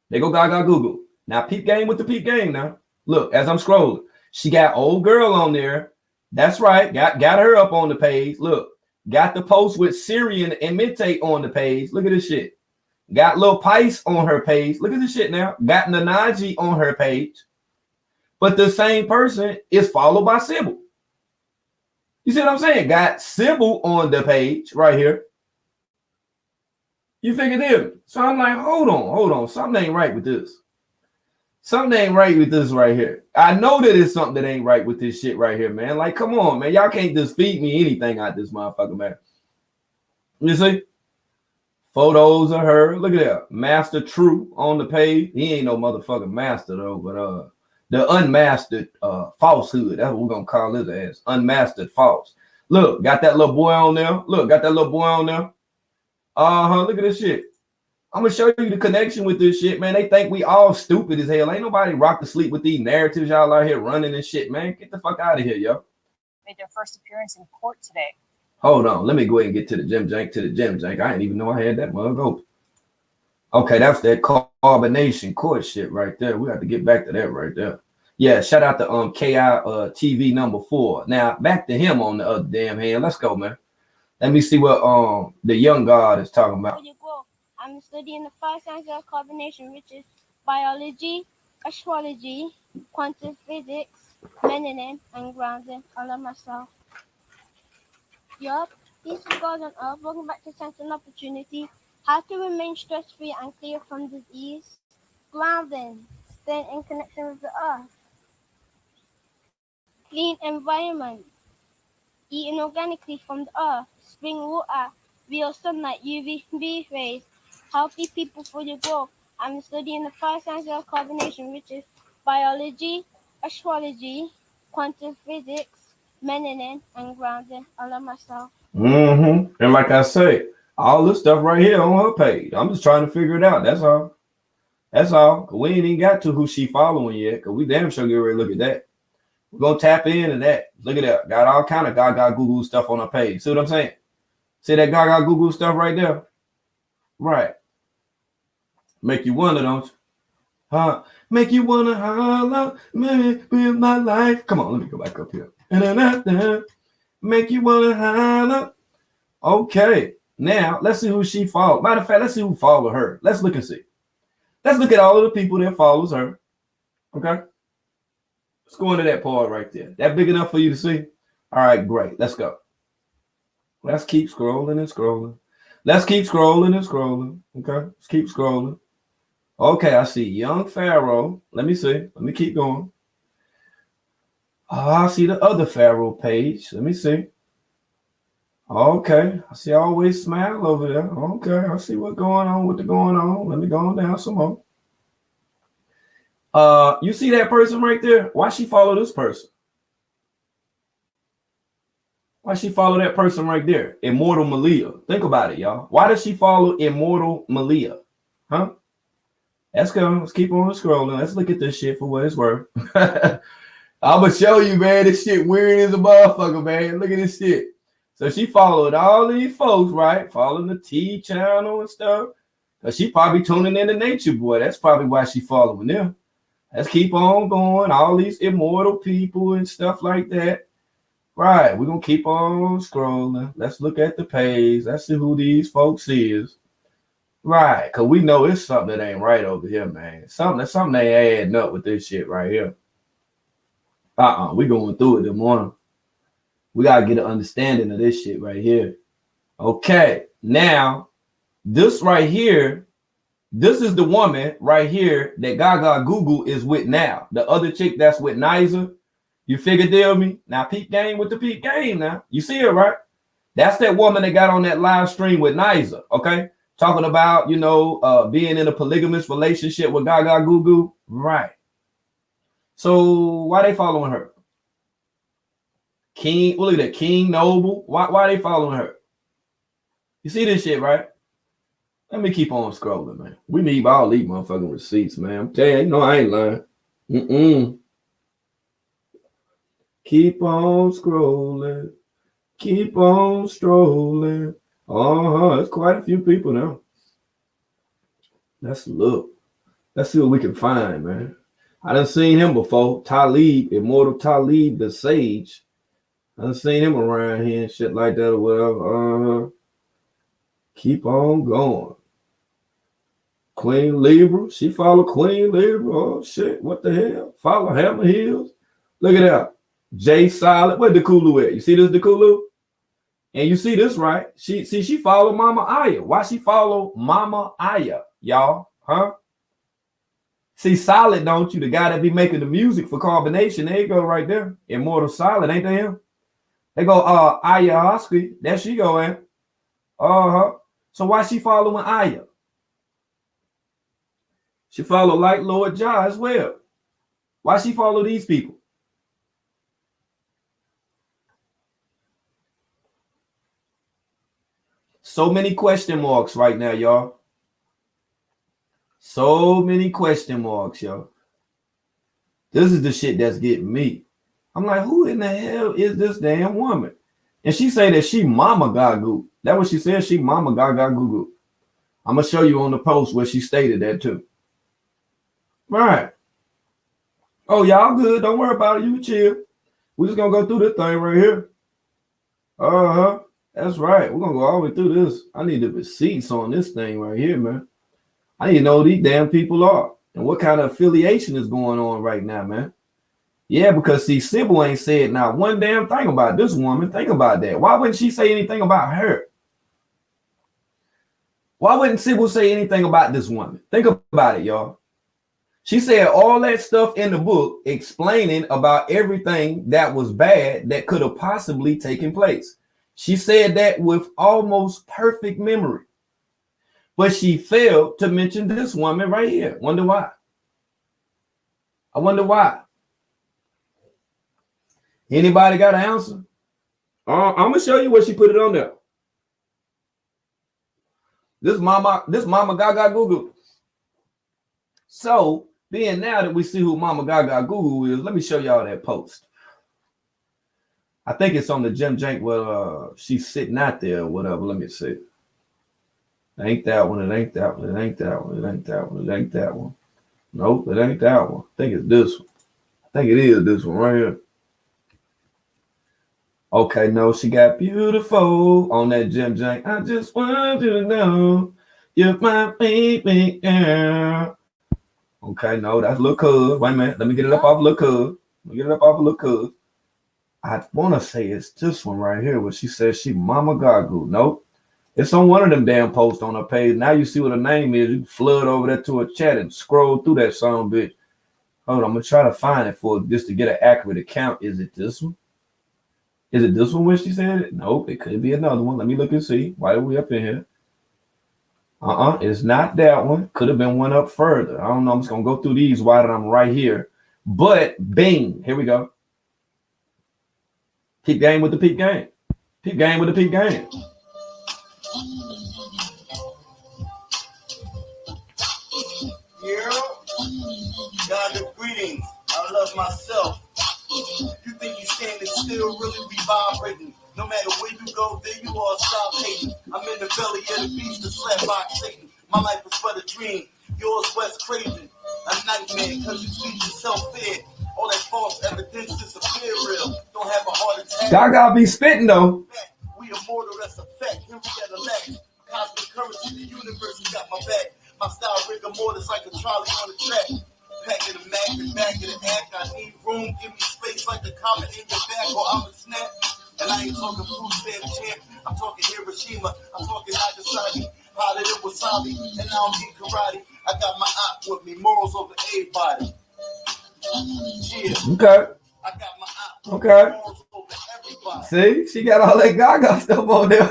Speaker 2: They go Gaga Google. Now peep game with the peep game now. Look, as I'm scrolling, she got old girl on there. That's right. Got her up on the page. Look, got the post with Syrian and Mente on the page. Look at this shit. Got Lil Pice on her page. Look at this shit now. Got Nanaji on her page. But the same person is followed by Sybil. You see what I'm saying? Got Sybil on the page right here. You figured it. So I'm like, hold on. Something ain't right with this. Something ain't right with this right here. I know that it's something that ain't right with this shit right here, man. Like, come on, man. Y'all can't just feed me anything out this motherfucker, man. You see? Photos of her. Look at that. Master True on the page. He ain't no motherfucking master, though, but the unmastered falsehood. That's what we're gonna call his ass. Unmastered false. Look, got that little boy on there. Look, got that little boy on there. Look at this shit. I'm gonna show you the connection with this shit, man. They think we all stupid as hell. Ain't nobody rock to sleep with these narratives y'all out here running and shit, man. Get the fuck out of here, yo.
Speaker 11: Made their first appearance in court today.
Speaker 2: Hold on. Let me go ahead and get to the Jim Jank. I didn't even know I had that mug open. Okay, that's that carbonation court shit right there. We have to get back to that right there. Yeah, shout out to KI TV number 4. Now back to him on the other damn hand. Let's go, man. Let me see what the young God is talking about.
Speaker 12: I'm studying the 5 sciences of carbonation, which is biology, astrology, quantum physics, melanin, and grounding. I love myself. Yup, peace of God on earth. Welcome back to Sense and Opportunity. How to remain stress-free and clear from disease. Grounding, staying in connection with the earth. Clean environment, eating organically from the earth. Spring water, real sunlight, UVB rays. Healthy people for your growth. I'm studying the 5 sciences of carbonation, which is biology, astrology, quantum physics, melanin, and grounding. I love myself.
Speaker 2: And like I say, all this stuff right here on her page. I'm just trying to figure it out. That's all. That's all. We ain't even got to who she following yet, because we damn sure get ready to look at that. We're going to tap into that. Look at that. Got all kind of Gaga Google stuff on her page. See what I'm saying? See that Gaga Google stuff right there? Right. Make you wonder, don't you? Huh? Make you wanna holler, maybe with my life. Come on, let me go back up here. Make you wanna holler. Okay. Now, let's see who she followed. Matter of fact, let's see who followed her. Let's look and see. Let's look at all of the people that follows her. Okay. Let's go into that part right there. That big enough for you to see? All right, great. Let's go. Let's keep scrolling and scrolling. Let's keep scrolling and scrolling. Okay. Let's keep scrolling. Okay, I see Young Pharaoh. Let me see. Let me keep going. Oh, I see the other Pharaoh page. Let me see. Okay, I see Always Smile over there. Okay, I see what's going on with the going on. Let me go on down some more. You see that person right there? Why she follow this person? Why she follow that person right there? Immortal Malia. Think about it, y'all. Why does she follow Immortal Malia? Huh? Let's go. Let's keep on scrolling. Let's look at this shit for what it's worth. I'm gonna show you, man. This shit weird as a motherfucker, man. Look at this shit. So she followed all these folks, right? Following the T channel and stuff. Cause she probably tuning into Nature Boy. That's probably why she following them. Let's keep on going. All these immortal people and stuff like that. Right. We're gonna keep on scrolling. Let's look at the page. Let's see who these folks is. Right. Cause we know it's something that ain't right over here, man. Something ain't adding up with this shit right here. We going through it this morning. We gotta get an understanding of this shit right here. Okay, now this right here, this is the woman right here that Gaga Google is with now. The other chick that's with Niza. You figure deal me? Now peep game with the peep game now. You see it, right? That's that woman that got on that live stream with Niza, okay? Talking about, you know, being in a polygamous relationship with Gaga Google. Right. So why they following her? King, look at that, King Noble. Why they following her? You see this shit, right? Let me keep on scrolling, man. We need all these motherfucking receipts, man. I'm telling you, you know I ain't lying. Keep on scrolling. Keep on strolling. It's quite a few people now. Let's look. Let's see what we can find, man. I done seen him before. Talib, Immortal Talib, the Sage. I done seen him around here and shit like that or whatever. Keep on going. Queen Libra. She follow Queen Libra. Oh, shit. What the hell? Follow Hammer Hills. Look at that. Jay Silent. Where Dekulu at? You see this Dekulu? And you see this, right? She follow Mama Aya. Why she follow Mama Aya, y'all? Huh? See Solid, don't you? The guy that be making the music for Carbonation. There you go right there. Immortal Solid, ain't they him? They go, Aya Hosky. There she go, in. So why she following Aya? She follow Light Lord Jah as well. Why she follow these people? So many question marks right now, y'all. So many question marks, y'all. This is the shit that's getting me. I'm like, who in the hell is this damn woman? And she say that she Mama Gagu. That's what she said. She Mama Gaga Gugu. I'm gonna show you on the post where she stated that too. Right. Oh, y'all good. Don't worry about it. You chill. We're just gonna go through this thing right here. That's right. We're gonna go all the way through this. I need the receipts on this thing right here, man. I need to know who these damn people are and what kind of affiliation is going on right now, man. Yeah, because see, Sybil ain't said not one damn thing about this woman. Think about that. Why wouldn't she say anything about her? Why wouldn't Sybil say anything about this woman? Think about it, y'all. She said all that stuff in the book explaining about everything that was bad that could have possibly taken place. She said that with almost perfect memory. But she failed to mention this woman right here. Wonder why? I wonder why. Anybody got an answer? I'm gonna show you where she put it on there. This Mama Gaga Gugu. So, being now that we see who Mama Gaga Gugu is, let me show y'all that post. I think it's on the Jim Jank where she's sitting out there or whatever. Let me see. It ain't that one. It ain't that one. It ain't that one. It ain't that one. It ain't that one. Nope, it ain't that one. I think it's this one. I think it is this one right here. Okay, no, she got beautiful on that Jim Jank. I just want you to know you're my baby girl. Okay, no, that's Lil Cuz. Wait a minute. Let me get it up off Lil Cuz. Let me get it up off Lil Cuz. I want to say it's this one right here where she says she Mama Gagu. Nope. It's on one of them damn posts on her page. Now you see what her name is. You can flood over there to a chat and scroll through that song bit. Hold on, I'm going to try to find it for just to get an accurate account. Is it this one? Is it this one when she said it? Nope, it could be another one. Let me look and see. Why are we up in here? It's not that one. Could have been one up further. I don't know. I'm just going to go through these while I'm right here. But bing, here we go. Peep game with the peep game. Peep game with the peep game.
Speaker 13: Yeah. God of greetings. I love myself. You think you standing still, really be vibrating. No matter where you go, there you are, stop hating. I'm in the belly of the beast, the slapbox Satan. My life is but a dream. Yours, Wes Craven. A nightmare, cause you treat yourself fair. All that false evidence disappear real. Don't have a heart attack.
Speaker 2: Gaga be spitting though.
Speaker 13: We immortal, that's a fact. Here we got a lack. Cosmic currency, the universe has got my back. My style rigor mortis like a trolley on the track. Pack of the mag, the back of the act. I need room, give me space like the comet in your back, or I'm a snap. And I ain't talking food stamp champ. I'm talking Hiroshima. I'm talking Nagasaki. Hotter than wasabi. And I don't need karate. I got my op with me. Morals over everybody. Yeah.
Speaker 2: Okay.
Speaker 13: I got my op.
Speaker 2: Okay.
Speaker 13: Morals over everybody.
Speaker 2: See, she got all that Gaga stuff on there.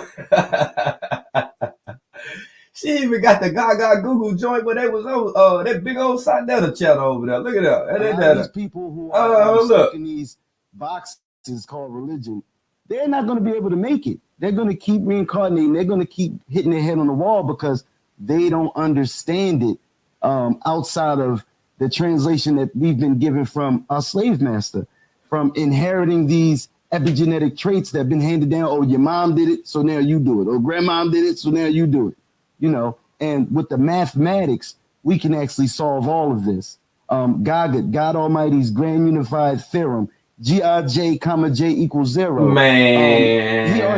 Speaker 2: She even got the Gaga Google joint when they was on that big old Sinetta channel over there. Look at that.
Speaker 14: These people who are stuck in these boxes called religion, they're not going to be able to make it. They're going to keep reincarnating. They're going to keep hitting their head on the wall because they don't understand it outside of the translation that we've been given from our slave master, from inheriting these epigenetic traits that have been handed down. Oh, your mom did it, so now you do it. Or grandmom did it, so now you do it. You know, and with the mathematics, we can actually solve all of this. God Almighty's grand unified theorem, GRJ, J equals 0.
Speaker 2: Man,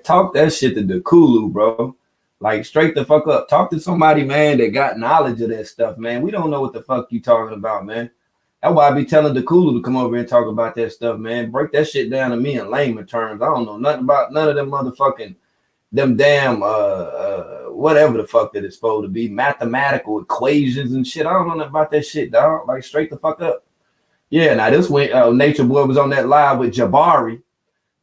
Speaker 2: talk that shit to the Kulu, bro. Like, straight the fuck up. Talk to somebody, man, that got knowledge of that stuff, man. We don't know what the fuck you talking about, man. That's why I be telling the Kulu to come over and talk about that stuff, man. Break that shit down to me in layman terms. I don't know nothing about none of them motherfucking, them damn, whatever the fuck that it's supposed to be, mathematical equations and shit. I don't know nothing about that shit, dog. Like, straight the fuck up. Yeah, now this when Nature Boy was on that live with Jabari.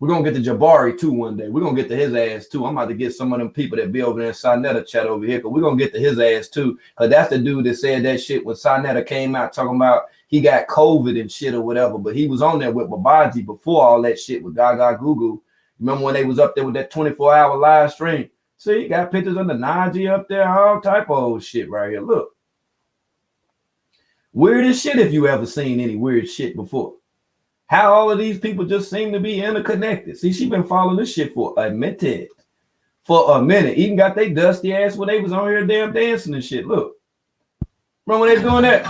Speaker 2: We're gonna get to Jabari too one day. We're gonna get to his ass too. I'm about to get some of them people that be over there in Sinetta chat over here, because we're gonna get to his ass too. Cause that's the dude that said that shit when Sinetta came out talking about he got COVID and shit or whatever. But he was on there with Babaji before all that shit with Gaga Gugu. Remember when they was up there with that 24-hour live stream? See, you got pictures of the Najee up there, all type of old shit right here. Look. Weird as shit if you ever seen any weird shit before. How all of these people just seem to be interconnected. See, she been following this shit for a minute. Even got they dusty ass when they was on here damn dancing and shit. Look. Remember when they was doing that?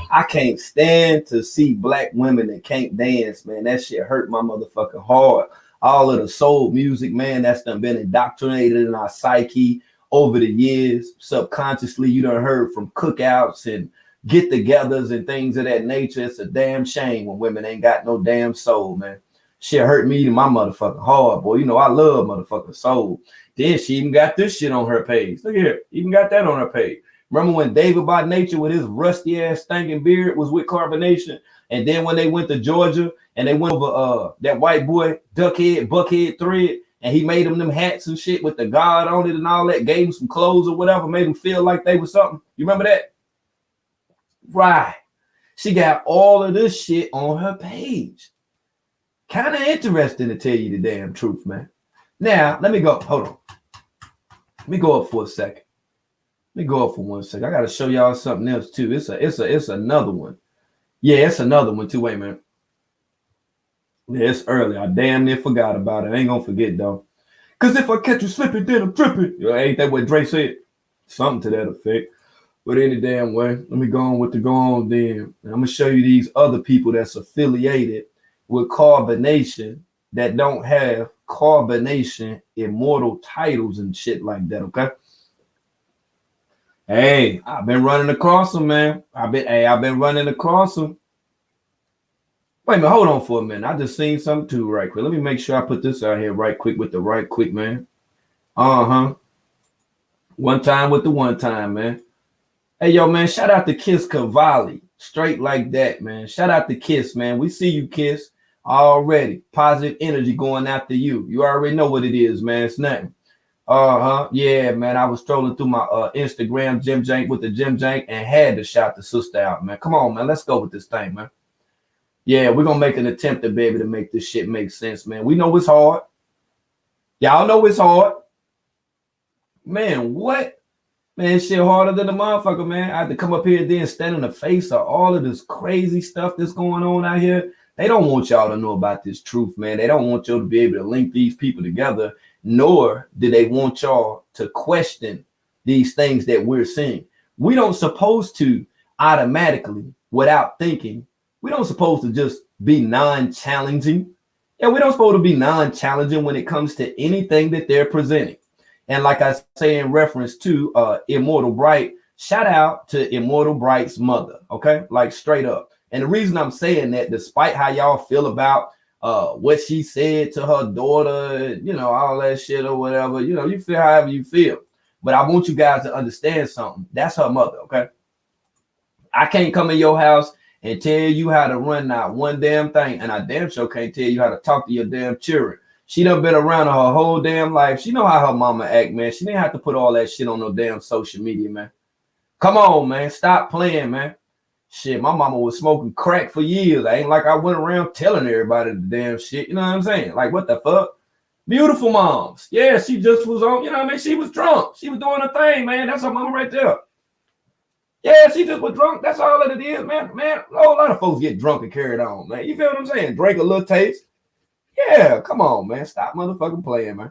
Speaker 2: I can't stand to see black women that can't dance, man. That shit hurt my motherfucking heart. All of the soul music, man, that's done been indoctrinated in our psyche over the years. Subconsciously, you done heard from cookouts and get-togethers and things of that nature. It's a damn shame when women ain't got no damn soul, man. Shit hurt me to my motherfucking heart, boy. You know, I love motherfucking soul. Then she even got this shit on her page. Look here, even got that on her page. Remember when David by Nature with his rusty ass stinking beard was with Carbonation? And then when they went to Georgia and they went over that white boy, Buckhead Thread, and he made them hats and shit with the God on it and all that, gave him some clothes or whatever, made them feel like they were something. You remember that? Right. She got all of this shit on her page. Kind of interesting to tell you the damn truth, man. Now, let me go. Hold on. Let me go up for a second. Let me go up for 1 second. I got to show y'all something else too. It's another one. Yeah, it's another one too. Wait, man. Yeah, it's early. I damn near forgot about it. I ain't gonna forget though. Cause if I catch you slipping, then I'm tripping. Ain't that what Dre said? Something to that effect. But any damn way, let me go on with the go on then. And I'm gonna show you these other people that's affiliated with Carbonation that don't have carbonation immortal titles and shit like that, okay? Hey, I've been running across them, man. I've been running across them. Wait a minute, hold on for a minute. I just seen something too right quick. Let me make sure I put this out here right quick with the right quick, man. One time with the one time, man. Hey, yo, man, shout out to Kiss Cavalli. Straight like that, man. Shout out to Kiss, man. We see you, Kiss. Already. Positive energy going after you. You already know what it is, man. It's nothing. Yeah, man. I was strolling through my Instagram Jim Jank with the Jim Jank and had to shout the sister out, man. Come on, man. Let's go with this thing, man. Yeah, we're gonna make an attempt to be able to make this shit make sense, man. We know it's hard. Y'all know it's hard. Man, what? Man, shit harder than the motherfucker, man. I had to come up here and then stand in the face of all of this crazy stuff that's going on out here. They don't want y'all to know about this truth, man. They don't want y'all to be able to link these people together, nor do they want y'all to question these things that we're seeing. We don't supposed to automatically, without thinking, we don't supposed to just be non-challenging. Yeah, we don't supposed to be non-challenging when it comes to anything that they're presenting. And like I say in reference to Immortal Bright, shout out to Immortal Bright's mother, okay? Like straight up. And the reason I'm saying that, despite how y'all feel about what she said to her daughter, you know, all that shit or whatever, you know, you feel however you feel. But I want you guys to understand something. That's her mother, okay? I can't come in your house and tell you how to run not one damn thing. And I damn sure can't tell you how to talk to your damn children. She done been around her whole damn life. She know how her mama act, man. She didn't have to put all that shit on no damn social media, man. Come on, man. Stop playing, man. Shit, my mama was smoking crack for years. I ain't like I went around telling everybody the damn shit. You know what I'm saying? Like, what the fuck? Beautiful moms. Yeah, she just was on, you know what I mean? She was drunk. She was doing her thing, man. That's her mama right there. Yeah, she just was drunk. That's all that it is, man. Man, a whole lot of folks get drunk and carried on, man. You feel what I'm saying? Drink a little taste. Yeah, come on, man. Stop motherfucking playing, man.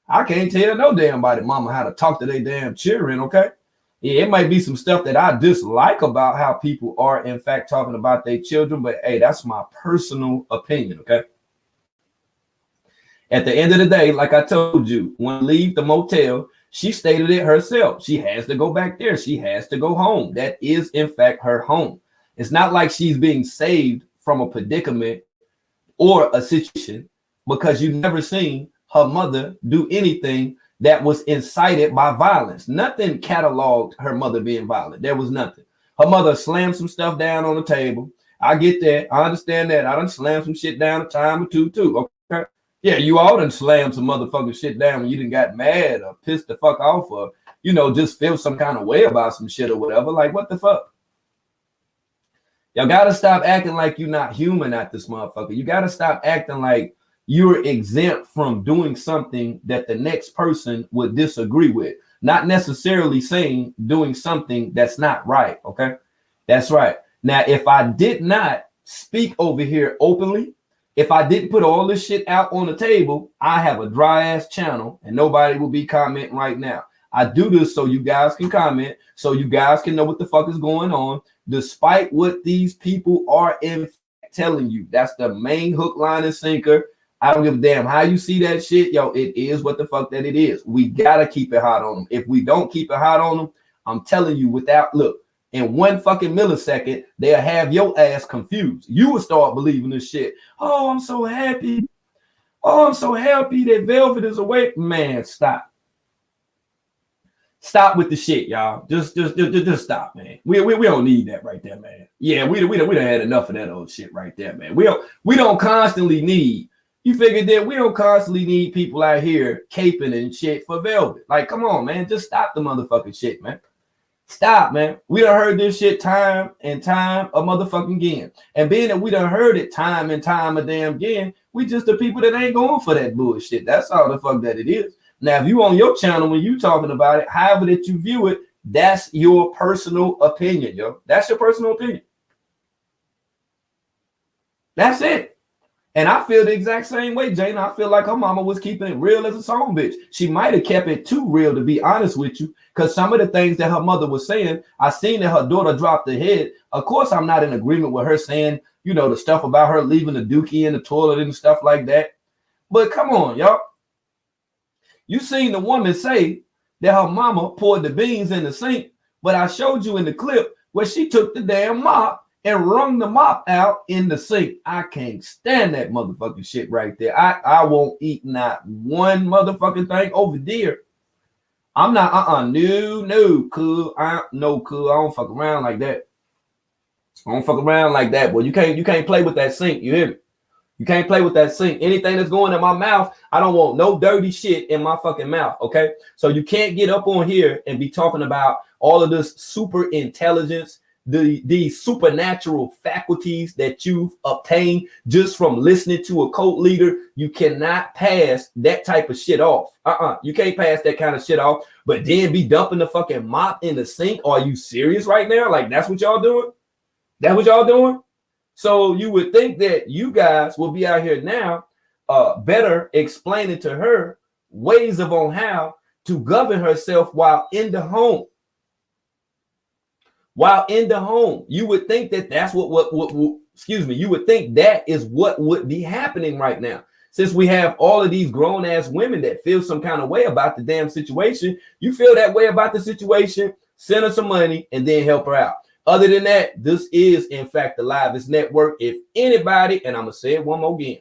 Speaker 2: I can't tell no damn body mama how to talk to their damn children, okay? Yeah, it might be some stuff that I dislike about how people are, in fact, talking about their children, but hey, that's my personal opinion, okay? At the end of the day, like I told you, when we leave the motel, she stated it herself. She has to go back there. She has to go home. That is, in fact, her home. It's not like she's being saved from a predicament or a situation, because you've never seen her mother do anything that was incited by violence. Nothing cataloged her mother being violent. There was nothing. Her mother slammed some stuff down on the table. I get that. I understand that. I done slammed some shit down a time or two too. Okay. Yeah, you all done slammed some motherfucking shit down when you done got mad or pissed the fuck off or, you know, just feel some kind of way about some shit or whatever. Like, what the fuck? Y'all gotta stop acting like you're not human at this motherfucker. You gotta stop acting like you're exempt from doing something that the next person would disagree with. Not necessarily saying doing something that's not right, okay? That's right. Now, if I did not speak over here openly, if I didn't put all this shit out on the table, I have a dry ass channel and nobody will be commenting right now. I do this so you guys can comment, so you guys can know what the fuck is going on, despite what these people are in telling you. That's the main hook, line, and sinker. I don't give a damn how you see that shit. Yo, it is what the fuck that it is. We gotta keep it hot on them. If we don't keep it hot on them, I'm telling you, look, in 1 fucking millisecond, they'll have your ass confused. You will start believing this shit. Oh, I'm so happy. Oh, I'm so happy that Velvet is away. Man, stop. Stop with the shit, y'all. Just stop, man. We don't need that right there, man. Yeah, we done had enough of that old shit right there, man. We don't constantly need. You figured that we don't constantly need people out here caping and shit for Velvet. Like, come on, man. Just stop the motherfucking shit, man. Stop, man. We done heard this shit time and time a motherfucking again. And being that we done heard it time and time a damn again, we just the people that ain't going for that bullshit. That's all the fuck that it is. Now, if you on your channel when you talking about it, however that you view it, that's your personal opinion, yo. That's your personal opinion. That's it. And I feel the exact same way, Jane. I feel like her mama was keeping it real as a song bitch. She might have kept it too real, to be honest with you, because some of the things that her mother was saying, I seen that her daughter dropped her head. Of course, I'm not in agreement with her saying, you know, the stuff about her leaving the dookie in the toilet and stuff like that. But come on, y'all. You seen the woman say that her mama poured the beans in the sink, but I showed you in the clip where she took the damn mop and wrung the mop out in the sink. I can't stand that motherfucking shit right there. I won't eat not one motherfucking thing over there. I'm not, no, cool. No, cool. I don't fuck around like that. I don't fuck around like that, boy. You can't play with that sink. You hear me? You can't play with that sink. Anything that's going in my mouth, I don't want no dirty shit in my fucking mouth, okay? So you can't get up on here and be talking about all of this super intelligence, these supernatural faculties that you've obtained just from listening to a cult leader. You cannot pass that type of shit off. You can't pass that kind of shit off, but then be dumping the fucking mop in the sink. Are you serious right now? Like, that's what y'all doing? That's what y'all doing? So you would think that you guys will be out here now better explaining to her ways of on how to govern herself while in the home. While in the home, you would think that that's you would think that is what would be happening right now. Since we have all of these grown ass women that feel some kind of way about the damn situation, you feel that way about the situation, send her some money and then help her out. Other than that, this is, in fact, the Livest Network. If anybody, and I'm going to say it one more again,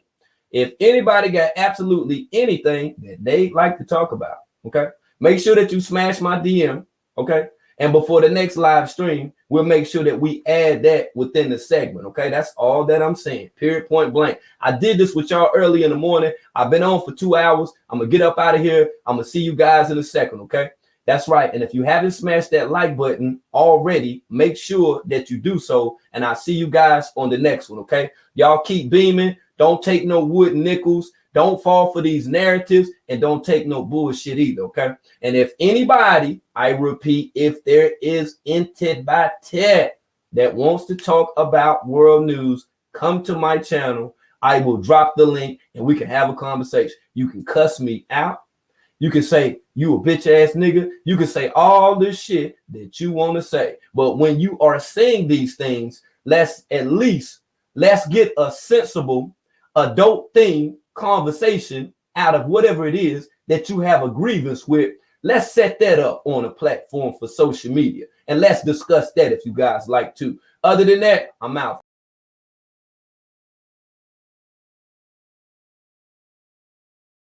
Speaker 2: if anybody got absolutely anything that they'd like to talk about, okay, make sure that you smash my DM, okay? And before the next live stream, we'll make sure that we add that within the segment, okay? That's all that I'm saying, period, point blank. I did this with y'all early in the morning. I've been on for 2 hours. I'm going to get up out of here. I'm going to see you guys in a second, okay? That's right. And if you haven't smashed that like button already, make sure that you do so. And I'll see you guys on the next one, okay? Y'all keep beaming. Don't take no wood nickels. Don't fall for these narratives, and don't take no bullshit either, okay? And if anybody, I repeat, if there is anybody that wants to talk about world news, come to my channel. I will drop the link, and we can have a conversation. You can cuss me out. You can say, you a bitch ass nigga. You can say all this shit that you want to say. But when you are saying these things, let's get a sensible adult thing conversation out of whatever it is that you have a grievance with. Let's set that up on a platform for social media, and let's discuss that if you guys like to. Other than that, I'm out.